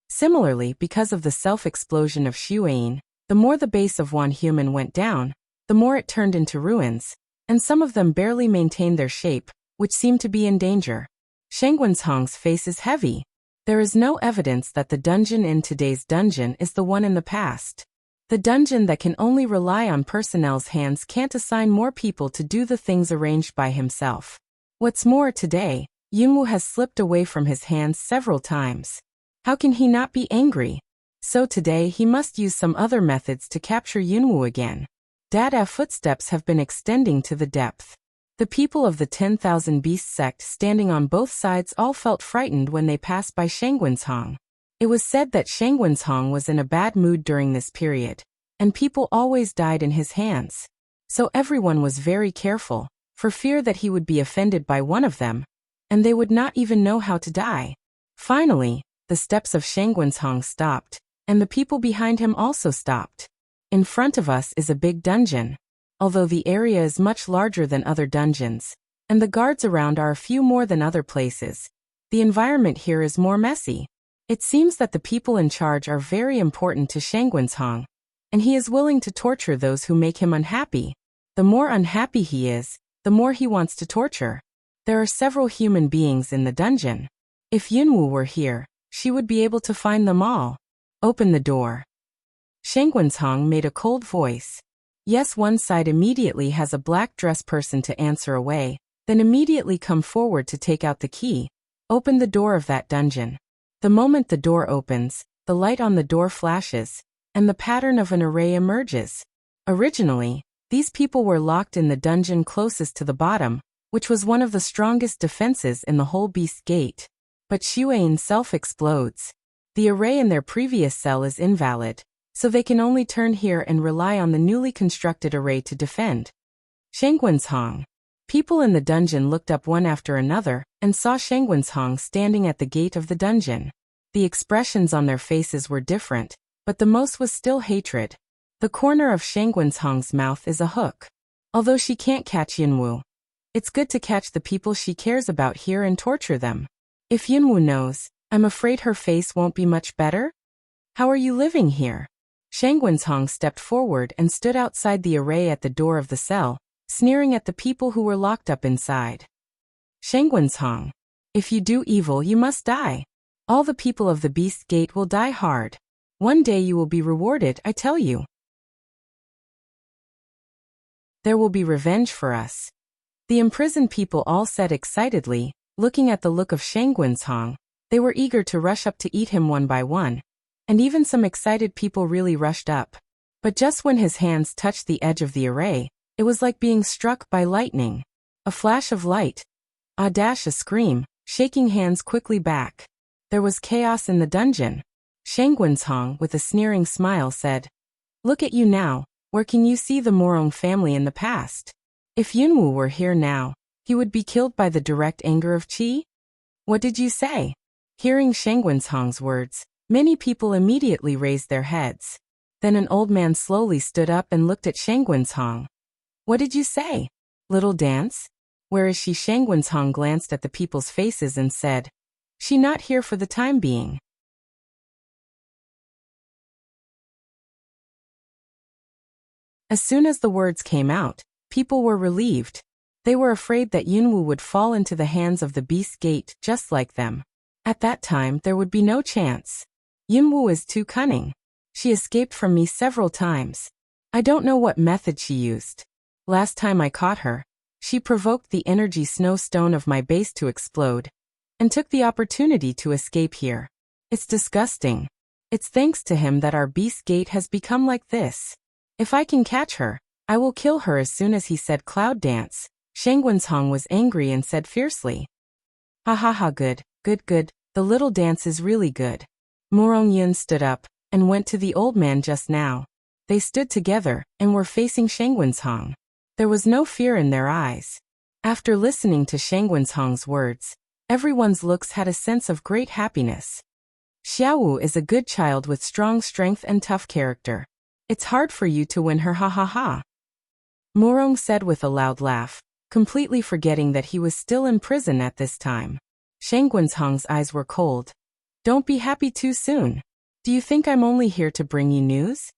S1: Similarly, because of the self-explosion of Shuayin, the more the base of one human went down, the more it turned into ruins, and some of them barely maintained their shape, which seemed to be in danger. Shengwenzhong's face is heavy. There is no evidence that the dungeon in today's dungeon is the one in the past. The dungeon that can only rely on personnel's hands can't assign more people to do the things arranged by himself. What's more, today, Yunwu has slipped away from his hands several times. How can he not be angry? So today he must use some other methods to capture Yunwu again. Dada footsteps have been extending to the depth. The people of the 10,000 Beast sect standing on both sides all felt frightened when they passed by Shengwenzhong. It was said that Shengwenzhong was in a bad mood during this period, and people always died in his hands. So everyone was very careful, for fear that he would be offended by one of them, and they would not even know how to die. Finally, the steps of Shengwenzhong stopped, and the people behind him also stopped. In front of us is a big dungeon. Although the area is much larger than other dungeons, and the guards around are a few more than other places, the environment here is more messy. It seems that the people in charge are very important to Shangguanzhong, and he is willing to torture those who make him unhappy. The more unhappy he is, the more he wants to torture. There are several human beings in the dungeon. If Yunwu were here, she would be able to find them all. Open the door. Shangguanzhong made a cold voice. Yes, one side immediately has a black dress person to answer away, then immediately come forward to take out the key. Open the door of that dungeon. The moment the door opens, the light on the door flashes, and the pattern of an array emerges. Originally, these people were locked in the dungeon closest to the bottom, which was one of the strongest defenses in the whole Beast Gate. But Xuan self-explodes. The array in their previous cell is invalid, so they can only turn here and rely on the newly constructed array to defend. Shangguanzhong. People in the dungeon looked up one after another and saw Shangguanzhong standing at the gate of the dungeon. The expressions on their faces were different, but the most was still hatred. The corner of Shangguanzhong's mouth is a hook. Although she can't catch Yunwu, it's good to catch the people she cares about here and torture them. If Yunwu knows, I'm afraid her face won't be much better. How are you living here? Shangguanzhong stepped forward and stood outside the array at the door of the cell, sneering at the people who were locked up inside. Shangguanzhong. If you do evil, you must die. All the people of the Beast Gate will die hard. One day you will be rewarded, I tell you. There will be revenge for us. The imprisoned people all said excitedly, looking at the look of Shangguanzhong. They were eager to rush up to eat him one by one, and even some excited people really rushed up. But just when his hands touched the edge of the array, it was like being struck by lightning. A flash of light. A dash, a scream, shaking hands quickly back. There was chaos in the dungeon. Shangguanzhong, with a sneering smile, said, "Look at you now, where can you see the Morong family in the past? If Yunwu were here now, he would be killed by the direct anger of Qi." What did you say? Hearing Shangguanzhong's words, many people immediately raised their heads. Then an old man slowly stood up and looked at Shangguanzhong. What did you say? Little dance? Where is she? Shangguanzhong glanced at the people's faces and said, "She not here for the time being." As soon as the words came out, people were relieved. They were afraid that Yunwu would fall into the hands of the Beast Gate just like them. At that time there would be no chance. Yunwu is too cunning. She escaped from me several times. I don't know what method she used. Last time I caught her, she provoked the energy snowstone of my base to explode, and took the opportunity to escape here. It's disgusting. It's thanks to him that our Beast Gate has become like this. If I can catch her, I will kill her. As soon as he said cloud dance, Shangguanzhong was angry and said fiercely, "Ha ha ha, good, good, good, the little dance is really good." Morong Yun stood up and went to the old man just now. They stood together and were facing Shangguanzhong. There was no fear in their eyes. After listening to Shangguanzhong's words, everyone's looks had a sense of great happiness. Xiaowu is a good child with strong strength and tough character. It's hard for you to win her, ha ha ha. Morong said with a loud laugh, completely forgetting that he was still in prison at this time. Shangguanzhong's eyes were cold. Don't be happy too soon. Do you think I'm only here to bring you news?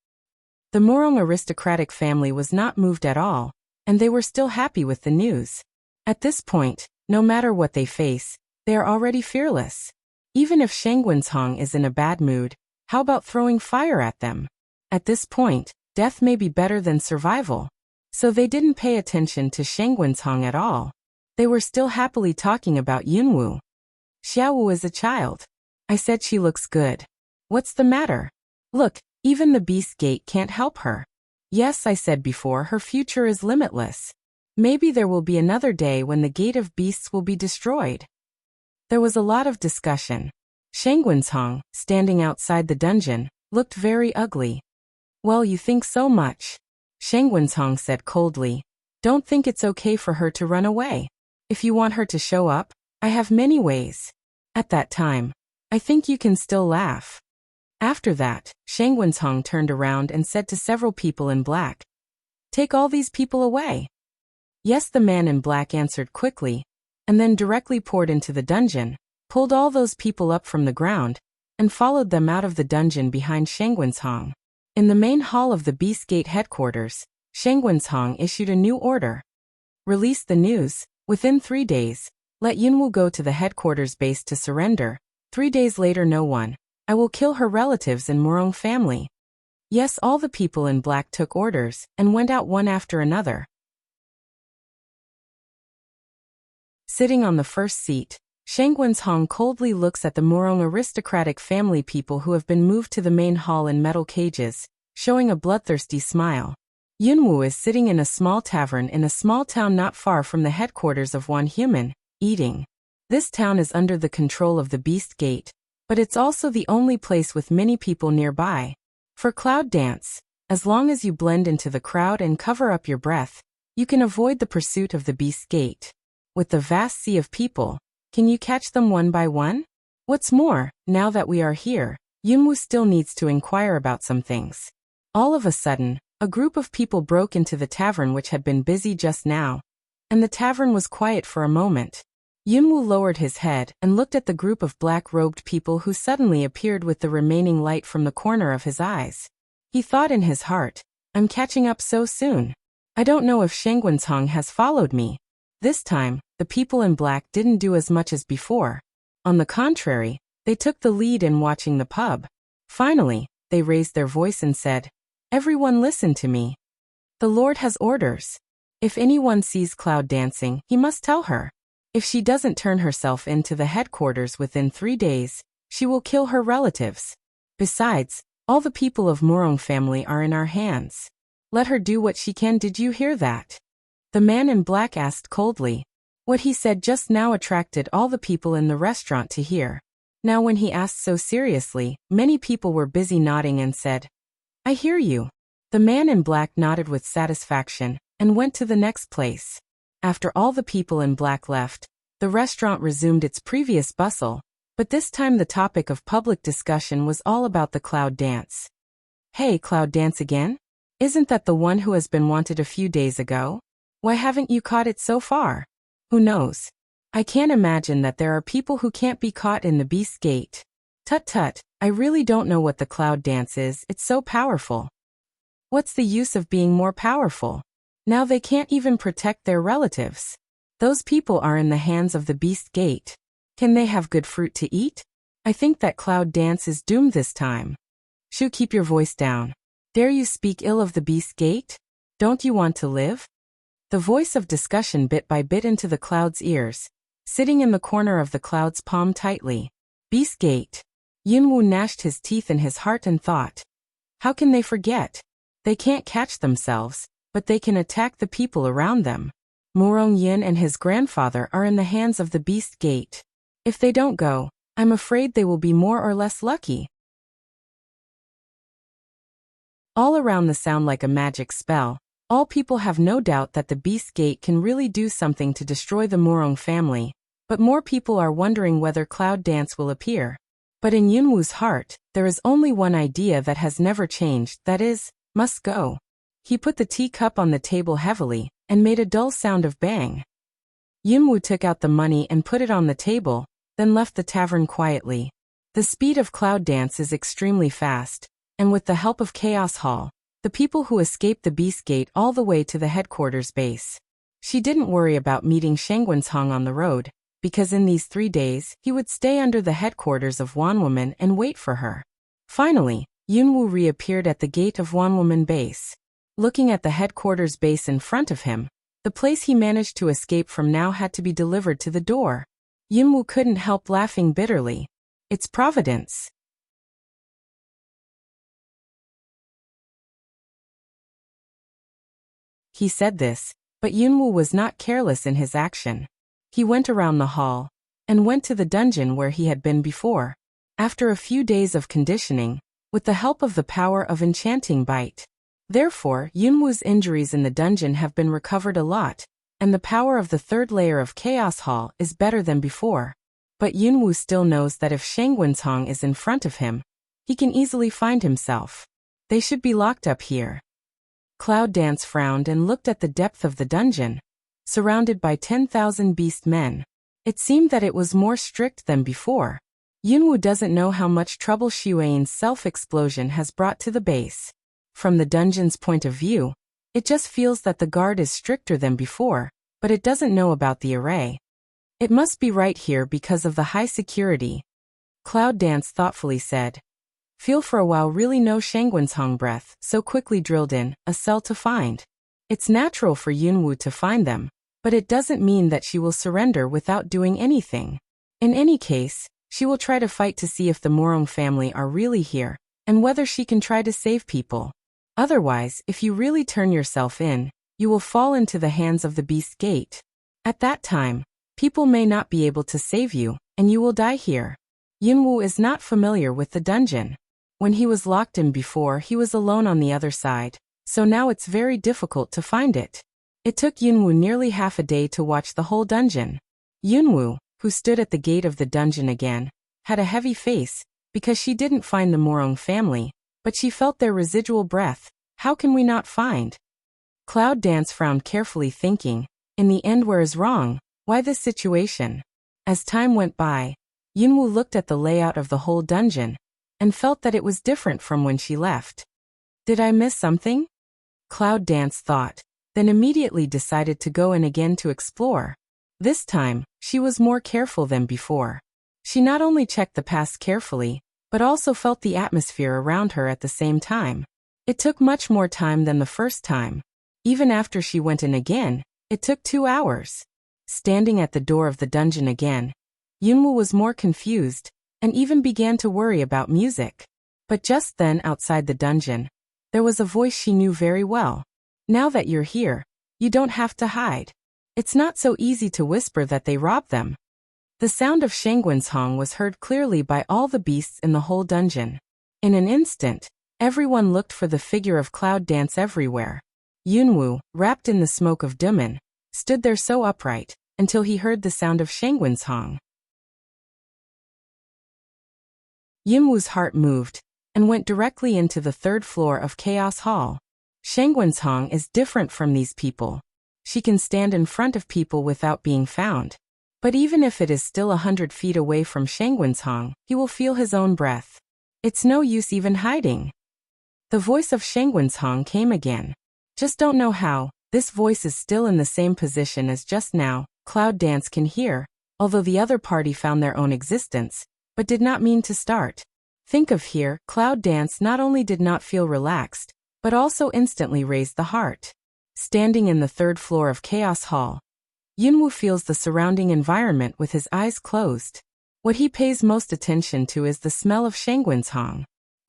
S1: The Morong aristocratic family was not moved at all, and they were still happy with the news. At this point, no matter what they face, they are already fearless. Even if Shangguanzhong is in a bad mood, how about throwing fire at them? At this point, death may be better than survival. So they didn't pay attention to Shangguanzhong at all. They were still happily talking about Yunwu. Xiaowu is a child. I said she looks good. What's the matter? Look, even the Beast Gate can't help her. Yes, I said before, her future is limitless. Maybe there will be another day when the Gate of Beasts will be destroyed. There was a lot of discussion. Shangguanzhong, standing outside the dungeon, looked very ugly. Well, you think so much. Shangguanzhong said coldly. Don't think it's okay for her to run away. If you want her to show up, I have many ways. At that time, I think you can still laugh. After that, Shangguanzhong turned around and said to several people in black, "Take all these people away." Yes, the man in black answered quickly, and then directly poured into the dungeon, pulled all those people up from the ground, and followed them out of the dungeon behind Shangguanshong. In the main hall of the Beast Gate headquarters, Shangguanshong issued a new order. Release the news. Within 3 days, let Yunwu go to the headquarters base to surrender. 3 days later, no one. I will kill her relatives and Murong family. Yes, all the people in black took orders and went out one after another. Sitting on the first seat, Shangguanshong coldly looks at the Murong aristocratic family people who have been moved to the main hall in metal cages, showing a bloodthirsty smile. Yunwu is sitting in a small tavern in a small town not far from the headquarters of One Human, eating. This town is under the control of the Beast Gate, but it's also the only place with many people nearby. For cloud dance, as long as you blend into the crowd and cover up your breath, you can avoid the pursuit of the Beast Gate. With the vast sea of people, can you catch them one by one? What's more, now that we are here, Yunwu still needs to inquire about some things. All of a sudden, a group of people broke into the tavern which had been busy just now, and the tavern was quiet for a moment. Yunwu lowered his head and looked at the group of black-robed people who suddenly appeared with the remaining light from the corner of his eyes. He thought in his heart, I'm catching up so soon. I don't know if Shangguanshong has followed me. This time, the people in black didn't do as much as before. On the contrary, they took the lead in watching the pub. Finally, they raised their voice and said, Everyone listen to me. The Lord has orders. If anyone sees Cloud dancing, he must tell her. If she doesn't turn herself into the headquarters within 3 days, she will kill her relatives. Besides, all the people of Murong family are in our hands. Let her do what she can. Did you hear that? The man in black asked coldly. What he said just now attracted all the people in the restaurant to hear. Now when he asked so seriously, many people were busy nodding and said, I hear you. The man in black nodded with satisfaction and went to the next place. After all the people in black left, the restaurant resumed its previous bustle, but this time the topic of public discussion was all about the Cloud dance. Hey, Cloud dance again? Isn't that the one who has been wanted a few days ago? Why haven't you caught it so far? Who knows? I can't imagine that there are people who can't be caught in the Beast Gate. Tut tut, I really don't know what the Cloud dance is. It's so powerful. What's the use of being more powerful? Now they can't even protect their relatives. Those people are in the hands of the Beast Gate. Can they have good fruit to eat? I think that Cloud dance is doomed this time. Shu, keep your voice down. Dare you speak ill of the Beast Gate? Don't you want to live? The voice of discussion bit by bit into the Cloud's ears, sitting in the corner of the Cloud's palm tightly. Beast Gate. Yunwu gnashed his teeth in his heart and thought. How can they forget? They can't catch themselves, but they can attack the people around them. Murong Yin and his grandfather are in the hands of the Beast Gate. If they don't go, I'm afraid they will be more or less lucky. All around the sound like a magic spell. All people have no doubt that the Beast Gate can really do something to destroy the Murong family, but more people are wondering whether Cloud dance will appear. But in Yunwu's heart, there is only one idea that has never changed, that is, must go. He put the teacup on the table heavily, and made a dull sound of bang. Yunwu took out the money and put it on the table, then left the tavern quietly. The speed of Cloud dance is extremely fast, and with the help of Chaos Hall, the people who escaped the Beast Gate all the way to the headquarters base. She didn't worry about meeting Shangguanshong on the road, because in these 3 days, he would stay under the headquarters of Wanwoman and wait for her. Finally, Yunwu reappeared at the gate of Wanwoman base. Looking at the headquarters base in front of him, the place he managed to escape from now had to be delivered to the door. Yunwu couldn't help laughing bitterly. It's Providence. He said this, but Yunwu was not careless in his action. He went around the hall, and went to the dungeon where he had been before. After a few days of conditioning, with the help of the power of Enchanting Bite. Therefore, Yunwu's injuries in the dungeon have been recovered a lot, and the power of the 3rd layer of Chaos Hall is better than before. But Yunwu still knows that if Shangguanshong is in front of him, he can easily find himself. They should be locked up here. Cloud Dance frowned and looked at the depth of the dungeon, surrounded by 10,000 beast men. It seemed that it was more strict than before. Yunwu doesn't know how much trouble Xuan's self-explosion has brought to the base. From the dungeon's point of view, it just feels that the guard is stricter than before, but it doesn't know about the array. It must be right here because of the high security. Cloud Dance thoughtfully said. Feel for a while really no Shangguan's breath so quickly drilled in, a cell to find. It's natural for Yunwu to find them, but it doesn't mean that she will surrender without doing anything. In any case, she will try to fight to see if the Morong family are really here, and whether she can try to save people. Otherwise, if you really turn yourself in, you will fall into the hands of the Beast Gate. At that time, people may not be able to save you, and you will die here. Yunwu is not familiar with the dungeon. When he was locked in before, he was alone on the other side, so now it's very difficult to find it. It took Yunwu nearly half a day to watch the whole dungeon. Yunwu, who stood at the gate of the dungeon again, had a heavy face, because she didn't find the Morong family, but she felt their residual breath. How can we not find? Cloud Dance frowned carefully, thinking, in the end, where is wrong? Why this situation? As time went by, Yunwu looked at the layout of the whole dungeon, and felt that it was different from when she left. Did I miss something? Cloud Dance thought, then immediately decided to go in again to explore. This time, she was more careful than before. She not only checked the past carefully, but also felt the atmosphere around her at the same time. It took much more time than the first time. Even after she went in again, it took 2 hours. Standing at the door of the dungeon again, Yunwu was more confused, and even began to worry about music. But just then outside the dungeon, there was a voice she knew very well. Now that you're here, you don't have to hide. It's not so easy to whisper that they robbed them. The sound of Shangguan's was heard clearly by all the beasts in the whole dungeon. In an instant, everyone looked for the figure of Cloud Dance everywhere. Yunwu, wrapped in the smoke of Duman, stood there so upright, until he heard the sound of Shangguan's. Yunwu's heart moved, and went directly into the 3rd floor of Chaos Hall. Shangguan's is different from these people. She can stand in front of people without being found. But even if it is still 100 feet away from Shangguan's, he will feel his own breath. It's no use even hiding. The voice of Shangguan's came again. Just don't know how, this voice is still in the same position as just now. Cloud Dance can hear, although the other party found their own existence, but did not mean to start. Think of here, Cloud Dance not only did not feel relaxed, but also instantly raised the heart. Standing in the 3rd floor of Chaos Hall, Yunwu feels the surrounding environment with his eyes closed. What he pays most attention to is the smell of Shangguan's,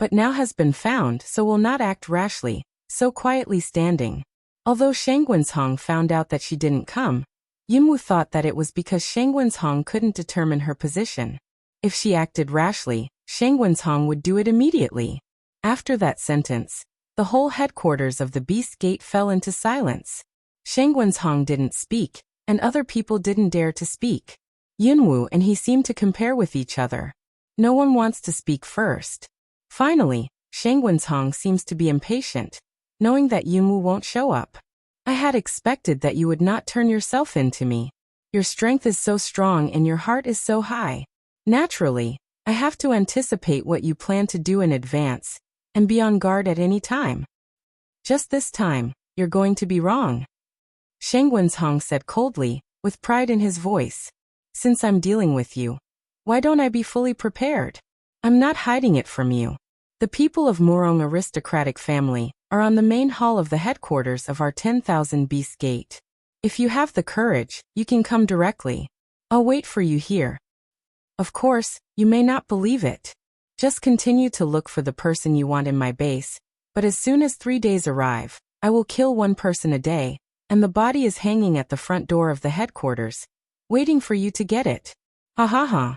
S1: but now has been found, so will not act rashly, so quietly standing. Although Shangguan's found out that she didn't come, Yunwu thought that it was because Shangguan's couldn't determine her position. If she acted rashly, Shangguan's would do it immediately. After that sentence, the whole headquarters of the Beast Gate fell into silence. Shangguan's didn't speak, and other people didn't dare to speak. Yunwu and he seemed to compare with each other. No one wants to speak first. Finally, Shangguan's seems to be impatient, knowing that Yunwu won't show up. I had expected that you would not turn yourself in to me. Your strength is so strong and your heart is so high. Naturally, I have to anticipate what you plan to do in advance, and be on guard at any time. Just this time, you're going to be wrong. Shangguan's said coldly, with pride in his voice. Since I'm dealing with you, why don't I be fully prepared? I'm not hiding it from you. The people of Morong aristocratic family are on the main hall of the headquarters of our 10,000 Beast Gate. If you have the courage, you can come directly. I'll wait for you here. Of course, you may not believe it. Just continue to look for the person you want in my base, but as soon as 3 days arrive, I will kill 1 person a day, and the body is hanging at the front door of the headquarters, waiting for you to get it. Ha ha ha.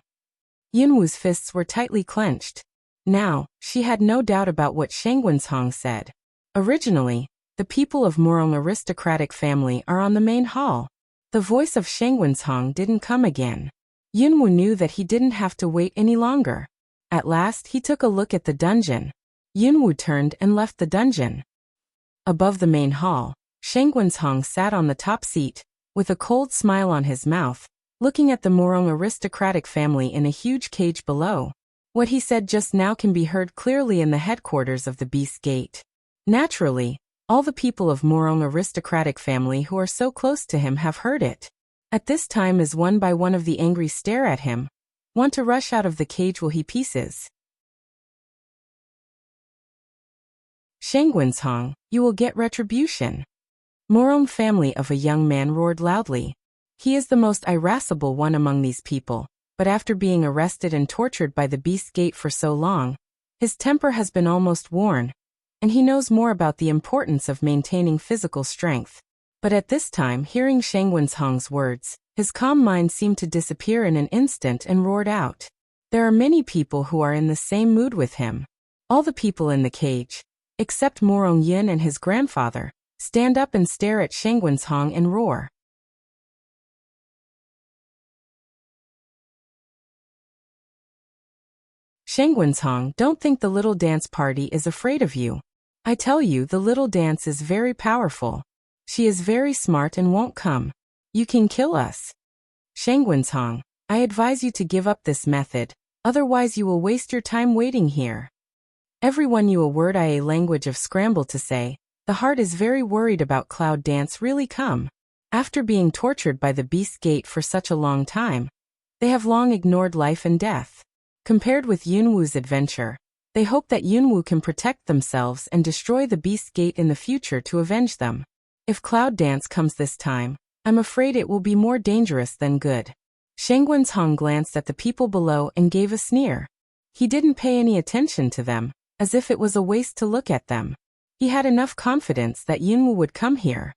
S1: Yunwu's fists were tightly clenched. Now, she had no doubt about what Shangguan's said. Originally, the people of Morong aristocratic family are on the main hall. The voice of Shangguan's didn't come again. Yunwu knew that he didn't have to wait any longer. At last he took a look at the dungeon. Yunwu turned and left the dungeon. Above the main hall, Shangguan's sat on the top seat, with a cold smile on his mouth, looking at the Morong aristocratic family in a huge cage below. What he said just now can be heard clearly in the headquarters of the Beast Gate. Naturally, all the people of Morong aristocratic family who are so close to him have heard it. At this time as one by one of the angry stare at him, want to rush out of the cage will he pieces. Shangguanzhong, you will get retribution. Morong family of a young man roared loudly. He is the most irascible one among these people, but after being arrested and tortured by the Beast Gate for so long, his temper has been almost worn, and he knows more about the importance of maintaining physical strength. But at this time, hearing Shangguanzhong's words, his calm mind seemed to disappear in an instant and roared out. There are many people who are in the same mood with him. All the people in the cage, except Morong Yin and his grandfather, stand up and stare at Shangguanzhong and roar. Shangguanzhong, don't think the little dance party is afraid of you. I tell you, the little dance is very powerful. She is very smart and won't come. You can kill us. Shangguanzhong, I advise you to give up this method, otherwise you will waste your time waiting here. Everyone you a word I a language of scramble to say, the heart is very worried about Cloud Dance really come. After being tortured by the Beast Gate for such a long time, they have long ignored life and death. Compared with Yunwu's adventure, they hope that Yunwu can protect themselves and destroy the Beast Gate in the future to avenge them. If Cloud Dance comes this time, I'm afraid it will be more dangerous than good. Shangguanzhong glanced at the people below and gave a sneer. He didn't pay any attention to them, as if it was a waste to look at them. He had enough confidence that Yunwu would come here.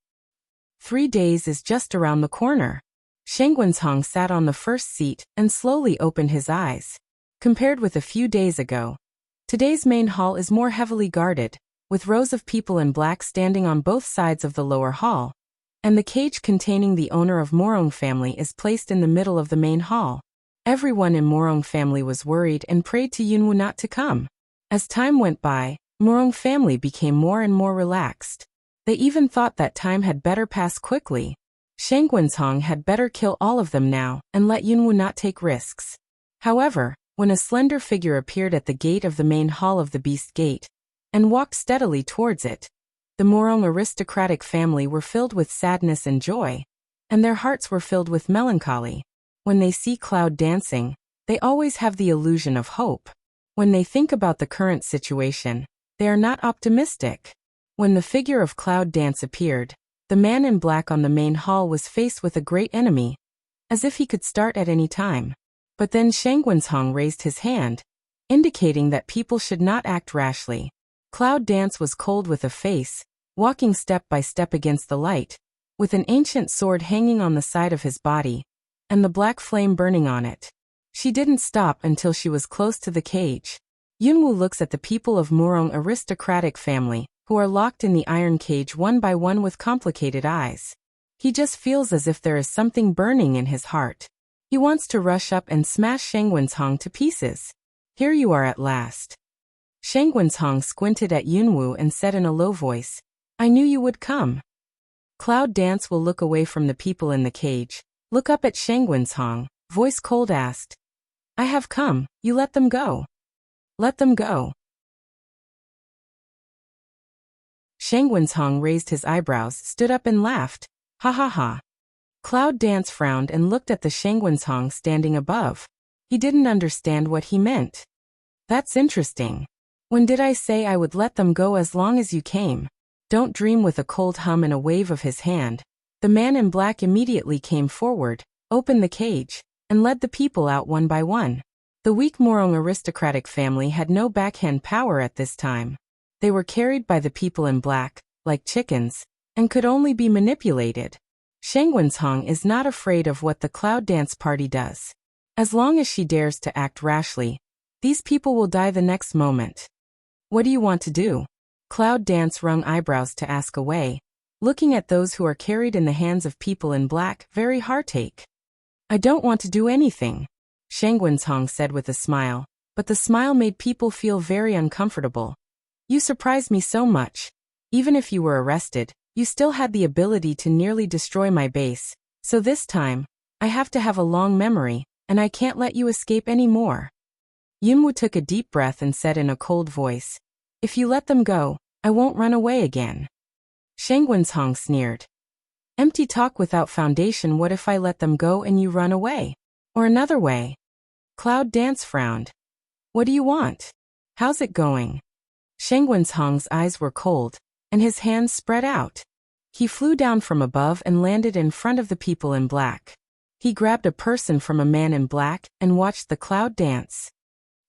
S1: 3 days is just around the corner. Shangguanzhong sat on the first seat and slowly opened his eyes. Compared with a few days ago, today's main hall is more heavily guarded, with rows of people in black standing on both sides of the lower hall, and the cage containing the owner of Morong family is placed in the middle of the main hall. Everyone in Morong family was worried and prayed to Yunwu not to come. As time went by, Morong family became more and more relaxed. They even thought that time had better pass quickly. Shangguanzhong had better kill all of them now and let Yunwu not take risks. However, when a slender figure appeared at the gate of the main hall of the Beast Gate, and walked steadily towards it, the Morong aristocratic family were filled with sadness and joy, and their hearts were filled with melancholy. When they see Cloud dancing, they always have the illusion of hope. When they think about the current situation, they are not optimistic. When the figure of Cloud Dance appeared, the man in black on the main hall was faced with a great enemy, as if he could start at any time. But then Shangguanzhong raised his hand, indicating that people should not act rashly. Cloud Dance was cold with a face, walking step by step against the light, with an ancient sword hanging on the side of his body, and the black flame burning on it. She didn't stop until she was close to the cage. Yunwu looks at the people of Morong aristocratic family, who are locked in the iron cage one by one with complicated eyes. He just feels as if there is something burning in his heart. He wants to rush up and smash Shangguanzhong to pieces. Here you are at last. Shangguanzhong squinted at Yunwu and said in a low voice, I knew you would come. Cloud Dance will look away from the people in the cage, look up at Shangguanzhong, voice cold asked, I have come, you let them go. Let them go. Shangguanzhong raised his eyebrows, stood up and laughed, ha ha ha. Cloud Dance frowned and looked at the Shangguanzhong standing above. He didn't understand what he meant. That's interesting. When did I say I would let them go as long as you came? Don't dream. With a cold hum and a wave of his hand, the man in black immediately came forward, opened the cage, and led the people out one by one. The weak Morong aristocratic family had no backhand power at this time. They were carried by the people in black, like chickens, and could only be manipulated. Shangguanzhong is not afraid of what the Cloud Dance party does. As long as she dares to act rashly, these people will die the next moment. What do you want to do? Cloud Dance wrung eyebrows to ask away, looking at those who are carried in the hands of people in black, very heartache. I don't want to do anything, Shangguanzhong said with a smile, but the smile made people feel very uncomfortable. You surprised me so much. Even if you were arrested, you still had the ability to nearly destroy my base, so this time, I have to have a long memory, and I can't let you escape any more. Yunwu took a deep breath and said in a cold voice, if you let them go, I won't run away again. Shangwenzhong sneered. Empty talk without foundation. What if I let them go and you run away? Or another way? Cloud Dance frowned. What do you want? How's it going? Shangwenzhong's eyes were cold, and his hands spread out. He flew down from above and landed in front of the people in black. He grabbed a person from a man in black and watched the Cloud Dance.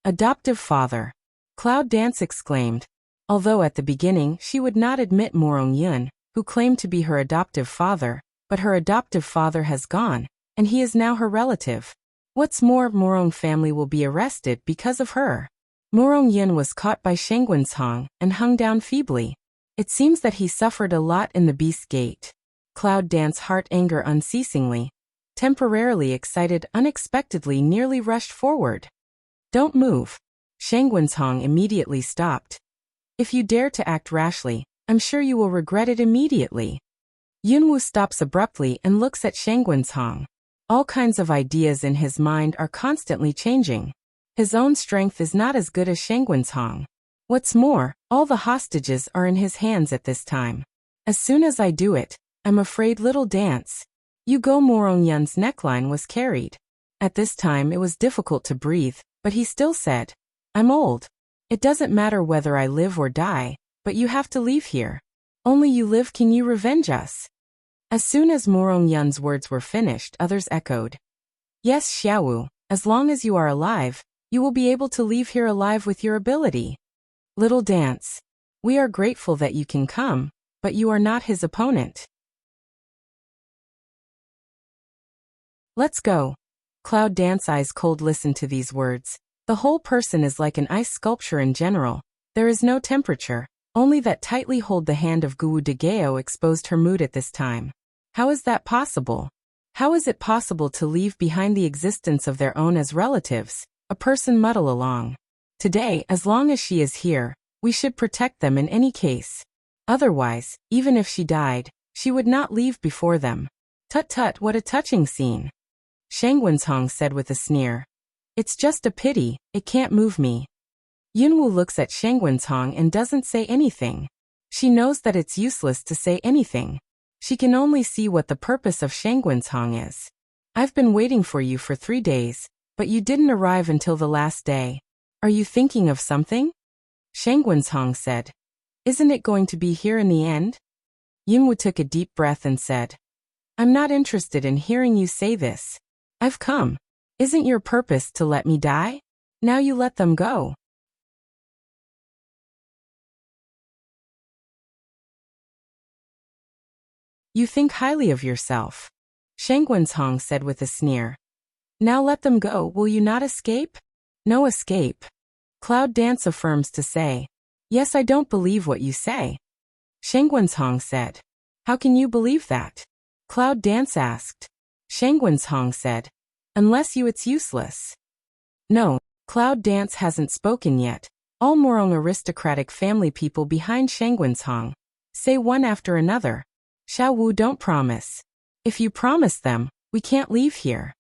S1: Adoptive father. Cloud Dance exclaimed, although at the beginning she would not admit Morong Yun, who claimed to be her adoptive father, but her adoptive father has gone, and he is now her relative. What's more, Morong family will be arrested because of her. Morong Yun was caught by Shangwenzhong and hung down feebly. It seems that he suffered a lot in the Beast Gate. Cloud Dance heart anger unceasingly. Temporarily excited, unexpectedly nearly rushed forward. Don't move. Shangwenzhong immediately stopped. If you dare to act rashly, I'm sure you will regret it immediately. Yunwu stops abruptly and looks at Shangwenzhong. All kinds of ideas in his mind are constantly changing. His own strength is not as good as Shangwenzhong. What's more, all the hostages are in his hands at this time. As soon as I do it, I'm afraid Little Dance. Yugo Morong Yun's neckline was carried. At this time it was difficult to breathe, but he still said, I'm old. It doesn't matter whether I live or die, but you have to leave here. Only you live can you revenge us. As soon as Morong Yun's words were finished, others echoed. Yes, Xiaowu, as long as you are alive, you will be able to leave here alive with your ability. Little Dance. We are grateful that you can come, but you are not his opponent. Let's go. Cloud Dance eyes cold listened to these words. The whole person is like an ice sculpture in general. There is no temperature, only that tightly hold the hand of Guwu de Geo exposed her mood at this time. How is that possible? How is it possible to leave behind the existence of their own as relatives? A person muddle along. Today, as long as she is here, we should protect them in any case. Otherwise, even if she died, she would not leave before them. Tut tut, what a touching scene. Shangwenzhong said with a sneer. It's just a pity, it can't move me. Yunwu looks at Shangwenzhong and doesn't say anything. She knows that it's useless to say anything. She can only see what the purpose of Shangwenzhong is. I've been waiting for you for 3 days, but you didn't arrive until the last day. Are you thinking of something? Shangwenzhong said. Isn't it going to be here in the end? Yunwu took a deep breath and said, I'm not interested in hearing you say this. I've come. Isn't your purpose to let me die? Now you let them go. You think highly of yourself. Shangwenzhong said with a sneer. Now let them go, will you not escape? No escape. Cloud Dance affirms to say. Yes, I don't believe what you say. Shangwenzhong said. How can you believe that? Cloud Dance asked. Shangwenzhong said. Unless you, it's useless. No, Cloud Dance hasn't spoken yet. All Morong aristocratic family people behind Shangwenzhong say one after another. Xiaowu, don't promise. If you promise them, we can't leave here.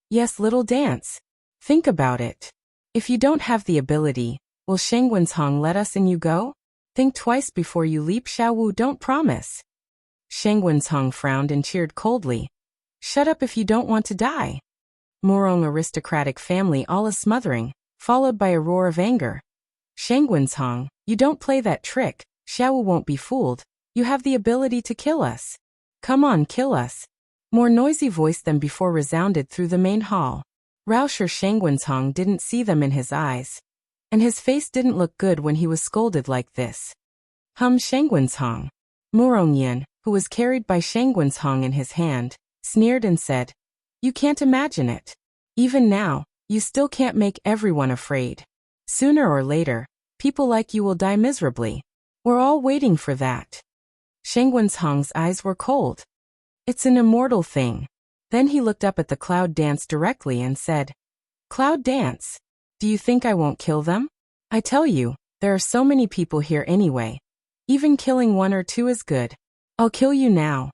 S1: Yes, Little Dance. Think about it. If you don't have the ability, will Shangwenzhong let us and you go? Think twice before you leap. Xiaowu, don't promise. Shangwenzhong frowned and cheered coldly. Shut up if you don't want to die. Morong aristocratic family all a smothering, followed by a roar of anger. Shangwenzhong, you don't play that trick. Xiaowu won't be fooled. You have the ability to kill us. Come on, kill us. More noisy voice than before resounded through the main hall. Rauscher Shangwenzhong didn't see them in his eyes. And his face didn't look good when he was scolded like this. Shangwenzhong. Morong Yin, who was carried by Shangwenzhong in his hand, sneered and said, You can't imagine it. Even now, you still can't make everyone afraid. Sooner or later, people like you will die miserably. We're all waiting for that. Shangwenzhong's eyes were cold. It's an immortal thing. Then he looked up at the Cloud Dance directly and said, Cloud Dance, do you think I won't kill them? I tell you, there are so many people here anyway. Even killing 1 or 2 is good. I'll kill you now.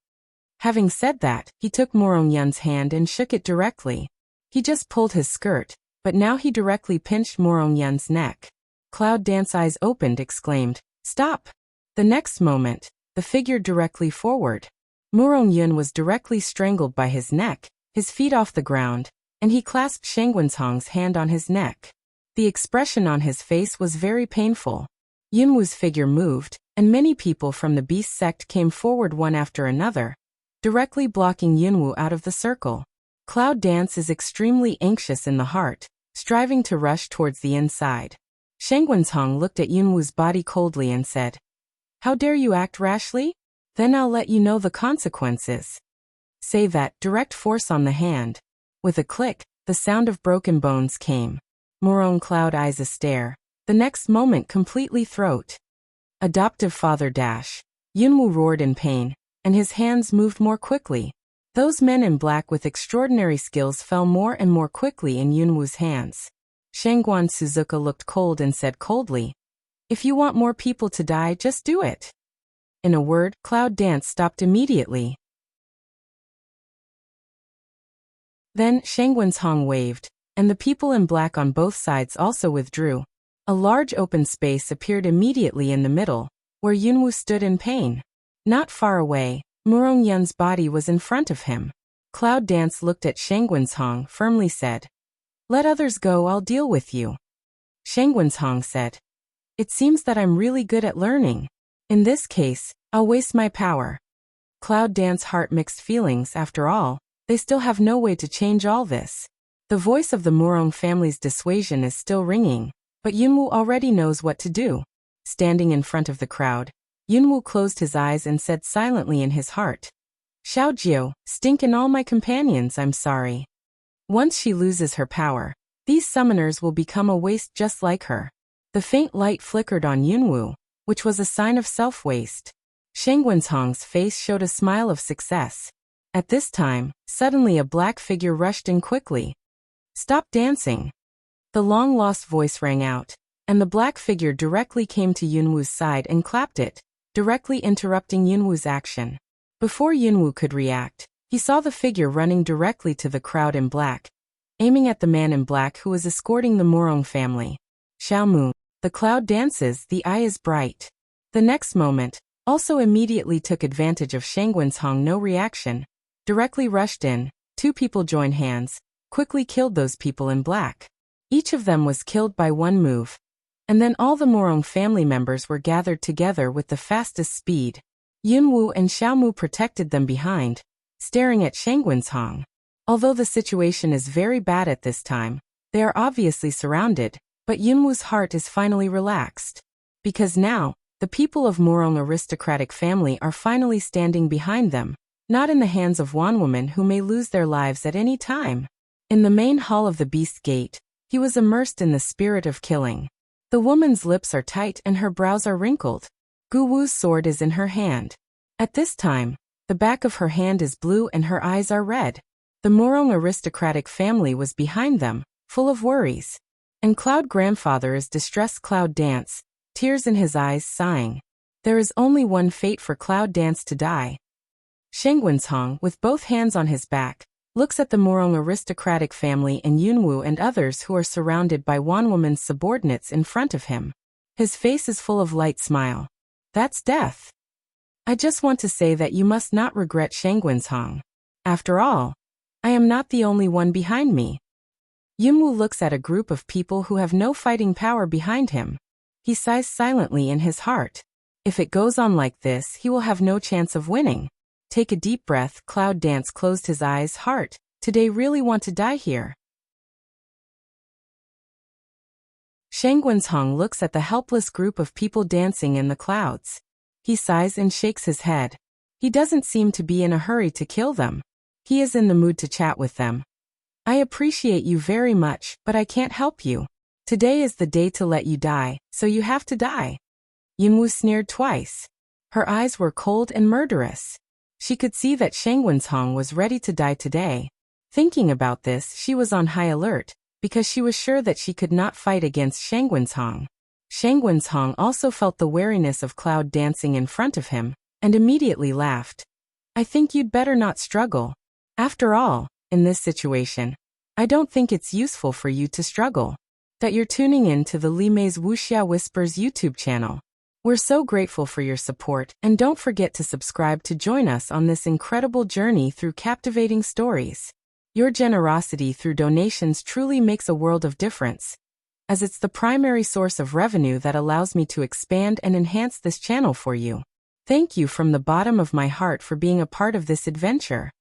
S1: Having said that, he took Morong Yun's hand and shook it directly. He just pulled his skirt, but now he directly pinched Morong Yun's neck. Cloud Dance's eyes opened, exclaimed, "Stop!" The next moment, the figure directly forward. Morong Yun was directly strangled by his neck, his feet off the ground, and he clasped Shangguanzhang's hand on his neck. The expression on his face was very painful. Yunwu's figure moved, and many people from the beast sect came forward one after another, directly blocking Yunwu out of the circle. Cloud Dance is extremely anxious in the heart, striving to rush towards the inside. Shangguanzhang looked at Yunwu's body coldly and said, "How dare you act rashly? Then I'll let you know the consequences." Say that, direct force on the hand. With a click, the sound of broken bones came. Morong Cloud eyes a stare. The next moment completely throat. Adoptive father dash. Yunwu roared in pain, and his hands moved more quickly. Those men in black with extraordinary skills fell more and more quickly in Yunwu's hands. Shangguan Suzuka looked cold and said coldly, "If you want more people to die, just do it." In a word, Cloud Dance stopped immediately. Then Shangguanzhang waved, and the people in black on both sides also withdrew. A large open space appeared immediately in the middle, where Yunwu stood in pain. Not far away, Morong Yun's body was in front of him. Cloud Dance looked at Shangguanzhang, firmly said, "Let others go, I'll deal with you." Shangguanzhang said, "It seems that I'm really good at learning. In this case, I'll waste my power." Cloud Dance's heart mixed feelings. After all, they still have no way to change all this. The voice of the Morong family's dissuasion is still ringing, but Yunwu already knows what to do. Standing in front of the crowd, Yunwu closed his eyes and said silently in his heart, "Xiaojiu, Stink and all my companions, I'm sorry." Once she loses her power, these summoners will become a waste just like her. The faint light flickered on Yunwu, which was a sign of self-waste. Shangguanzhang's face showed a smile of success. At this time, suddenly a black figure rushed in quickly. "Stop dancing!" The long-lost voice rang out, and the black figure directly came to Yunwu's side and clapped it, directly interrupting Yunwu's action. Before Yunwu could react, he saw the figure running directly to the crowd in black, aiming at the man in black who was escorting the Morong family. Xiaomu, the Cloud dances, the eye is bright. The next moment, also immediately took advantage of Shangguanzhang no reaction, directly rushed in, two people joined hands, quickly killed those people in black. Each of them was killed by one move. And then all the Morong family members were gathered together with the fastest speed. Yunwu and Xiaomu protected them behind, staring at Shangguanzhang. Although the situation is very bad at this time, they are obviously surrounded, but Yunwu's heart is finally relaxed. Because now, the people of Morong aristocratic family are finally standing behind them, not in the hands of one woman who may lose their lives at any time. In the main hall of the Beast Gate, he was immersed in the spirit of killing. The woman's lips are tight and her brows are wrinkled. Gu Wu's sword is in her hand. At this time, the back of her hand is blue and her eyes are red. The Morong aristocratic family was behind them, full of worries. And Cloud grandfather is distressed. Cloud Dance, tears in his eyes, sighing. There is only one fate for Cloud Dance to die. Shangguanzhang, with both hands on his back, looks at the Morong aristocratic family and Yunwu and others who are surrounded by one woman's subordinates in front of him. His face is full of light smile. That's death. I just want to say that you must not regret Shangguanzhang. After all, I am not the only one behind me. Yunwu looks at a group of people who have no fighting power behind him. He sighs silently in his heart. If it goes on like this, he will have no chance of winning. Take a deep breath. Cloud Dance closed his eyes. Heart, today really want to die here. Shangguanzhang looks at the helpless group of people dancing in the clouds. He sighs and shakes his head. He doesn't seem to be in a hurry to kill them. He is in the mood to chat with them. I appreciate you very much, but I can't help you. Today is the day to let you die, so you have to die. Yunwu sneered twice. Her eyes were cold and murderous. She could see that Shangguanzhang was ready to die today. Thinking about this, she was on high alert, because she was sure that she could not fight against Shangguanzhang. Shangguanzhang also felt the wariness of Cloud dancing in front of him, and immediately laughed. I think you'd better not struggle. After all, in this situation, I don't think it's useful for you to struggle. That you're tuning in to the Limei's Wuxia Whispers YouTube channel. We're so grateful for your support, and don't forget to subscribe to join us on this incredible journey through captivating stories. Your generosity through donations truly makes a world of difference, as it's the primary source of revenue that allows me to expand and enhance this channel for you. Thank you from the bottom of my heart for being a part of this adventure.